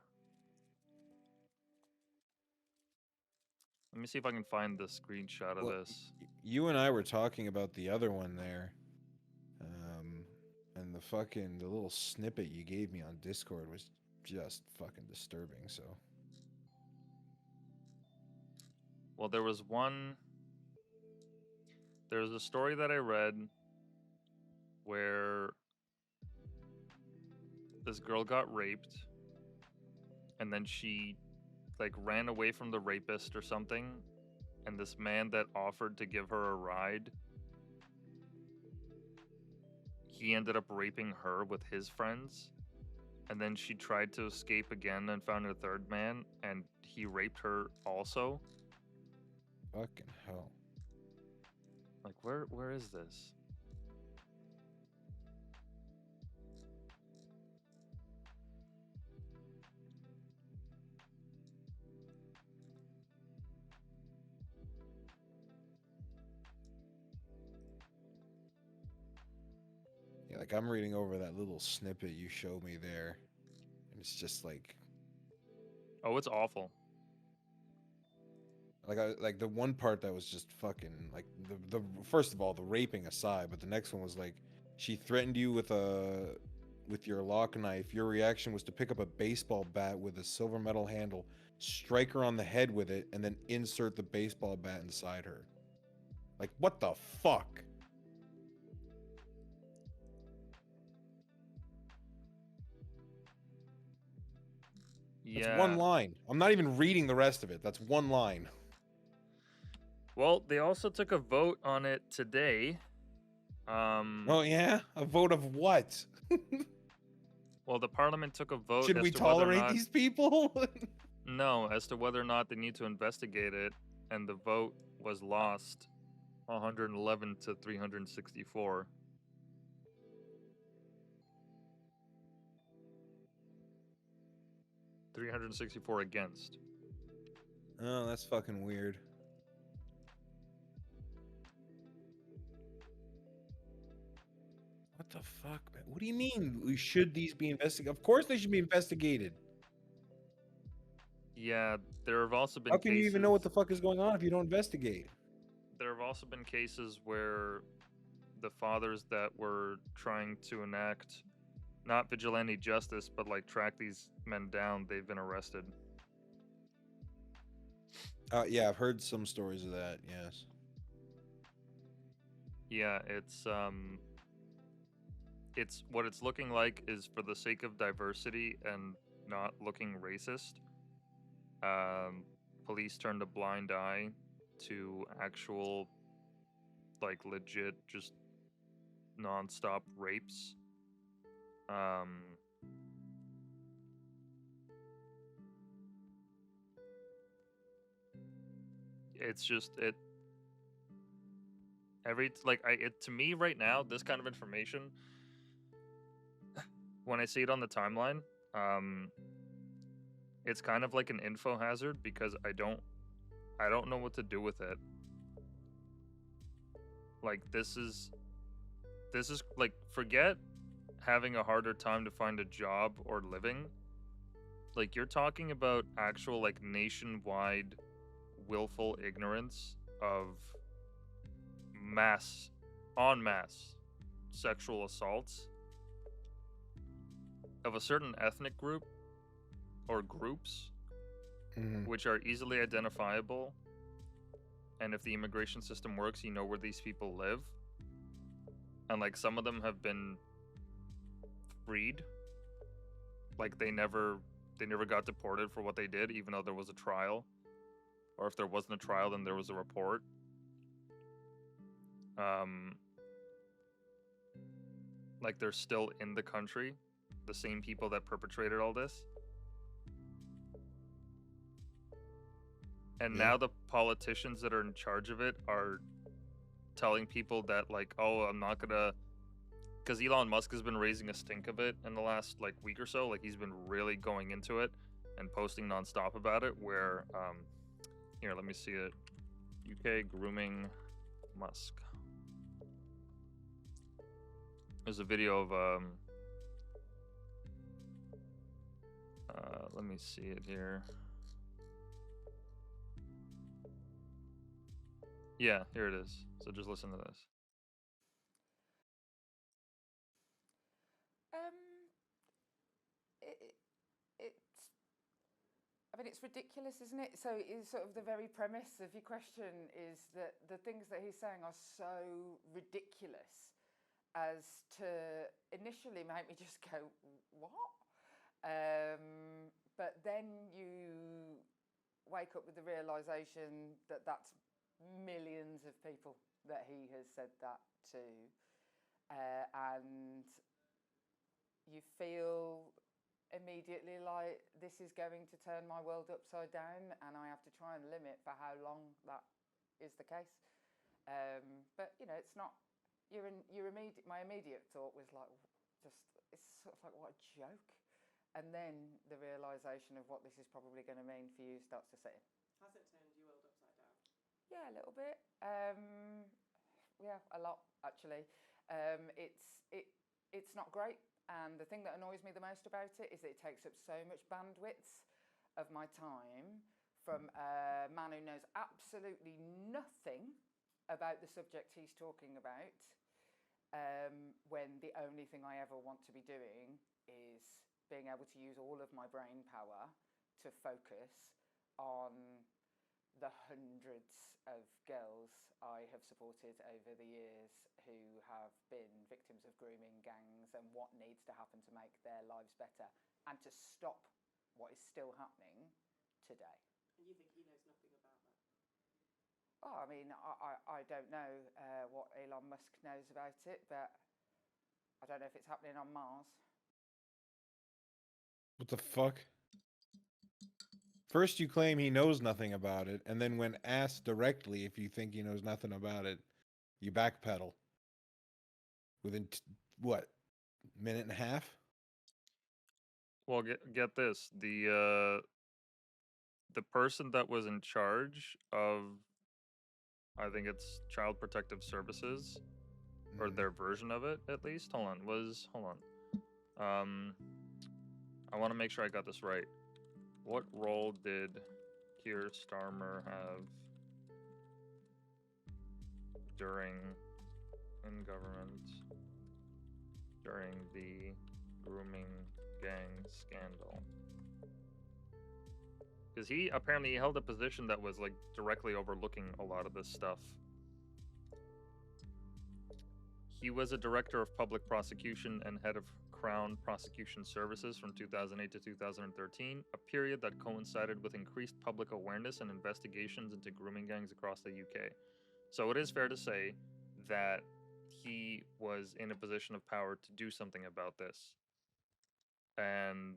A: Let me see if I can find the screenshot of
C: Well,
A: this.
C: You and I were talking about the other one there. And the little snippet you gave me on Discord was just fucking disturbing, so.
A: Well, there was a story that I read where this girl got raped and then she like ran away from the rapist or something, and this man that offered to give her a ride, he ended up raping her with his friends, and then she tried to escape again and found a third man, and he raped her also.
C: Fucking hell.
A: Like where is this?
C: Yeah, like I'm reading over that little snippet you showed me there, and it's just like
A: Oh, it's awful.
C: like the one part that was just fucking like the first of all, the raping aside, but the next one was like she threatened you with your lock knife. Your reaction was to pick up a baseball bat with a silver metal handle, strike her on the head with it, and then insert the baseball bat inside her. Like, what the fuck?
A: Yeah.
C: That's one line. I'm not even reading the rest of it. That's one line.
A: Well, they also took a vote on it today.
C: Oh yeah? A vote of what?
A: Well, the parliament took a vote
C: Should
A: as
C: we
A: to whether or
C: tolerate
A: not,
C: these people?
A: no, as to whether or not they need to investigate it, and the vote was lost 111 to 364. $364 against.
C: Oh, that's fucking weird. What the fuck, man? What do you mean? Should these be investigated? Of course they should be investigated.
A: Yeah, there have also been
C: How can
A: cases,
C: you even know what the fuck is going on if you don't investigate?
A: there have also been cases where the fathers that were trying to enact not vigilante justice, but like track these men down, they've been arrested.
C: Yeah, I've heard some stories of that. Yes.
A: Yeah, it's what it's looking like is for the sake of diversity and not looking racist. police turned a blind eye to actual, like, legit, just non-stop rapes. It's just to me right now, this kind of information, when I see it on the timeline, it's kind of like an info hazard because I don't know what to do with it. Like, this is like, forget having a harder time to find a job or living. Like, you're talking about actual, like, nationwide willful ignorance of en masse sexual assaults of a certain ethnic group or groups, which are easily identifiable, and if the immigration system works, you know where these people live, and like some of them have been freed, like they never got deported for what they did, even though there was a trial, or if there wasn't a trial, then there was a report. Like, they're still in the country, the same people that perpetrated all this. And now the politicians that are in charge of it are telling people that, like, oh, I'm not gonna... Because Elon Musk has been raising a stink of it in the last, like, week or so. Like, he's been really going into it and posting nonstop about it, where, here, let me see it. UK grooming Musk. There's a video of, let me see it here. Yeah, here it is. So just listen to this.
J: I mean, it's ridiculous, isn't it? So is sort of the very premise of your question is that the things that he's saying are so ridiculous as to initially make me just go, what? But then you wake up with the realization that that's millions of people that he has said that to, and you feel immediately like this is going to turn my world upside down, and I have to try and limit for how long that is the case. But you know, it's not. My immediate thought was like, it's sort of like, what a joke. And then the realisation of what this is probably going to mean for you starts to set in.
K: Has it turned your world upside down?
J: Yeah, a little bit. Yeah, a lot actually. It's not great, and the thing that annoys me the most about it is that it takes up so much bandwidth of my time from a man who knows absolutely nothing about the subject he's talking about, when the only thing I ever want to be doing is being able to use all of my brain power to focus on the hundreds of girls I have supported over the years who have been victims of grooming gangs and what needs to happen to make their lives better and to stop what is still happening today.
K: And you think he knows nothing about that?
J: Oh, I mean, I don't know what Elon Musk knows about it, but I don't know if it's happening on Mars.
C: What the fuck? First you claim he knows nothing about it, and then when asked directly if you think he knows nothing about it, you backpedal. Within, what, minute and a half?
A: Well, get this. The person that was in charge of, I think it's Child Protective Services, or their version of it, at least. Hold on. I want to make sure I got this right. What role did Keir Starmer have in government during the grooming gang scandal? Because he apparently held a position that was, like, directly overlooking a lot of this stuff. He was a director of public prosecution and head of Crown Prosecution Services from 2008 to 2013, a period that coincided with increased public awareness and investigations into grooming gangs across the UK. So it is fair to say that he was in a position of power to do something about this. And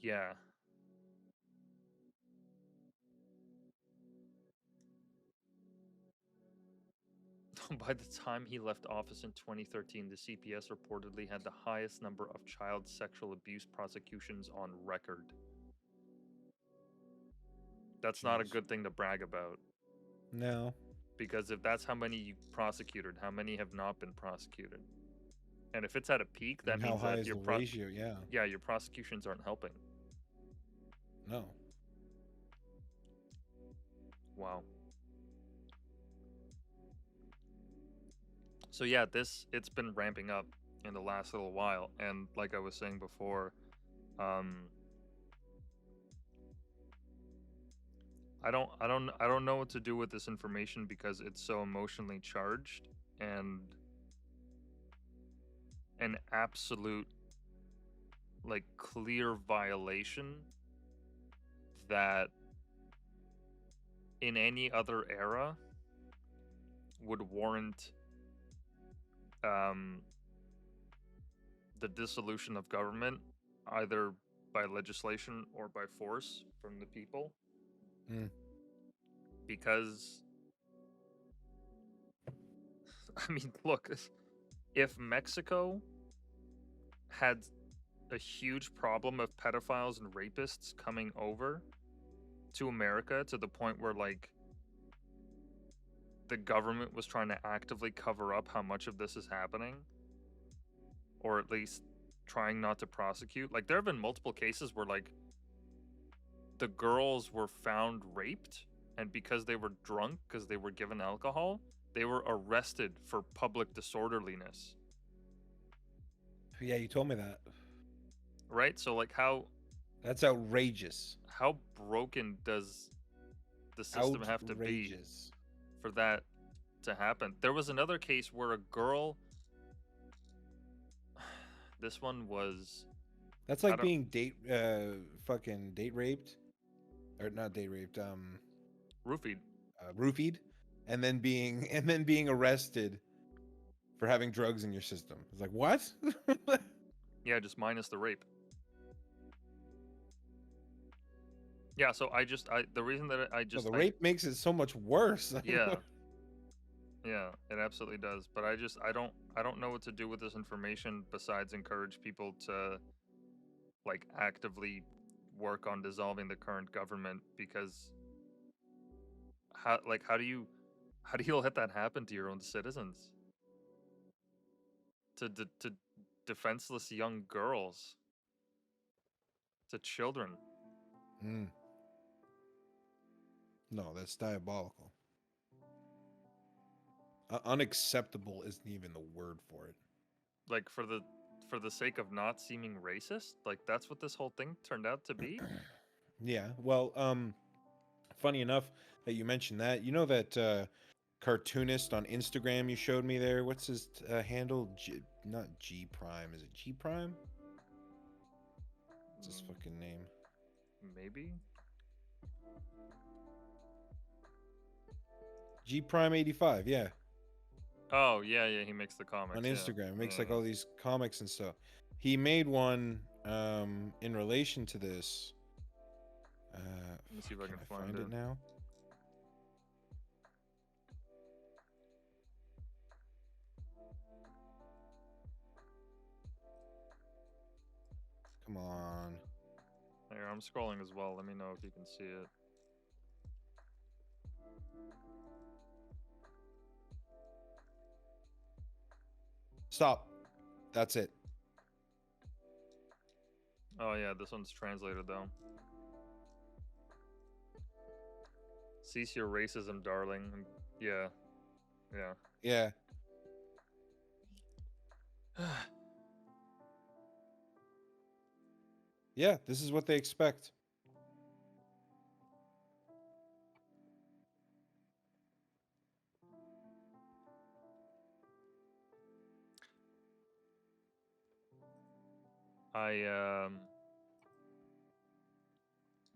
A: yeah. By the time he left office in 2013, the CPS reportedly had the highest number of child sexual abuse prosecutions on record. That's not a
C: Jeez.
A: good thing to brag about.
C: No.
A: Because if that's how many you prosecuted, how many have not been prosecuted? And if it's at a peak, that
C: And how
A: means
C: high
A: that
C: is
A: your
C: the ratio? Yeah.
A: yeah, your prosecutions aren't helping.
C: No.
A: Wow. So yeah, it's been ramping up in the last little while, and like I was saying before, I don't know what to do with this information because it's so emotionally charged and an absolute like clear violation that in any other era would warrant the dissolution of government either by legislation or by force from the people. Because I mean, look, if Mexico had a huge problem of pedophiles and rapists coming over to America to the point where like the government was trying to actively cover up how much of this is happening, or at least trying not to prosecute. Like there have been multiple cases where like the girls were found raped, and because they were drunk because they were given alcohol, they were arrested for public disorderliness.
C: Yeah, you told me that.
A: Right? So like
C: That's outrageous.
A: How broken does the system have to be for that to happen? There was another case where a girl this one was
C: That's like being fucking date raped. Or not date raped,
A: roofied.
C: Roofied, and then being arrested for having drugs in your system. It's like, what?
A: Yeah, just minus the rape. Yeah, so the reason that
C: the rape makes it so much worse.
A: Yeah. Yeah, it absolutely does. But I don't know what to do with this information besides encourage people to like actively work on dissolving the current government, because how do you let that happen to your own citizens? To defenseless young girls, to children.
C: No, that's diabolical. Unacceptable isn't even the word for it.
A: Like for the sake of not seeming racist, like that's what this whole thing turned out to be.
C: Yeah, well, funny enough that you mentioned that. You know that cartoonist on Instagram you showed me there? What's his handle? Not G Prime. Is it G Prime? What's his fucking name?
A: Maybe.
C: G Prime 85. Yeah.
A: Oh yeah, he makes the comics
C: on Instagram.
A: Yeah.
C: Makes like all these comics and stuff. He made one in relation to this.
A: Let me see if I can
C: find it now. Come on.
A: Here, I'm scrolling as well. Let me know if you can see it.
C: Stop. That's it.
A: Oh yeah, this one's translated though. Cease your racism, darling. Yeah. Yeah.
C: Yeah. Yeah, this is what they expect.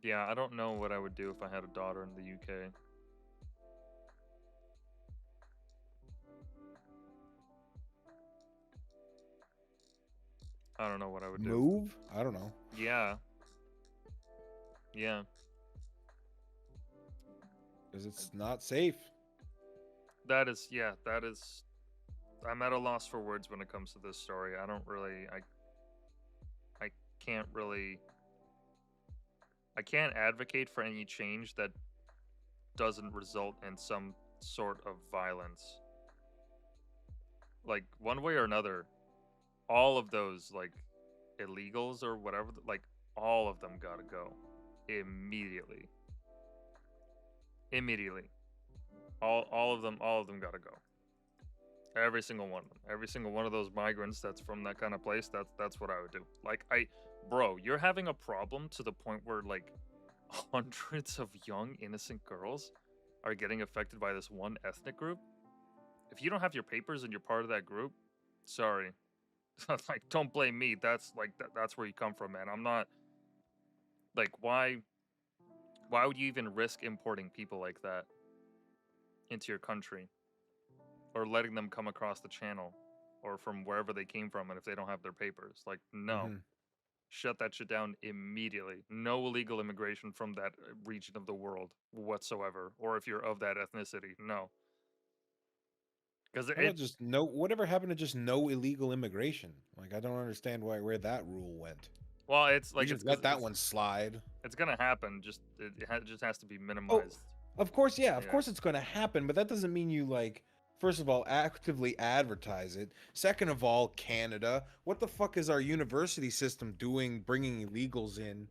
A: Yeah, I don't know what I would do if I had a daughter in the UK. I don't know what I would do.
C: Move? I don't know.
A: Yeah. Yeah.
C: Because it's not safe.
A: That is, yeah, that is. I'm at a loss for words when it comes to this story. I don't really, I can't really, I can't advocate for any change that doesn't result in some sort of violence. Like, one way or another, all of those, like, illegals or whatever, like, all of them gotta go. Immediately. Immediately. All of them gotta go. Every single one of them. Every single one of those migrants that's from that kind of place, that's what I would do. Like, bro, you're having a problem to the point where, like, hundreds of young, innocent girls are getting affected by this one ethnic group. If you don't have your papers and you're part of that group, sorry. Like, don't blame me. That's, like, that's where you come from, man. I'm not, like, why would you even risk importing people like that into your country? Or letting them come across the channel or from wherever they came from, and if they don't have their papers, like, no. Shut that shit down immediately. No illegal immigration from that region of the world whatsoever, or if you're of that ethnicity, no. Because
C: How about just no? Whatever happened to just no illegal immigration? Like, I don't understand where that rule went.
A: well, it's like
C: You
A: it's
C: just let that one slide.
A: It's gonna happen. Just it just has to be minimized.
C: Of course, yeah, of course it's going to happen, but that doesn't mean you, like, first of all, actively advertise it. Second of all, Canada, what the fuck is our university system doing, bringing illegals in,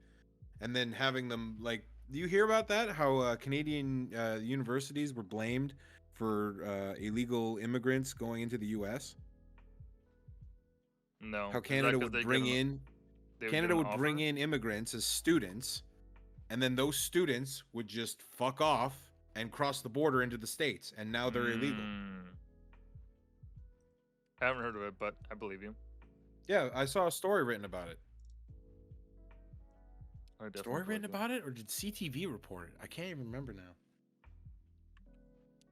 C: and then having them, like, do you hear about that? How Canadian universities were blamed for illegal immigrants going into the U.S.
A: No.
C: How Canada would bring in immigrants as students, and then those students would just fuck off and cross the border into the States, and now they're illegal.
A: I haven't heard of it, but I believe you.
C: Yeah, I saw a story written about it. Story written about it, or did CTV report it? I can't even remember now.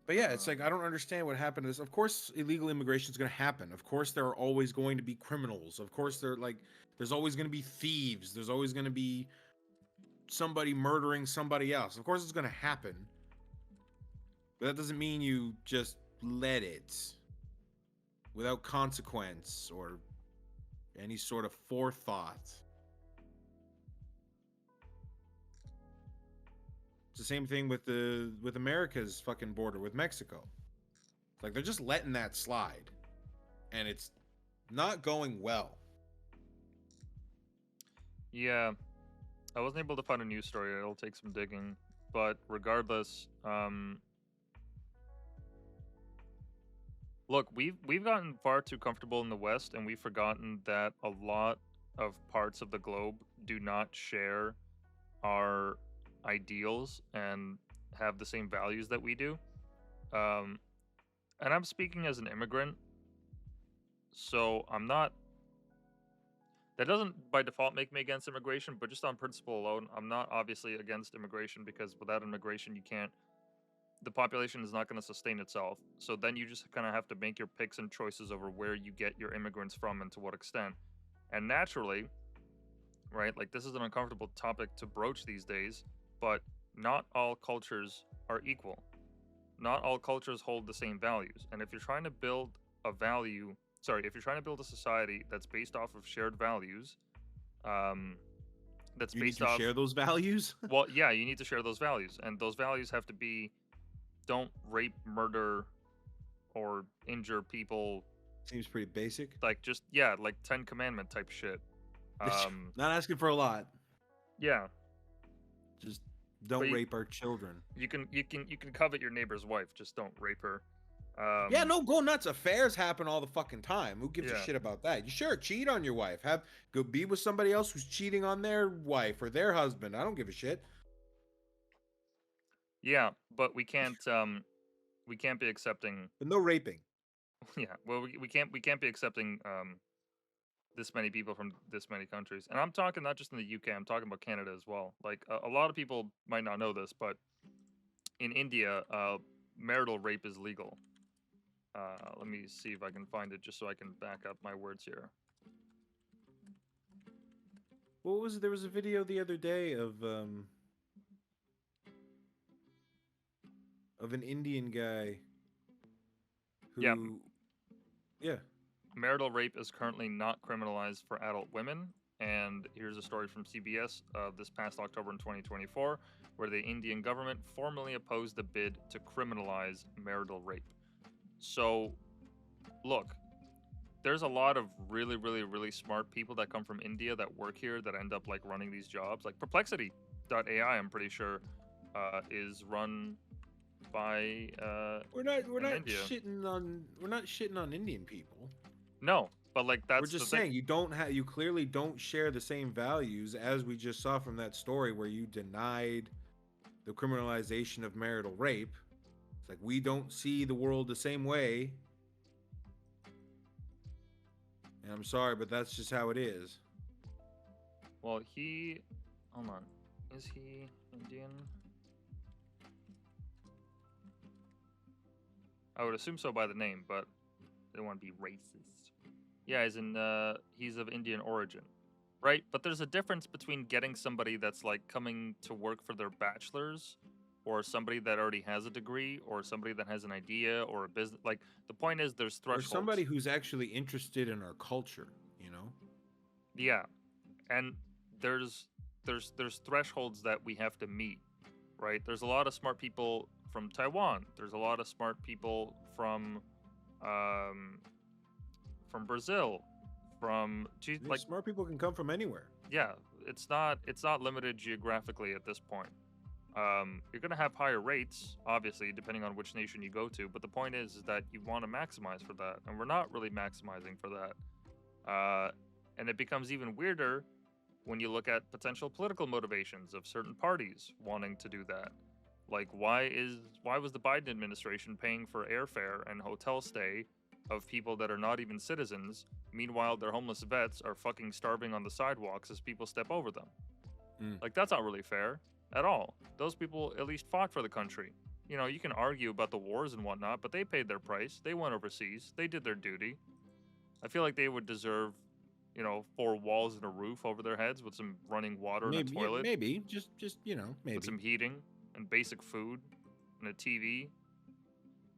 C: But yeah, it's like, I don't understand what happened to this. Of course, illegal immigration is going to happen. Of course, there are always going to be criminals. Of course, there's always going to be thieves. There's always going to be somebody murdering somebody else. Of course, it's going to happen. But that doesn't mean you just let it without consequence or any sort of forethought. It's the same thing with America's fucking border with Mexico. Like, they're just letting that slide, and it's not going well.
A: Yeah, I wasn't able to find a news story. It'll take some digging, but regardless, look, we've gotten far too comfortable in the West, and we've forgotten that a lot of parts of the globe do not share our ideals and have the same values that we do. And I'm speaking as an immigrant, so I'm not. That doesn't by default make me against immigration, but just on principle alone, I'm not obviously against immigration, because without immigration, you can't. The population is not going to sustain itself. So then you just kind of have to make your picks and choices over where you get your immigrants from and to what extent. And naturally, right, like, this is an uncomfortable topic to broach these days, but not all cultures are equal. Not all cultures hold the same values. And if you're trying to build if you're trying to build a society that's based off of shared values, that's
C: you
A: based
C: need to
A: off
C: share those values.
A: Well, yeah, you need to share those values, and those values have to be: don't rape, murder, or injure people.
C: Seems pretty basic.
A: Like, just like 10 Commandment type shit.
C: Not asking for a lot.
A: Yeah.
C: Just don't rape our children.
A: You can covet your neighbor's wife, just don't rape her.
C: Yeah, no, go nuts. Affairs happen all the fucking time. Who gives a shit about that? You sure cheat on your wife. Go be with somebody else who's cheating on their wife or their husband. I don't give a shit.
A: Yeah, but we can't be accepting.
C: But no raping.
A: Yeah, well, we can't be accepting this many people from this many countries. And I'm talking not just in the UK, I'm talking about Canada as well. Like a lot of people might not know this, but in India, marital rape is legal. Let me see if I can find it just so I can back up my words here.
C: What was there was a video the other day of an Indian guy who yeah.
A: Marital rape is currently not criminalized for adult women. And here's a story from CBS this past October in 2024, where the Indian government formally opposed the bid to criminalize marital rape. So, look, there's a lot of really, really, really smart people that come from India that work here that end up like running these jobs. Like Perplexity.ai, I'm pretty sure, is run by
C: we're not
A: India.
C: shitting on Indian people.
A: No, but like that's
C: we're just
A: the
C: saying
A: thing.
C: you clearly don't share the same values as we just saw from that story where you denied the criminalization of marital rape. It's like we don't see the world the same way. And I'm sorry, but that's just how it is.
A: Well, hold on. Is he Indian? I would assume so by the name, but I don't want to be racist. Yeah, he's of Indian origin, right? But there's a difference between getting somebody that's like coming to work for their bachelor's, or somebody that already has a degree, or somebody that has an idea or a business. Like the point is, there's thresholds.
C: Or somebody who's actually interested in our culture, you know?
A: Yeah, and there's thresholds that we have to meet, right? There's a lot of smart people from Taiwan. There's a lot of smart people from Brazil, like
C: smart people can come from anywhere.
A: Yeah, it's not limited geographically at this point. You're gonna have higher rates, obviously, depending on which nation you go to. But the point is that you want to maximize for that, and we're not really maximizing for that. And it becomes even weirder when you look at potential political motivations of certain parties wanting to do that. Like, why was the Biden administration paying for airfare and hotel stay of people that are not even citizens? Meanwhile, their homeless vets are fucking starving on the sidewalks as people step over them. Like, that's not really fair at all. Those people at least fought for the country. You know, you can argue about the wars and whatnot, but they paid their price. They went overseas. They did their duty. I feel like they would deserve, 4 walls and a roof over their heads with some running water and a toilet.
C: Yeah, maybe. Just maybe.
A: With some heating and basic food and a TV.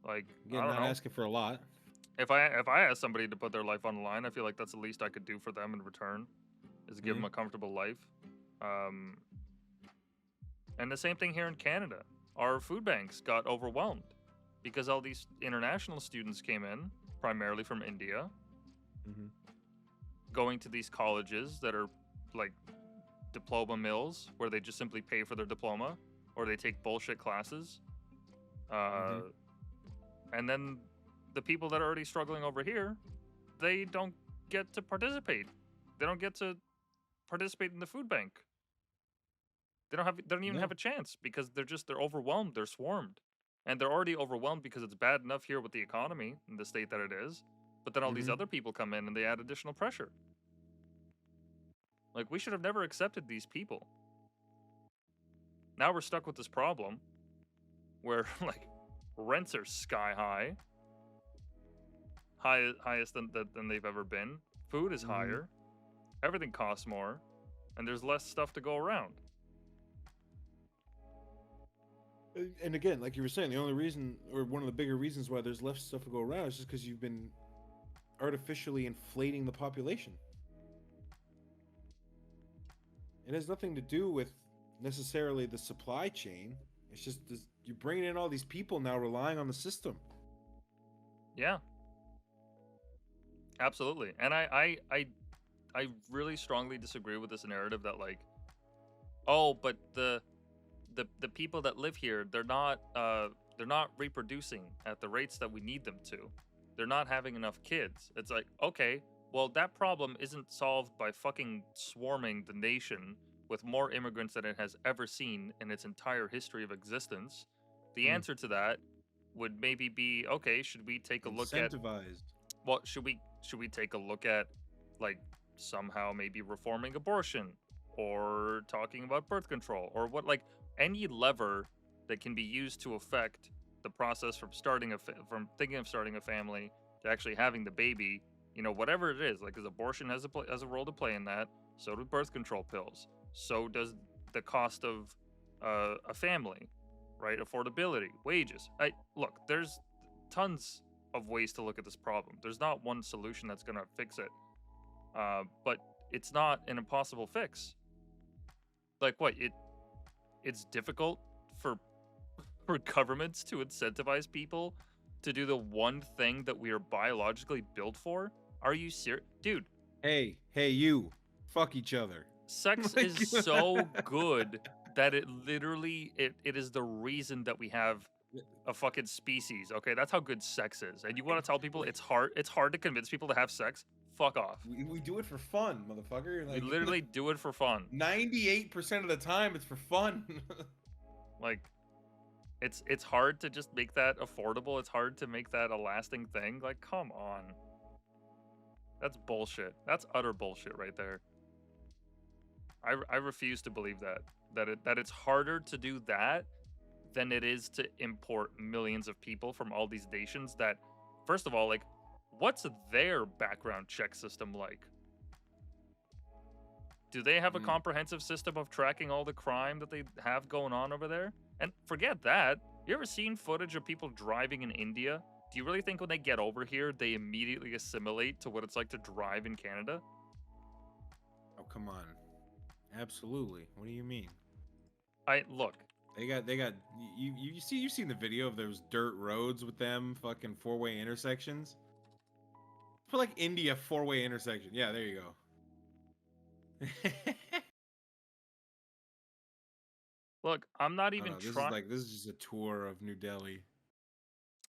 A: Like,
C: Again,
A: I don't
C: not
A: know.
C: asking for a lot.
A: If I ask somebody to put their life on the line, I feel like that's the least I could do for them in return, is give them a comfortable life. And the same thing here in Canada. Our food banks got overwhelmed because all these international students came in, primarily from India, going to these colleges that are like diploma mills, where they just simply pay for their diploma, or they take bullshit classes. And then the people that are already struggling over here, they don't get to participate. They don't get to participate in the food bank. They don't even have a chance because they're overwhelmed. They're swarmed, and they're already overwhelmed because it's bad enough here with the economy in the state that it is. But then all these other people come in and they add additional pressure. Like, we should have never accepted these people. Now we're stuck with this problem where like rents are sky high, highest than they've ever been. Food is higher. Everything costs more, and there's less stuff to go around.
C: And again, like you were saying, the only reason, or one of the bigger reasons why there's less stuff to go around is just because you've been artificially inflating the population. It has nothing to do with necessarily the supply chain. It's just you're bringing in all these people now relying on the system.
A: Yeah. Absolutely. And I really strongly disagree with this narrative that like, oh, but the people that live here, they're not reproducing at the rates that we need them to. They're not having enough kids. It's like, okay, well, that problem isn't solved by fucking swarming the nation with more immigrants than it has ever seen in its entire history of existence. The answer to that would maybe be, okay, should we take a look at
C: incentivized?
A: Well, should we take a look at like somehow maybe reforming abortion or talking about birth control or what, like any lever that can be used to affect the process from from thinking of starting a family to actually having the baby, you know, whatever it is, like, because abortion has a role to play in that. So do birth control pills. So does the cost of a family, right? Affordability, wages. Look, there's tons of ways to look at this problem. There's not one solution that's gonna fix it, but it's not an impossible fix. Like what? It's difficult for governments to incentivize people to do the one thing that we are biologically built for. Are you serious, dude?
C: Hey, you, fuck each other.
A: Sex is so good that it literally it is the reason that we have a fucking species. Okay, that's how good sex is. And you want to tell people it's hard to convince people to have sex? Fuck off.
C: We do it for fun, motherfucker.
A: We literally do it for fun.
C: 98% of the time, it's for fun.
A: Like, it's hard to just make that affordable. It's hard to make that a lasting thing. Like, come on. That's bullshit. That's utter bullshit right there. I refuse to believe that it's harder to do that than it is to import millions of people from all these nations that, first of all, like, what's their background check system like? Do they have a comprehensive system of tracking all the crime that they have going on over there? And forget that. You ever seen footage of people driving in India? Do you really think when they get over here, they immediately assimilate to what it's like to drive in Canada?
C: Oh, come on. Absolutely. What do you mean?
A: Look.
C: They got you've seen the video of those dirt roads with them fucking four-way intersections? Put like India four-way intersection. Yeah, there you go.
A: Look, I'm not even trying.
C: This is just a tour of New Delhi.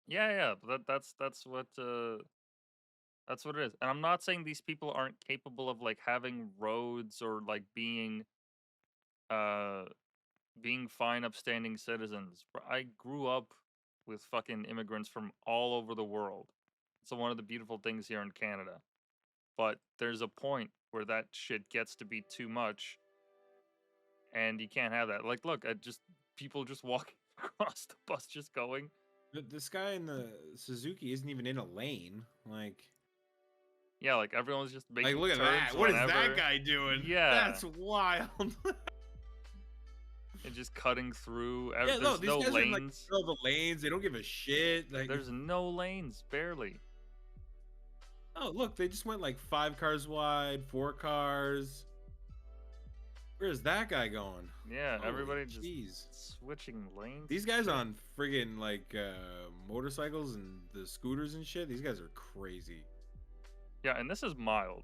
A: Yeah, but that's what it is. And I'm not saying these people aren't capable of like having roads or like being fine, upstanding citizens. I grew up with fucking immigrants from all over the world. It's one of the beautiful things here in Canada. But there's a point where that shit gets to be too much, and you can't have that. Like, look, people just walking across the bus, just going.
C: This guy in the Suzuki isn't even in a lane. Like,
A: yeah, like everyone's just making.
C: Like, look at that! What is that guy doing?
A: Yeah,
C: that's wild.
A: And just cutting through.
C: Yeah,
A: there's
C: no, these
A: no
C: guys
A: lanes.
C: Are like, the lanes. They don't give a shit. Like,
A: there's no lanes, barely.
C: Oh, look, they just went like 5 cars wide, 4 cars. Where's that guy going?
A: Yeah,
C: Holy
A: everybody
C: geez.
A: Just switching lanes.
C: These guys on friggin' like motorcycles and the scooters and shit. These guys are crazy.
A: Yeah, and this is mild.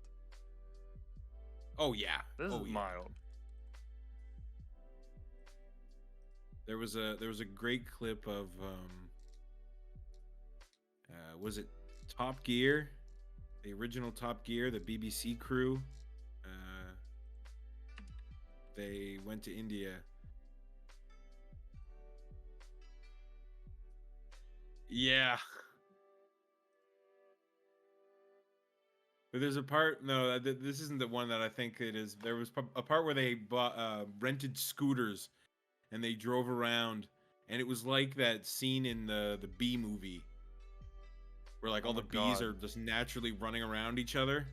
C: Oh yeah,
A: this is mild.
C: There was a great clip of was it Top Gear, the original Top Gear, the BBC crew. They went to India. Yeah. But there's a part. No, this isn't the one that I think it is. There was a part where they rented scooters, and they drove around, and it was like that scene in the Bee movie, where like all the bees are just naturally running around each other.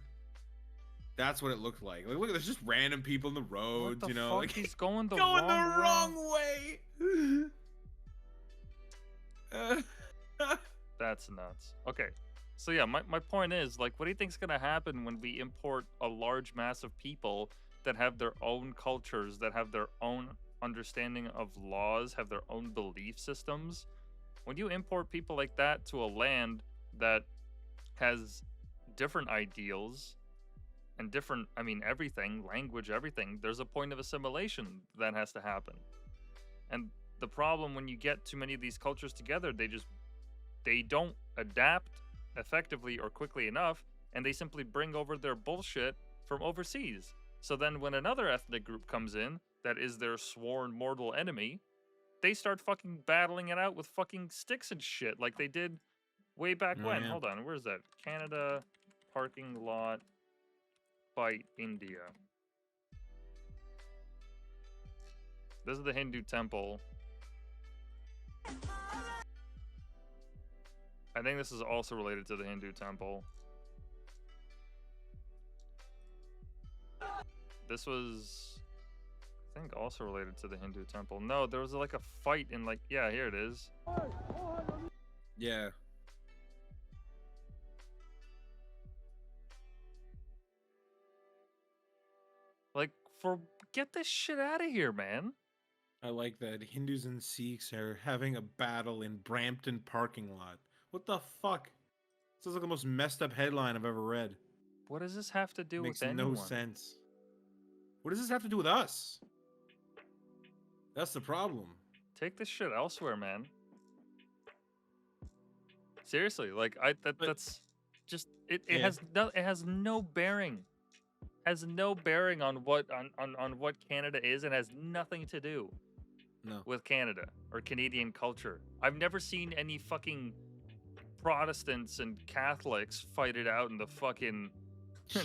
C: That's what it looked like. Like, look, there's just random people in the roads,
A: what the
C: you know.
A: Fuck?
C: Like,
A: he's going the
C: wrong way.
A: That's nuts. Okay. So yeah, my point is, like, what do you think's gonna happen when we import a large mass of people that have their own cultures, that have their own understanding of laws, have their own belief systems? When you import people like that to a land that has different ideals and different, I mean, everything, language, everything, there's a point of assimilation that has to happen. And the problem when you get too many of these cultures together, they don't adapt effectively or quickly enough, and they simply bring over their bullshit from overseas. So then when another ethnic group comes in that is their sworn mortal enemy, they start fucking battling it out with fucking sticks and shit like they did way back when.
C: Yeah.
A: Hold on, where's that? Canada parking lot fight India. This is the Hindu temple. I think this is also related to the Hindu temple. This was, I think, also related to the Hindu temple. No, there was like a fight in like, yeah, here it is.
B: Yeah.
A: Like, get this shit out of here, man.
B: I like that Hindus and Sikhs are having a battle in Brampton parking lot. What the fuck? This is like the most messed up headline I've ever read.
A: What does this have to do
B: Makes
A: with anyone?
B: no sense. What does this have to do with us? That's the problem.
A: Take this shit elsewhere, man. Seriously, like that's just it
B: Yeah.
A: has no bearing. Has no bearing on what on what Canada is, and has nothing to do with Canada or Canadian culture. I've never seen any fucking Protestants and Catholics fight it out in the fucking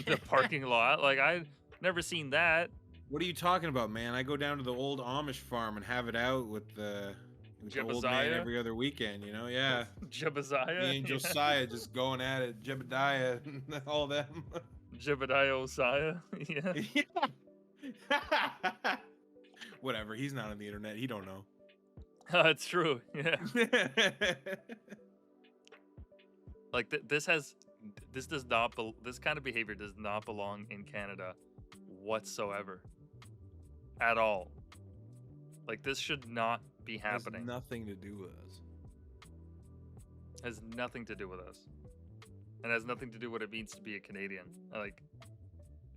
A: the parking lot. Like, I've never seen that.
B: What are you talking about, man? I go down to the old Amish farm and have it out with the old man
A: Jebediah?
B: every other weekend, you know? Yeah.
A: Jebediah?
B: Me and
A: Yeah.
B: Josiah just going at it. Jebediah and all them.
A: Jebediah Osiah? Yeah.
B: Whatever. He's not on the internet. He don't know.
A: That's true. Yeah. Like this kind of behavior does not belong in Canada whatsoever. At all. Like, this should not be happening.
B: Has nothing to do with us.
A: Has nothing to do with us. And has nothing to do with what it means to be a Canadian. Like,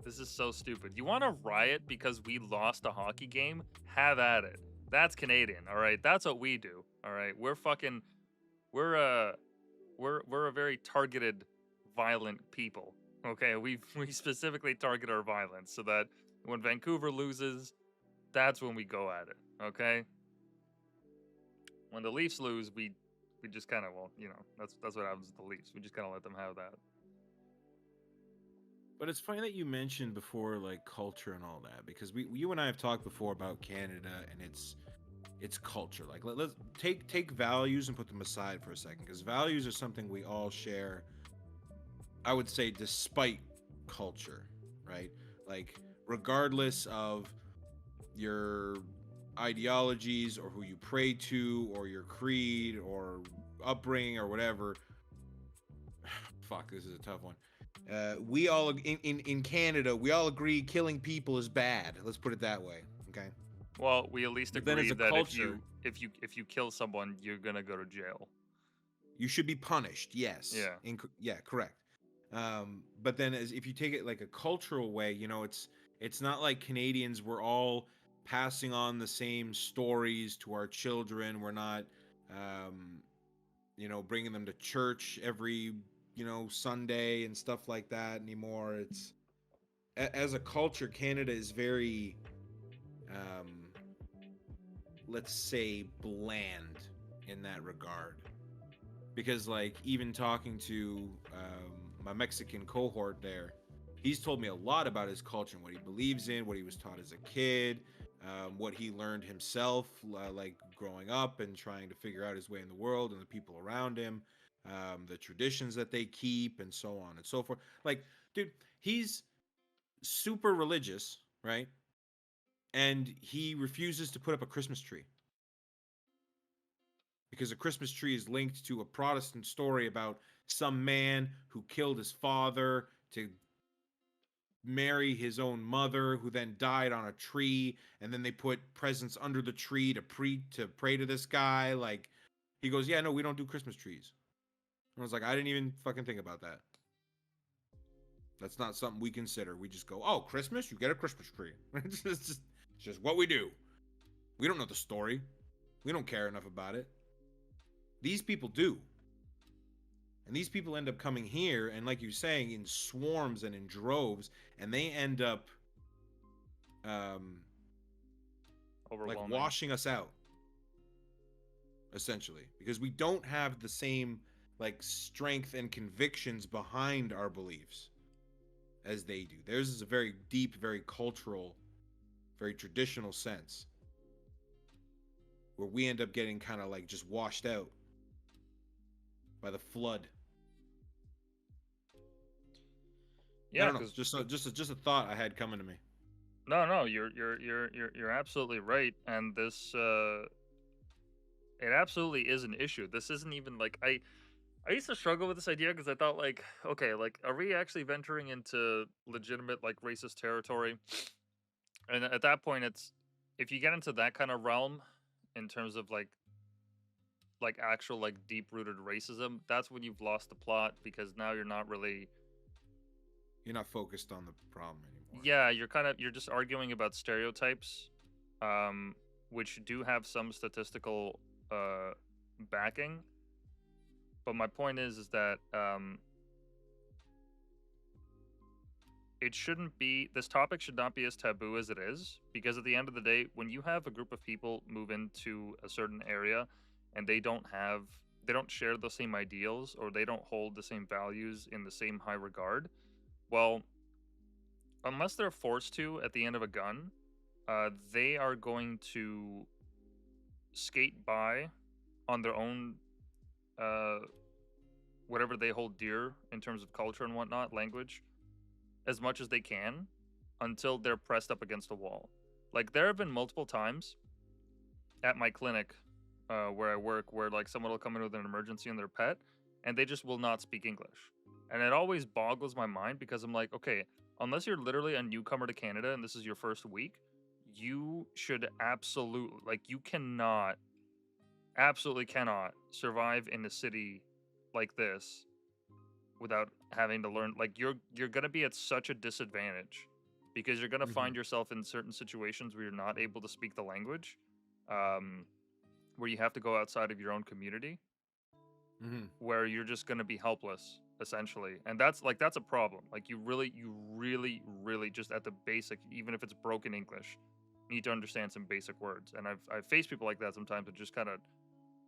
A: this is so stupid. You want to riot because we lost a hockey game? Have at it. That's Canadian, all right? That's what we do, all right? We're a very targeted, violent people, okay? We specifically target our violence so that when Vancouver loses, that's when we go at it, okay? When the Leafs lose, we just kind of, well, you know, that's what happens with the Leafs. We just kind of let them have that.
B: But it's funny that you mentioned before, like, culture and all that, because you and I have talked before about Canada and its culture. Like, let's take values and put them aside for a second, because values are something we all share. I would say, despite culture, right? Like, regardless of your ideologies or who you pray to or your creed or upbringing or whatever. Fuck, this is a tough one. We all in Canada, we all agree killing people is bad. Let's put it that way. Okay.
A: Well, we at least
B: But then
A: agree
B: as a
A: that
B: culture,
A: if you kill someone, you're gonna go to jail.
B: you should be punished. Yes.
A: Yeah.
B: Yeah. Correct. But then, as if you take it like a cultural way, you know, it's not like Canadians. We're all passing on the same stories to our children. We're not, you know, bringing them to church every, you know, Sunday and stuff like that anymore. It's as a culture, Canada is very, let's say, bland in that regard. Because, like, even talking to my Mexican cohort there, he's told me a lot about his culture and what he believes in, what he was taught as a kid, what he learned himself, like growing up and trying to figure out his way in the world and the people around him, the traditions that they keep, and so on and so forth. Like, dude, he's super religious, right? And he refuses to put up a Christmas tree. Because a Christmas tree is linked to a Protestant story about some man who killed his father to marry his own mother, who then died on a tree, and then they put presents under the tree to pray to this guy. Like, he goes, yeah, no, we don't do Christmas trees. And I was like, I didn't even fucking think about that. That's not something we consider. We just go, oh, Christmas? You get a Christmas tree. It's just what we do. We don't know the story. We don't care enough about it. These people do. And these people end up coming here, and like you're saying, in swarms and in droves, and they end up like washing us out, essentially, because we don't have the same like strength and convictions behind our beliefs.
C: as they do. Theirs is a very deep, very cultural, very traditional sense, where we end up getting kind of like just washed out by the flood. I
A: Yeah,
C: don't know.
A: because
C: Just a thought I had coming to me.
A: no, you're absolutely right, and this it absolutely is an issue. This isn't even like I used to struggle with this idea because I thought like, okay, like are we actually venturing into legitimate like racist territory? And at that point, it's if you get into that kind of realm, in terms of like actual like deep rooted racism, that's when you've lost the plot because now you're not really.
C: You're not focused on the problem anymore.
A: Yeah, you're just arguing about stereotypes, um, which do have some statistical backing. But my point is that it shouldn't be this topic should not be as taboo as it is, because at the end of the day, when you have a group of people move into a certain area and they don't share the same ideals or they don't hold the same values in the same high regard, well, unless they're forced to at the end of a gun, they are going to skate by on their own, uh, whatever they hold dear in terms of culture and whatnot, language, as much as they can until they're pressed up against a wall. Like there have been multiple times at my clinic, where I work, where like someone will come in with an emergency on their pet, and they just will not speak English, and it always boggles my mind because I'm like, okay, unless you're literally a newcomer to Canada and this is your first week, you should absolutely like you cannot, absolutely cannot survive in a city like this without having to learn. Like you're gonna be at such a disadvantage because you're gonna find yourself in certain situations where you're not able to speak the language, um, where you have to go outside of your own community, where you're just gonna be helpless essentially, and that's a problem. Like you really just at the basic, even if it's broken English, need to understand some basic words. And I've faced people like that sometimes. It just kind of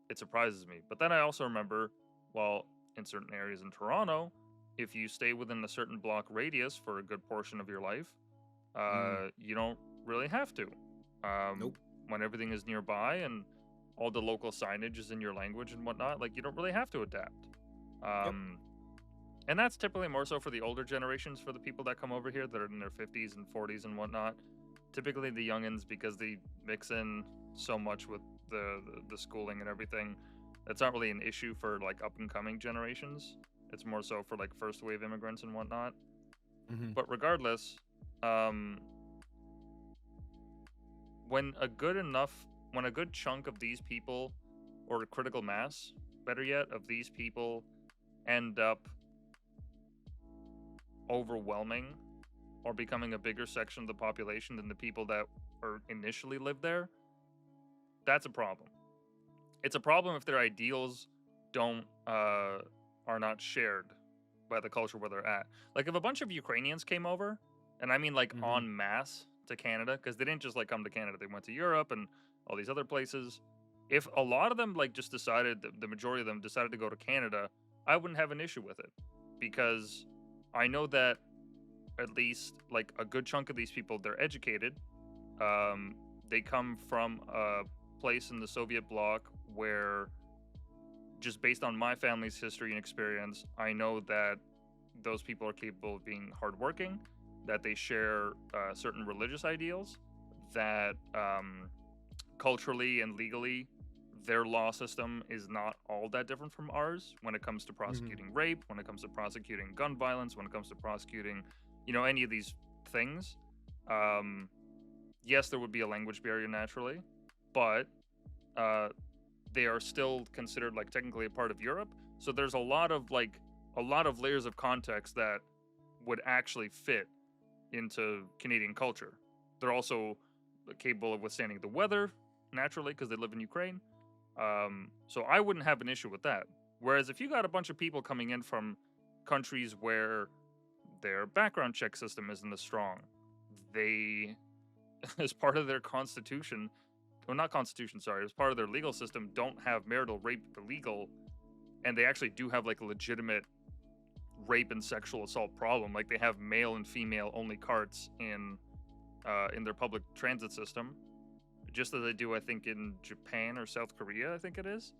A: it surprises me. But then I also remember, well, in certain areas in Toronto, if you stay within a certain block radius for a good portion of your life, you don't really have to.
C: Nope.
A: When everything is nearby and all the local signage is in your language and whatnot, like you don't really have to adapt. And that's typically more so for the older generations, for the people that come over here that are in their 50s and 40s and whatnot. Typically the youngins, because they mix in so much with the schooling and everything, that's not really an issue for like up and coming generations. It's more so for like first wave immigrants and whatnot. But regardless, when a good chunk of these people, or a critical mass, better yet, of these people end up overwhelming or becoming a bigger section of the population than the people that initially lived there, that's a problem. It's a problem if their ideals don't are not shared by the culture where they're at. Like if a bunch of Ukrainians came over, and I mean like en masse to Canada, because they didn't just like come to Canada, they went to Europe and all these other places. If a lot of them like just decided, the majority of them decided to go to Canada, I wouldn't have an issue with it, because I know that at least like a good chunk of these people, they're educated. They come from a place in the Soviet bloc where, just based on my family's history and experience, I know that those people are capable of being hardworking, that they share certain religious ideals, that culturally and legally, their law system is not all that different from ours when it comes to prosecuting rape, when it comes to prosecuting gun violence, when it comes to prosecuting, any of these things. Yes, there would be a language barrier naturally, but they are still considered like technically a part of Europe. So there's a lot of layers of context that would actually fit into Canadian culture. They're also capable of withstanding the weather naturally because they live in Ukraine. So I wouldn't have an issue with that. Whereas if you got a bunch of people coming in from countries where their background check system isn't as strong, they, as part of their constitution, or not constitution, sorry, as part of their legal system, don't have marital rape illegal, and they actually do have like legitimate rape and sexual assault problem. Like they have male and female only carts in their public transit system, just as they do, I think, in Japan or South Korea. I think it is.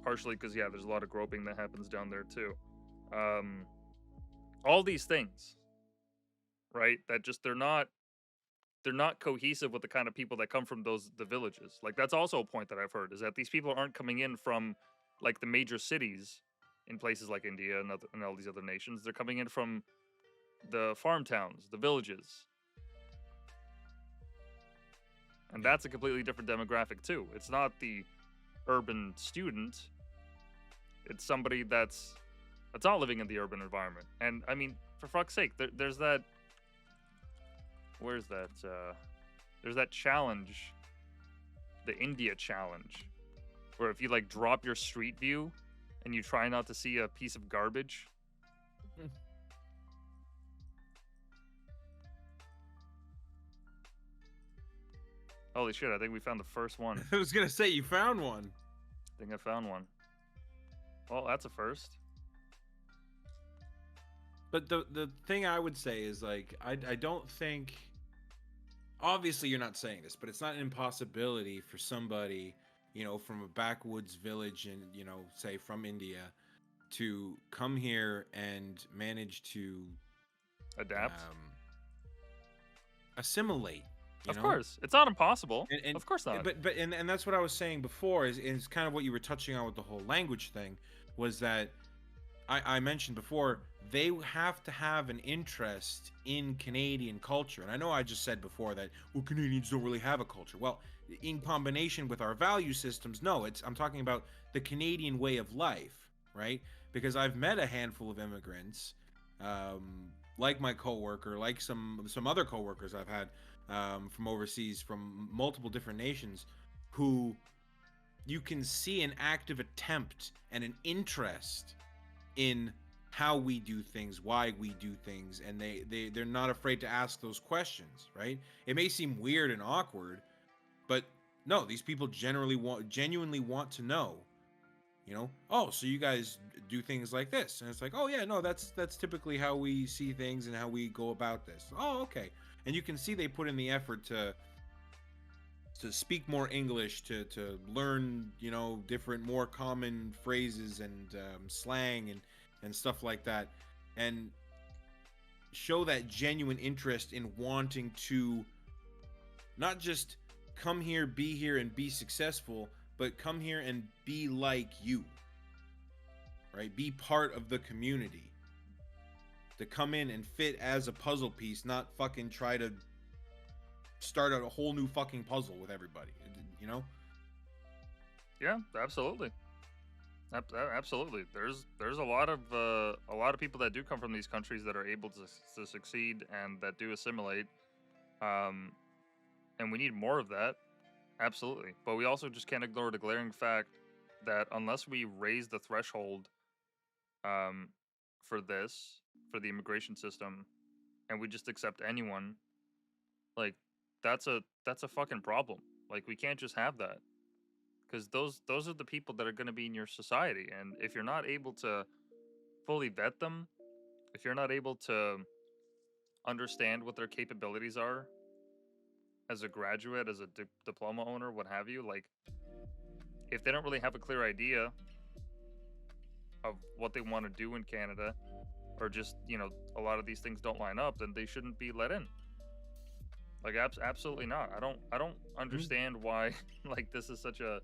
A: Partially because there's a lot of groping that happens down there too. All these things, right? That just they're not cohesive with the kind of people that come from the villages. Like that's also a point that I've heard, is that these people aren't coming in from like the major cities in places like India and all these other nations. They're coming in from the farm towns, the villages. And that's a completely different demographic too. It's not the urban student. It's somebody that's not living in the urban environment. And I mean, for fuck's sake, there's that. Where's that? There's that challenge, the India challenge, where if you like drop your street view and you try not to see a piece of garbage. Holy shit, I think we found the first one.
B: I was gonna say, you found one.
A: I think I found one. Well, that's a first.
B: But the thing I would say is, like, I don't think, obviously you're not saying this, but it's not an impossibility for somebody, you know, from a backwoods village and, you know, say from India to come here and manage to
A: adapt,
B: assimilate.
A: Of course, it's not impossible.
B: And
A: of course not.
B: But that's what I was saying before. Is kind of what you were touching on with the whole language thing. Was that I mentioned before, they have to have an interest in Canadian culture. And I know I just said before that, well, Canadians don't really have a culture. Well, in combination with our value systems, no. I'm talking about the Canadian way of life, right? Because I've met a handful of immigrants, like my coworker, like some other coworkers I've had. From overseas, from multiple different nations, who you can see an active attempt and an interest in how we do things, why we do things, and they're not afraid to ask those questions, right? It may seem weird and awkward, but no, these people genuinely want to know, you know, oh, so you guys do things like this, and it's like, oh yeah, no, that's typically how we see things and how we go about this. Oh, okay. And you can see they put in the effort to speak more English, to learn, you know, different, more common phrases and slang and stuff like that, and show that genuine interest in wanting to not just come here, be here, and be successful, but come here and be like you, right? Be part of the community. To come in and fit as a puzzle piece, not fucking try to start out a whole new fucking puzzle with everybody, you know?
A: Yeah, absolutely. Absolutely. There's a lot of people that do come from these countries that are able to succeed and that do assimilate, and we need more of that. Absolutely. But we also just can't ignore the glaring fact that unless we raise the threshold for the immigration system, and we just accept anyone, like that's a fucking problem. Like we can't just have that, because those are the people that are going to be in your society, and if you're not able to fully vet them, if you're not able to understand what their capabilities are as a graduate, as a diploma owner, what have you, like if they don't really have a clear idea of what they want to do in Canada, or just, you know, a lot of these things don't line up, then they shouldn't be let in. Like absolutely not. I don't understand why like this is such a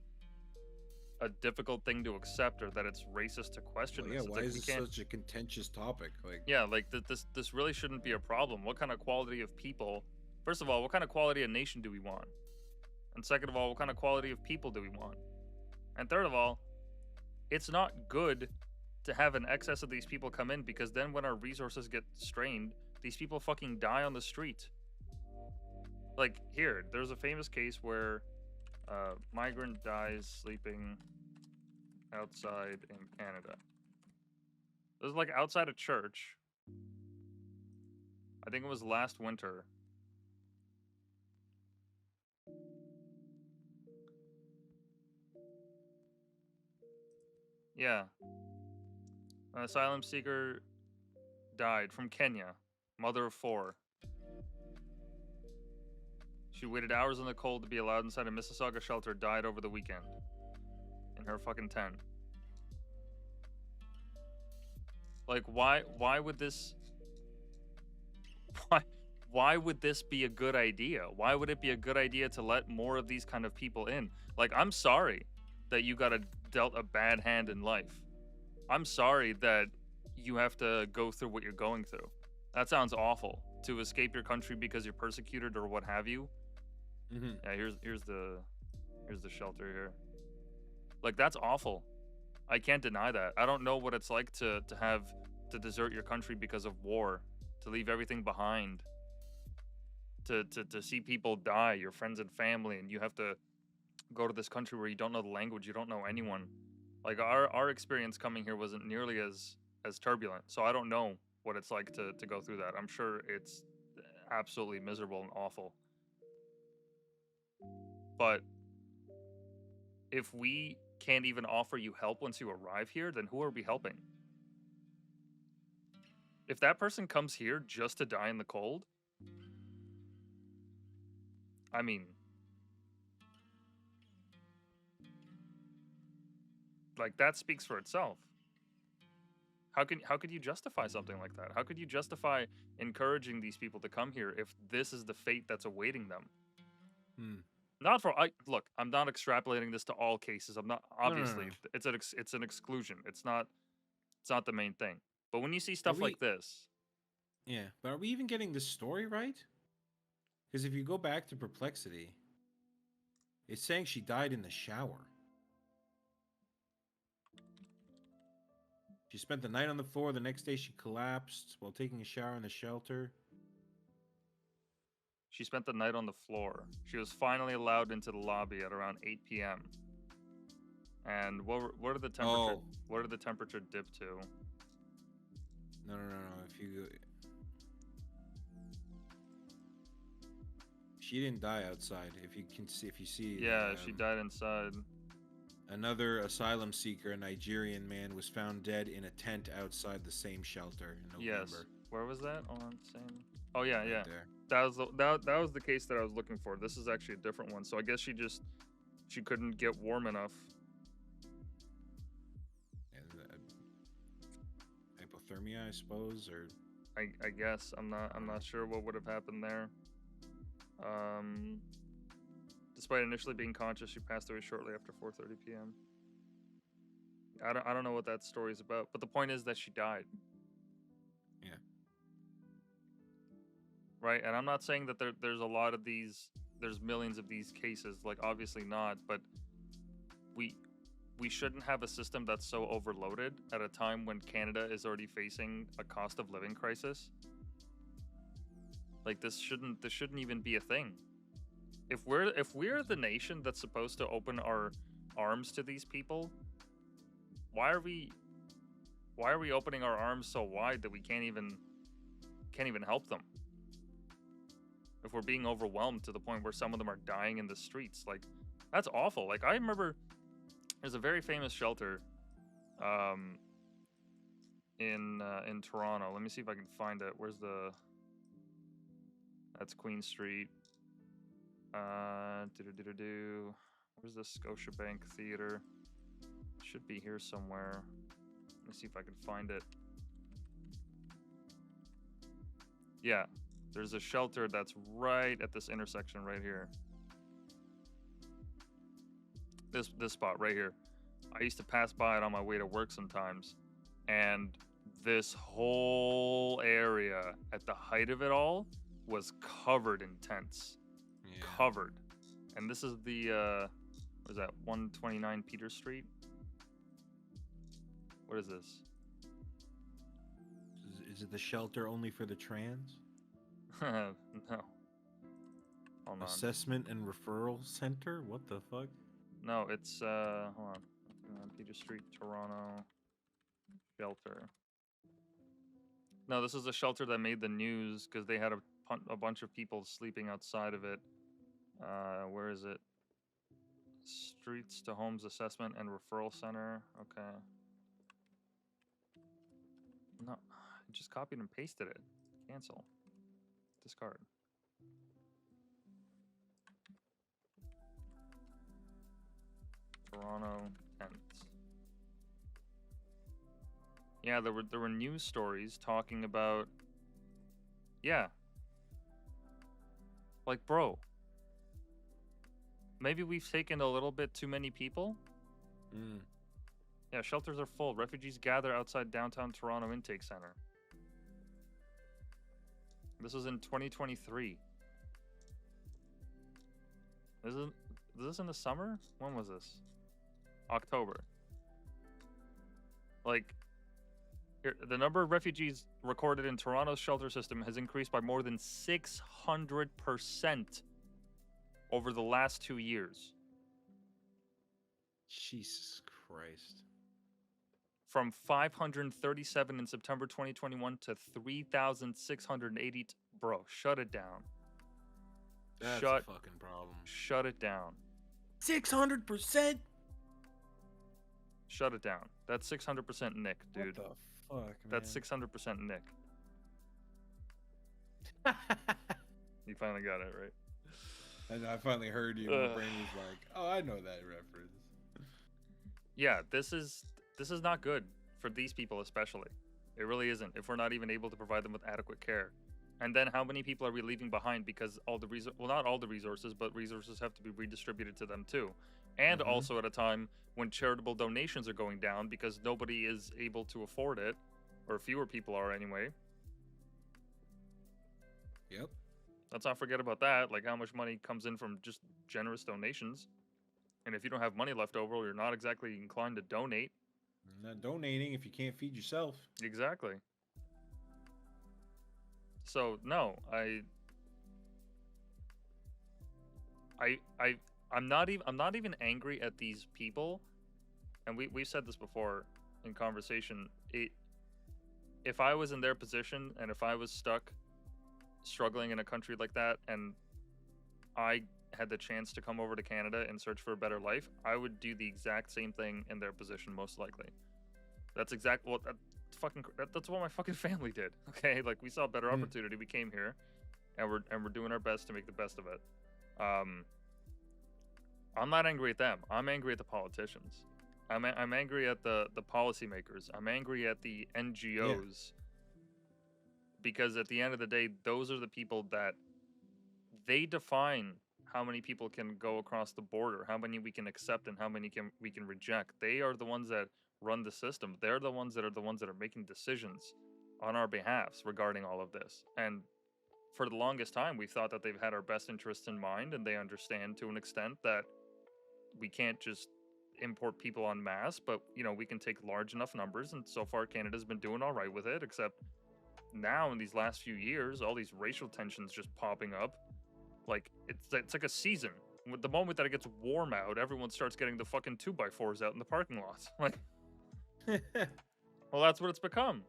A: difficult thing to accept, or that it's racist to question.
B: Well, yeah,
A: this.
B: why is this such a contentious topic? Like,
A: yeah, like this really shouldn't be a problem. What kind of quality of people? First of all, what kind of quality of nation do we want? And second of all, what kind of quality of people do we want? And third of all, it's not good to have an excess of these people come in, because then when our resources get strained, these people fucking die on the street. Like here, there's a famous case where migrant dies sleeping outside in Canada. This is like outside a church. I think it was last winter. Yeah. An asylum seeker died from Kenya, mother of 4. She waited hours in the cold to be allowed inside a Mississauga shelter, died over the weekend. In her fucking tent. Like, why would this... Why would this be a good idea? Why would it be a good idea to let more of these kind of people in? Like, I'm sorry that you got dealt a bad hand in life. I'm sorry that you have to go through what you're going through. That sounds awful. To escape your country because you're persecuted or what have you.
C: Mm-hmm.
A: Yeah, here's the shelter here. Like, that's awful. I can't deny that. I don't know what it's like to desert your country because of war, to leave everything behind, to see people die, your friends and family, and you have to go to this country where you don't know the language, you don't know anyone. Like, our experience coming here wasn't nearly as turbulent, so I don't know what it's like to go through that. I'm sure it's absolutely miserable and awful. But if we can't even offer you help once you arrive here, then who are we helping? If that person comes here just to die in the cold, I mean, like, that speaks for itself. How could you justify something like that? How could you justify encouraging these people to come here if this is the fate that's awaiting them? Not for look, I'm not extrapolating this to all cases. I'm not, obviously.
C: No.
A: It's an exclusion. It's not the main thing. But when you see stuff like this,
B: yeah, but are we even getting the story right? Because if you go back to Perplexity, it's saying she died in the shower. She spent the night on the floor. The next day she collapsed while taking a shower in the shelter.
A: she spent the night on the floor. She was finally allowed into the lobby at around 8 p.m. And what did the temperature what did the temperature dip to?
B: No. If you She didn't die outside. If you see
A: Yeah, she died inside.
B: Another asylum seeker, a Nigerian man, was found dead in a tent outside the same shelter in November.
A: Yes. Where was that? On same. Oh yeah,
B: Right
A: yeah.
B: there.
A: That was the case that I was looking for. This is actually a different one. So I guess she couldn't get warm enough.
B: Hypothermia, I suppose, or
A: I guess I'm not sure what would have happened there. Despite initially being conscious, she passed away shortly after 4:30 p.m. I don't know what that story is about, but the point is that she died.
B: Yeah.
A: Right, and I'm not saying that there's a lot of these, there's millions of these cases, like, obviously not, but we shouldn't have a system that's so overloaded at a time when Canada is already facing a cost of living crisis. Like, this shouldn't even be a thing. If we're the nation that's supposed to open our arms to these people, why are we opening our arms so wide that we can't even help them? If we're being overwhelmed to the point where some of them are dying in the streets, like, that's awful. Like, I remember there's a very famous shelter in Toronto. Let me see if I can find it. That's Queen Street. Where's the Scotiabank Theater? Should be here somewhere. Let me see if I can find it. Yeah, there's a shelter that's right at this intersection right here. This spot right here. I used to pass by it on my way to work sometimes, and this whole area at the height of it all was covered in tents. Yeah. Covered. And this is the what is that, 129 Peter Street? What is this?
B: Is it the shelter only for the trans?
A: No. Hold on.
B: Assessment and Referral Center? What the fuck?
A: No, it's hold on. Peter Street, Toronto shelter. No, this is a shelter that made the news because they had a bunch of people sleeping outside of it. Where is it? Streets to Homes Assessment and Referral Center. Okay. I just copied and pasted it. Cancel. Discard. Toronto tents. Yeah, there were news stories talking about. Yeah. Like, bro. Maybe we've taken a little bit too many people. Yeah, shelters are full. Refugees gather outside downtown Toronto Intake Center. This was in 2023. Is this in the summer? When was this? October. Like, the number of refugees recorded in Toronto's shelter system has increased by more than 600% over the last 2 years.
C: Jesus Christ.
A: From 537 in September 2021 to 3,680. Bro, shut it down.
B: That's a fucking problem.
A: Shut it down.
B: 600%?
A: Shut it down. That's 600% Nick, dude.
C: What the fuck, man?
A: That's 600% Nick. You finally got it, right?
C: And I finally heard you. My brain was like, "Oh, I know that reference."
A: Yeah, this is not good for these people especially. It really isn't. If we're not even able to provide them with adequate care, and then how many people are we leaving behind because all the not all the resources, but resources have to be redistributed to them too, and also at a time when charitable donations are going down because nobody is able to afford it, or fewer people are anyway.
C: Yep.
A: Let's not forget about that. Like how much money comes in from just generous donations. And if you don't have money left over, you're not exactly inclined to donate.
C: You're not donating if you can't feed yourself.
A: Exactly. So no, I'm not even angry at these people, and we've said this before in conversation. If I was in their position and if I was stuck struggling in a country like that and I had the chance to come over to Canada and search for a better life, I would do the exact same thing in their position, most likely. That's exactly what that's what my fucking family did. Okay, like we saw a better opportunity, we came here, and we're doing our best to make the best of it. I'm not angry at them. I'm angry at the politicians. I'm angry at the policymakers. I'm angry at the NGOs. Because at the end of the day, those are the people that they define how many people can go across the border, how many we can accept, and how many we can reject. They are the ones that run the system. They're the ones that are making decisions on our behalfs regarding all of this. And for the longest time, we thought that they've had our best interests in mind, and they understand to an extent that we can't just import people en masse, but we can take large enough numbers. And so far, Canada's been doing all right with it, except now in these last few years, all these racial tensions just popping up. Like it's like a season. With the moment that it gets warm out, everyone starts getting the fucking 2x4s out in the parking lots. Like, well, that's what it's become.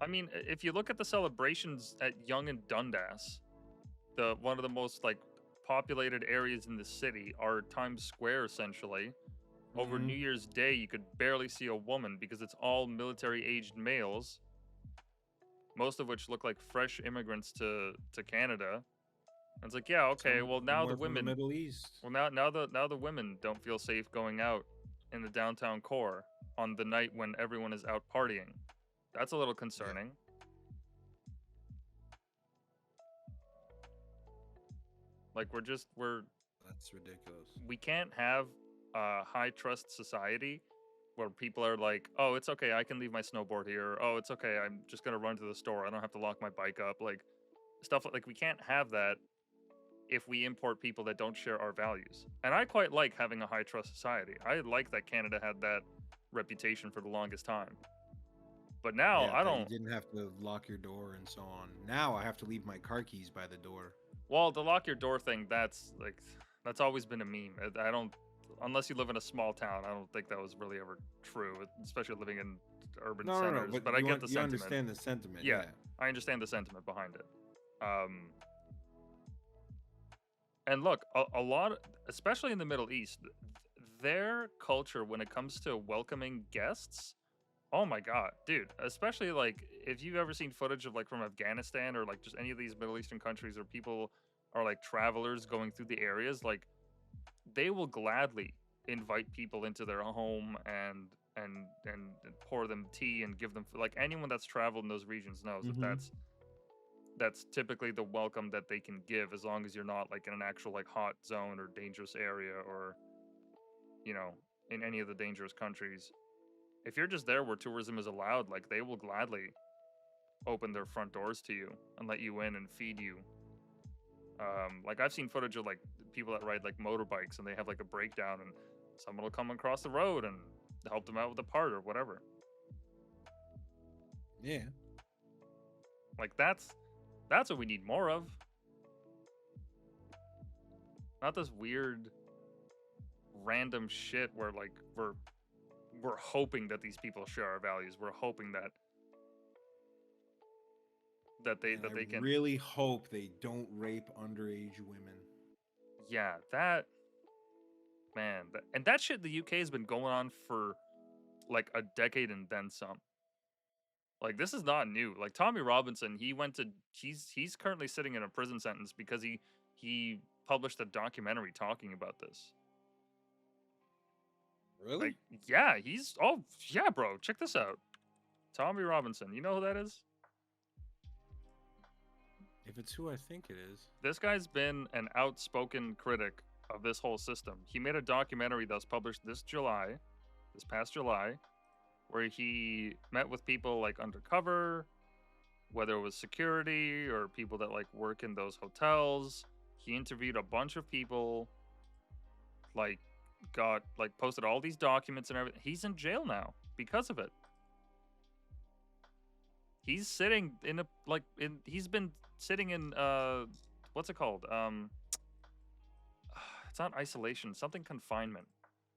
A: I mean, if you look at the celebrations at Yonge and Dundas, one of the most like populated areas in the city are Times Square essentially. Over New Year's Day, you could barely see a woman because it's all military-aged males, most of which look like fresh immigrants to Canada. And it's like, yeah, okay, well now the women,
C: from the Middle East.
A: well now the women don't feel safe going out in the downtown core on the night when everyone is out partying. That's a little concerning. Like that's
C: ridiculous.
A: We can't have a high trust society where people are like, oh, it's okay, I can leave my snowboard here. Oh, it's okay, I'm just gonna run to the store. I don't have to lock my bike up. Like stuff like we can't have that if we import people that don't share our values. And I quite like having a high trust society. I like that Canada had that reputation for the longest time. But now I don't.
C: You didn't have to lock your door and so on. Now I have to leave my car keys by the door.
A: Well, the lock your door thing, that's always been a meme. I don't, unless you live in a small town, I don't think that was really ever true, especially living in urban centers.
C: No,
A: but I get the sentiment.
C: You understand the sentiment.
A: Yeah, I understand the sentiment behind it. And look, a lot, especially in the Middle East, their culture when it comes to welcoming guests Oh my god, dude! Especially like if you've ever seen footage of like from Afghanistan or like just any of these Middle Eastern countries where people are like travelers going through the areas, like they will gladly invite people into their home and pour them tea and give them like anyone that's traveled in those regions knows that that's typically the welcome that they can give as long as you're not like in an actual like hot zone or dangerous area or you know in any of the dangerous countries. If you're just there where tourism is allowed, like they will gladly open their front doors to you and let you in and feed you. Like I've seen footage of like people that ride like motorbikes and they have like a breakdown and someone will come across the road and help them out with a part or whatever.
C: Yeah.
A: Like that's what we need more of. Not this weird random shit where like we're hoping that these people share our values. We're hoping that they can
C: really hope they don't rape underage women.
A: Yeah, that man, and that shit in the UK has been going on for like a decade and then some. Like this is not new. Like Tommy Robinson, he's currently sitting in a prison sentence because he published a documentary talking about this.
C: Really?
A: Like yeah, yeah, bro, check this out. Tommy Robinson, you know who that is?
B: If it's who I think it is.
A: This guy's been an outspoken critic of this whole system. He made a documentary that was published this past July, where he met with people like undercover, whether it was security or people that like work in those hotels. He interviewed a bunch of people, like posted all these documents and everything. He's in jail now because of it. He's sitting in he's been sitting in what's it called? It's not isolation, something confinement.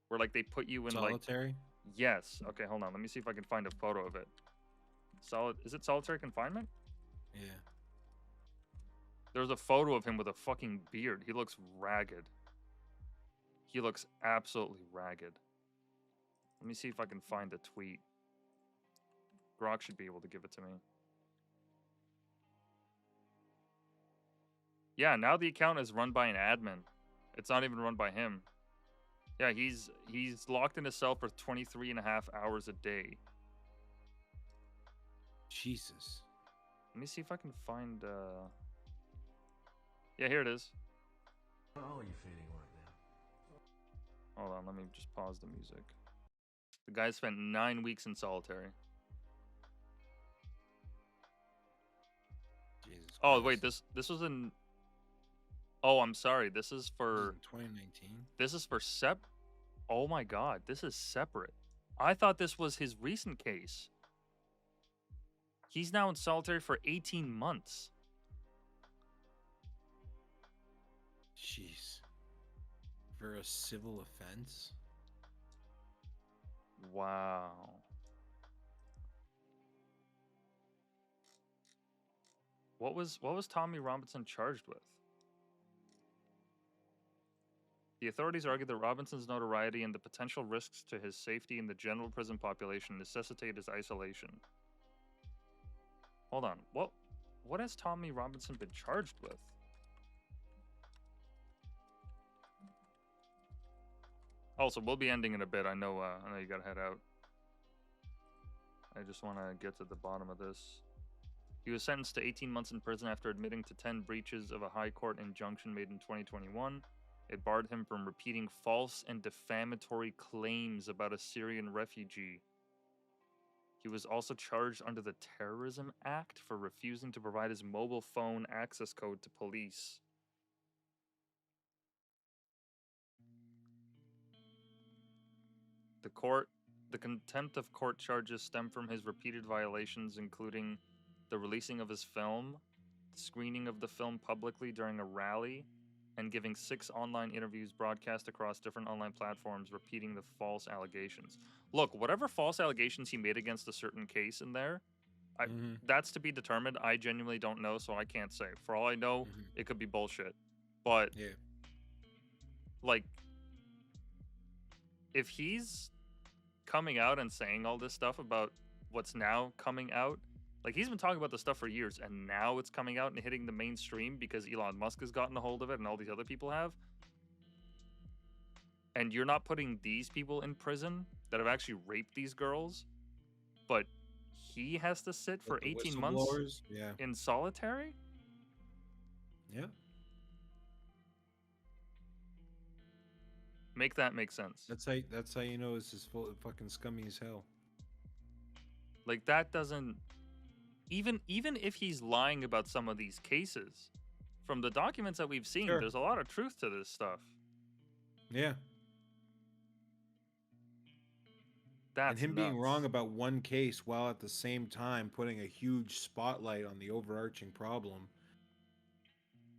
A: Where like they put you in
B: solitary?
A: Yes. Okay, hold on. Let me see if I can find a photo of it. Is it solitary confinement?
B: Yeah.
A: There's a photo of him with a fucking beard. He looks ragged. He looks absolutely ragged. Let me see if I can find a tweet. Grok should be able to give it to me. Yeah, now the account is run by an admin. It's not even run by him. Yeah, he's locked in a cell for 23 and a half hours a day.
B: Jesus.
A: Let me see if I can find yeah, here it is.
F: How are you feeling right now?
A: Hold on, let me just pause the music. The guy spent 9 weeks in solitary.
B: Jesus
A: Oh,
B: Christ.
A: wait, this was in... Oh, I'm sorry. This is for...
B: 2019?
A: This is for Oh my god, this is separate. I thought this was his recent case. He's now in solitary for 18 months.
B: Jeez. For a civil offense?
A: Wow. What was Tommy Robinson charged with? The authorities argue that Robinson's notoriety and the potential risks to his safety in the general prison population necessitate his isolation. Hold on. What has Tommy Robinson been charged with? Also, we'll be ending in a bit. I know you gotta head out. I just want to get to the bottom of this. He was sentenced to 18 months in prison after admitting to 10 breaches of a high court injunction made in 2021. It barred him from repeating false and defamatory claims about a Syrian refugee. He was also charged under the Terrorism Act for refusing to provide his mobile phone access code to police. The contempt of court charges stem from his repeated violations, including the releasing of his film, the screening of the film publicly during a rally, and giving 6 online interviews broadcast across different online platforms repeating the false allegations. Look, whatever false allegations he made against a certain case in there, that's to be determined. I genuinely don't know, so I can't say. For all I know, it could be bullshit. But,
B: yeah,
A: like, if he's coming out and saying all this stuff about what's now coming out. Like, he's been talking about this stuff for years, and now it's coming out and hitting the mainstream because Elon Musk has gotten a hold of it and all these other people have. And you're not putting these people in prison that have actually raped these girls, but he has to sit for
C: Like the
A: 18 months
C: whistleblowers? Yeah.
A: in solitary?
C: Yeah.
A: Make that make sense.
C: That's how you know this is full fucking scummy as hell.
A: Like, that doesn't even if he's lying about some of these cases, from the documents that we've seen,
C: Sure.
A: there's a lot of truth to this stuff.
C: Yeah.
A: That's
C: And him being
A: nuts.
C: wrong about one case while at the same time putting a huge spotlight on the overarching problem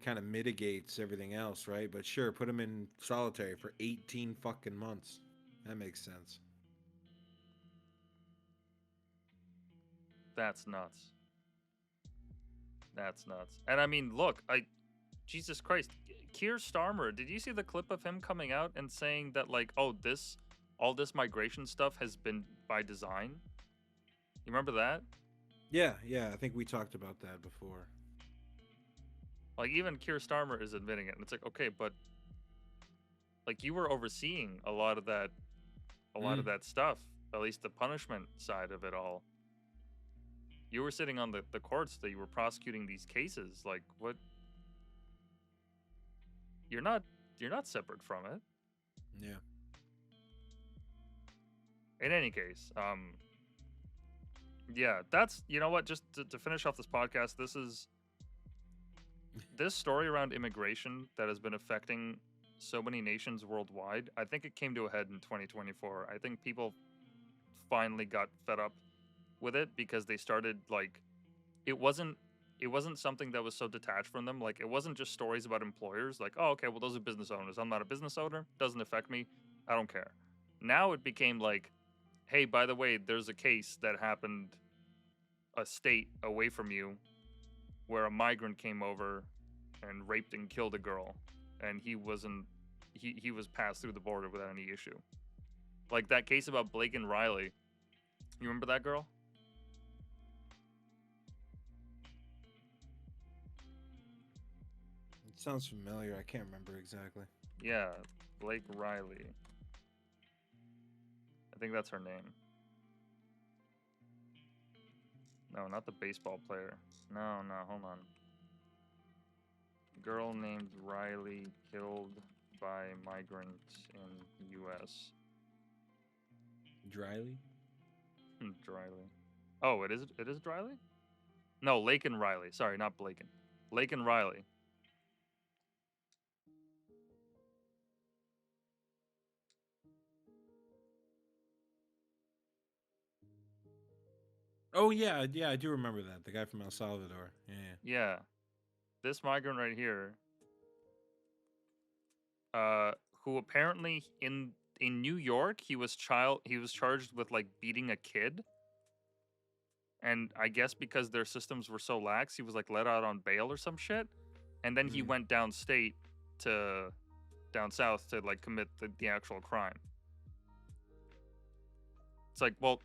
C: kind of mitigates everything else, right? But sure, put him in solitary for 18 fucking months. That makes sense.
A: That's nuts. That's nuts. And I mean, look, Jesus Christ, Keir Starmer, did you see the clip of him coming out and saying that, like, oh, all this migration stuff has been by design? You remember that?
C: Yeah, I think we talked about that before.
A: Like, even Keir Starmer is admitting it, and it's like, okay, but like, you were overseeing a lot of that stuff, at least the punishment side of it all. You were sitting on the courts that you were prosecuting these cases. Like, what? You're not separate from it.
C: Yeah.
A: In any case, yeah, that's, you know what, just to finish off this podcast, this story around immigration that has been affecting so many nations worldwide, I think it came to a head in 2024. I think people finally got fed up with it because they started, like, it wasn't something that was so detached from them. Like, it wasn't just stories about employers, like, oh, okay, well, those are business owners. I'm not a business owner. Doesn't affect me. I don't care. Now it became like, hey, by the way, there's a case that happened a state away from you where a migrant came over and raped and killed a girl, and he was passed through the border without any issue. Like that case about Blake and Riley. You remember that girl?
C: It sounds familiar. I can't remember exactly.
A: Yeah, Blake Riley. I think that's her name. No, not the baseball player. No, hold on. Girl named Riley killed by migrant in U.S.
C: Dryly?
A: Dryly. Oh, it is Dryly? No, Lake and Riley. Sorry, not Blaken. Lake and Riley.
C: Oh yeah, I do remember that. The guy from El Salvador. Yeah.
A: Yeah. This migrant right here, who apparently in New York, he was charged with, like, beating a kid. And I guess because their systems were so lax, he was, like, let out on bail or some shit. And then he went down south to, like, commit the actual crime. It's like, well,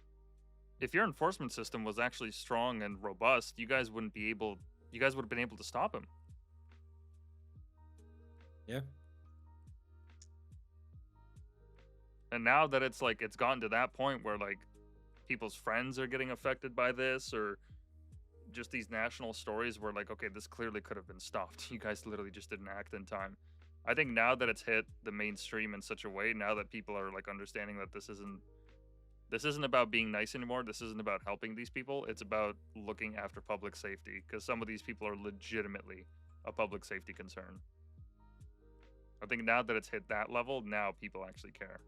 A: if your enforcement system was actually strong and robust, you guys would have been able to stop him.
C: Yeah.
A: And now that it's like, it's gotten to that point where, like, people's friends are getting affected by this, or just these national stories where, like, okay, this clearly could have been stopped. You guys literally just didn't act in time. I think now that it's hit the mainstream in such a way, now that people are, like, understanding that this isn't about being nice anymore. This isn't about helping these people. It's about looking after public safety, because some of these people are legitimately a public safety concern. I think now that it's hit that level, now people actually care.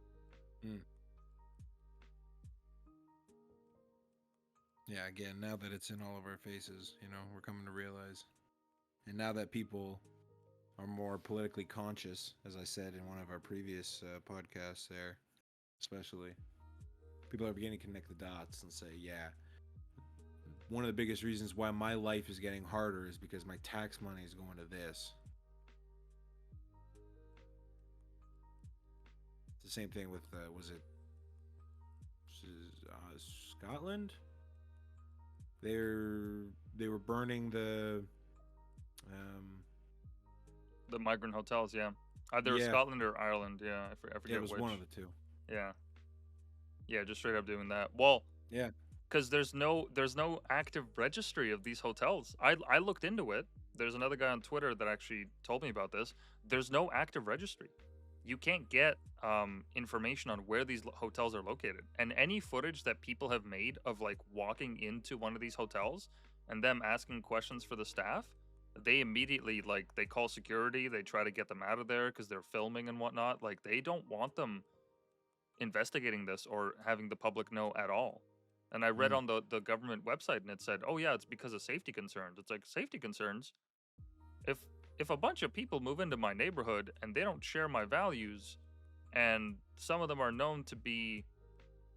C: Yeah, again, now that it's in all of our faces, we're coming to realize. And now that people are more politically conscious, as I said in one of our previous podcasts there, especially, people are beginning to connect the dots and say, yeah, one of the biggest reasons why my life is getting harder is because my tax money is going to this. It's the same thing with, was it Scotland?
B: they were burning
A: The migrant hotels, yeah. Either
B: yeah,
A: Scotland or Ireland, yeah. I
B: yeah,
A: forget
B: it was
A: which.
B: one of the two.
A: Yeah. Yeah, just straight up doing that. Well,
B: Yeah.
A: because there's no active registry of these hotels. I looked into it. There's another guy on Twitter that actually told me about this. There's no active registry. You can't get information on where these hotels are located. And any footage that people have made of like walking into one of these hotels and them asking questions for the staff, they immediately like they call security. They try to get them out of there because they're filming and whatnot. Like they don't want them investigating this or having the public know at all. And I read on the government website and it said, "Oh yeah, it's because of safety concerns." It's like safety concerns. If if a bunch of people move into my neighborhood and they don't share my values and some of them are known to be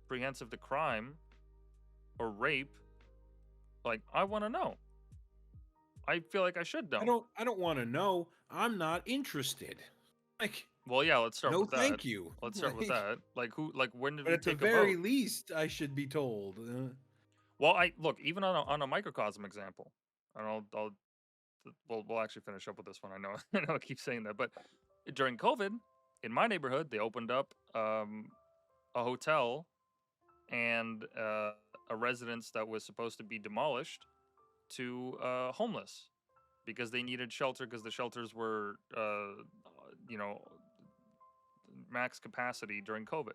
A: prehensive to crime or rape, like I want to know. I feel like I should know.
B: I don't want to know. I'm not interested. Like,
A: Well, yeah, let's start
B: no,
A: with that.
B: thank you.
A: Let's start with
B: Like,
A: that. Like who like when did
B: but
A: we
B: at the
A: take a
B: very
A: vote?
B: least, I should be told.
A: Well, I look even on a microcosm example, and I'll we'll actually finish up with this one. I know I know I keep saying that, but during COVID, in my neighborhood, they opened up a hotel and a residence that was supposed to be demolished to homeless because they needed shelter because the shelters were you know max capacity during COVID.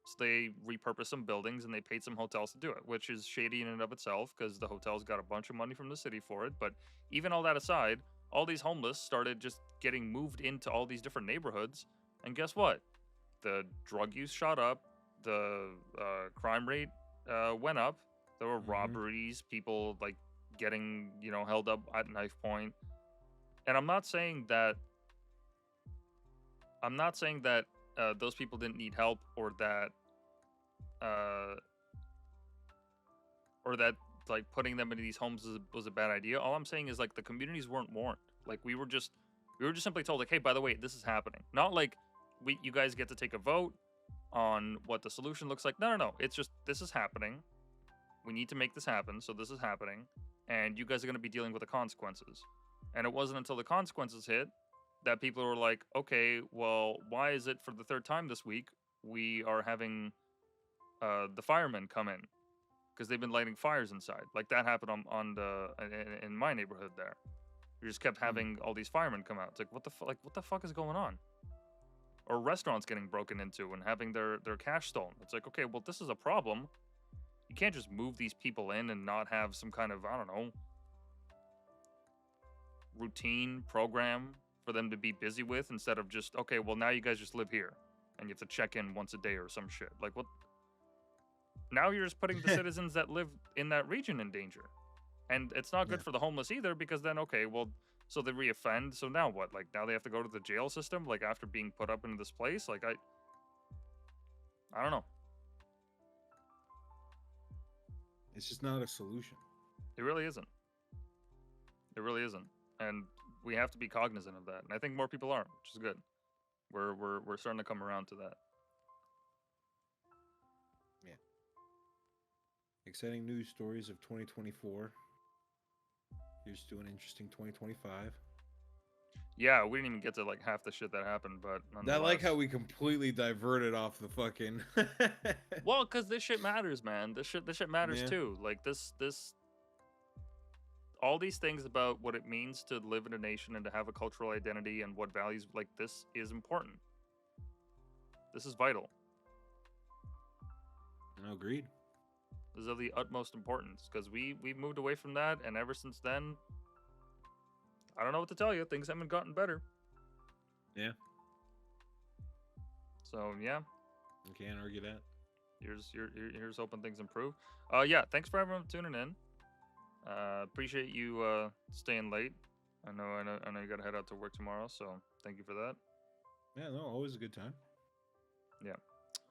A: So they repurposed some buildings and they paid some hotels to do it, which is shady in and of itself because the hotels got a bunch of money from the city for it. But even all that aside, all these homeless started just getting moved into all these different neighborhoods. And guess what? The drug use shot up, the crime rate went up. There were robberies, people like getting, held up at knife point. And I'm not saying that those people didn't need help uh, or that like putting them into these homes was a bad idea. All I'm saying is like the communities weren't warned. Like we were just simply told like, hey, by the way, this is happening. Not like you guys get to take a vote on what the solution looks like. No. It's just this is happening. We need to make this happen. So this is happening, and you guys are going to be dealing with the consequences. And it wasn't until the consequences hit that people were like, okay, well, why is it for the third time this week we are having the firemen come in because they've been lighting fires inside? Like that happened in my neighborhood there. We just kept having all these firemen come out. It's like what the fuck is going on? Or restaurants getting broken into and having their cash stolen. It's like, okay, well, this is a problem. You can't just move these people in and not have some kind of, I don't know, routine program for them to be busy with instead of just, okay, well, now you guys just live here and you have to check in once a day or some shit. Like, what? Now you're just putting the citizens that live in that region in danger. And it's not good for the homeless either because then, okay, well, so they reoffend. So now what? Like, now they have to go to the jail system, like, after being put up into this place? Like, I don't know.
B: It's just not a solution.
A: It really isn't. It really isn't. And we have to be cognizant of that. And I think more people are, which is good. We're starting to come around to that.
B: Yeah. Exciting news stories of 2024. Here's to an interesting 2025.
A: Yeah, we didn't even get to like half the shit that happened, but
B: I like how we completely diverted off the fucking.
A: Well, because this shit matters, man. This shit matters too. Like this, all these things about what it means to live in a nation and to have a cultural identity and what values, like this is important. This is vital.
B: Agreed.
A: This is of the utmost importance because we've moved away from that, and ever since then, I don't know what to tell you. Things haven't gotten better.
B: Yeah.
A: So yeah.
B: You can't argue that.
A: Here's hoping things improve. Yeah. Thanks for everyone tuning in. Appreciate you staying late. I know you gotta head out to work tomorrow, so thank you for that.
B: Yeah, no, always a good time.
A: Yeah.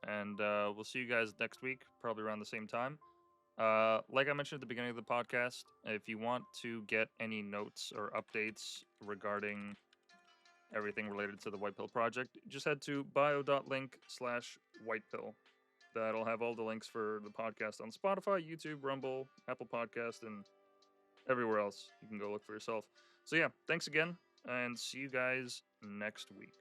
A: And we'll see you guys next week, probably around the same time. Like I mentioned at the beginning of the podcast, if you want to get any notes or updates regarding everything related to the Whitepill project, just head to bio.link/Whitepill. That'll have all the links for the podcast on Spotify, YouTube, Rumble, Apple Podcast, and everywhere else. You can go look for yourself. So yeah, thanks again, and see you guys next week.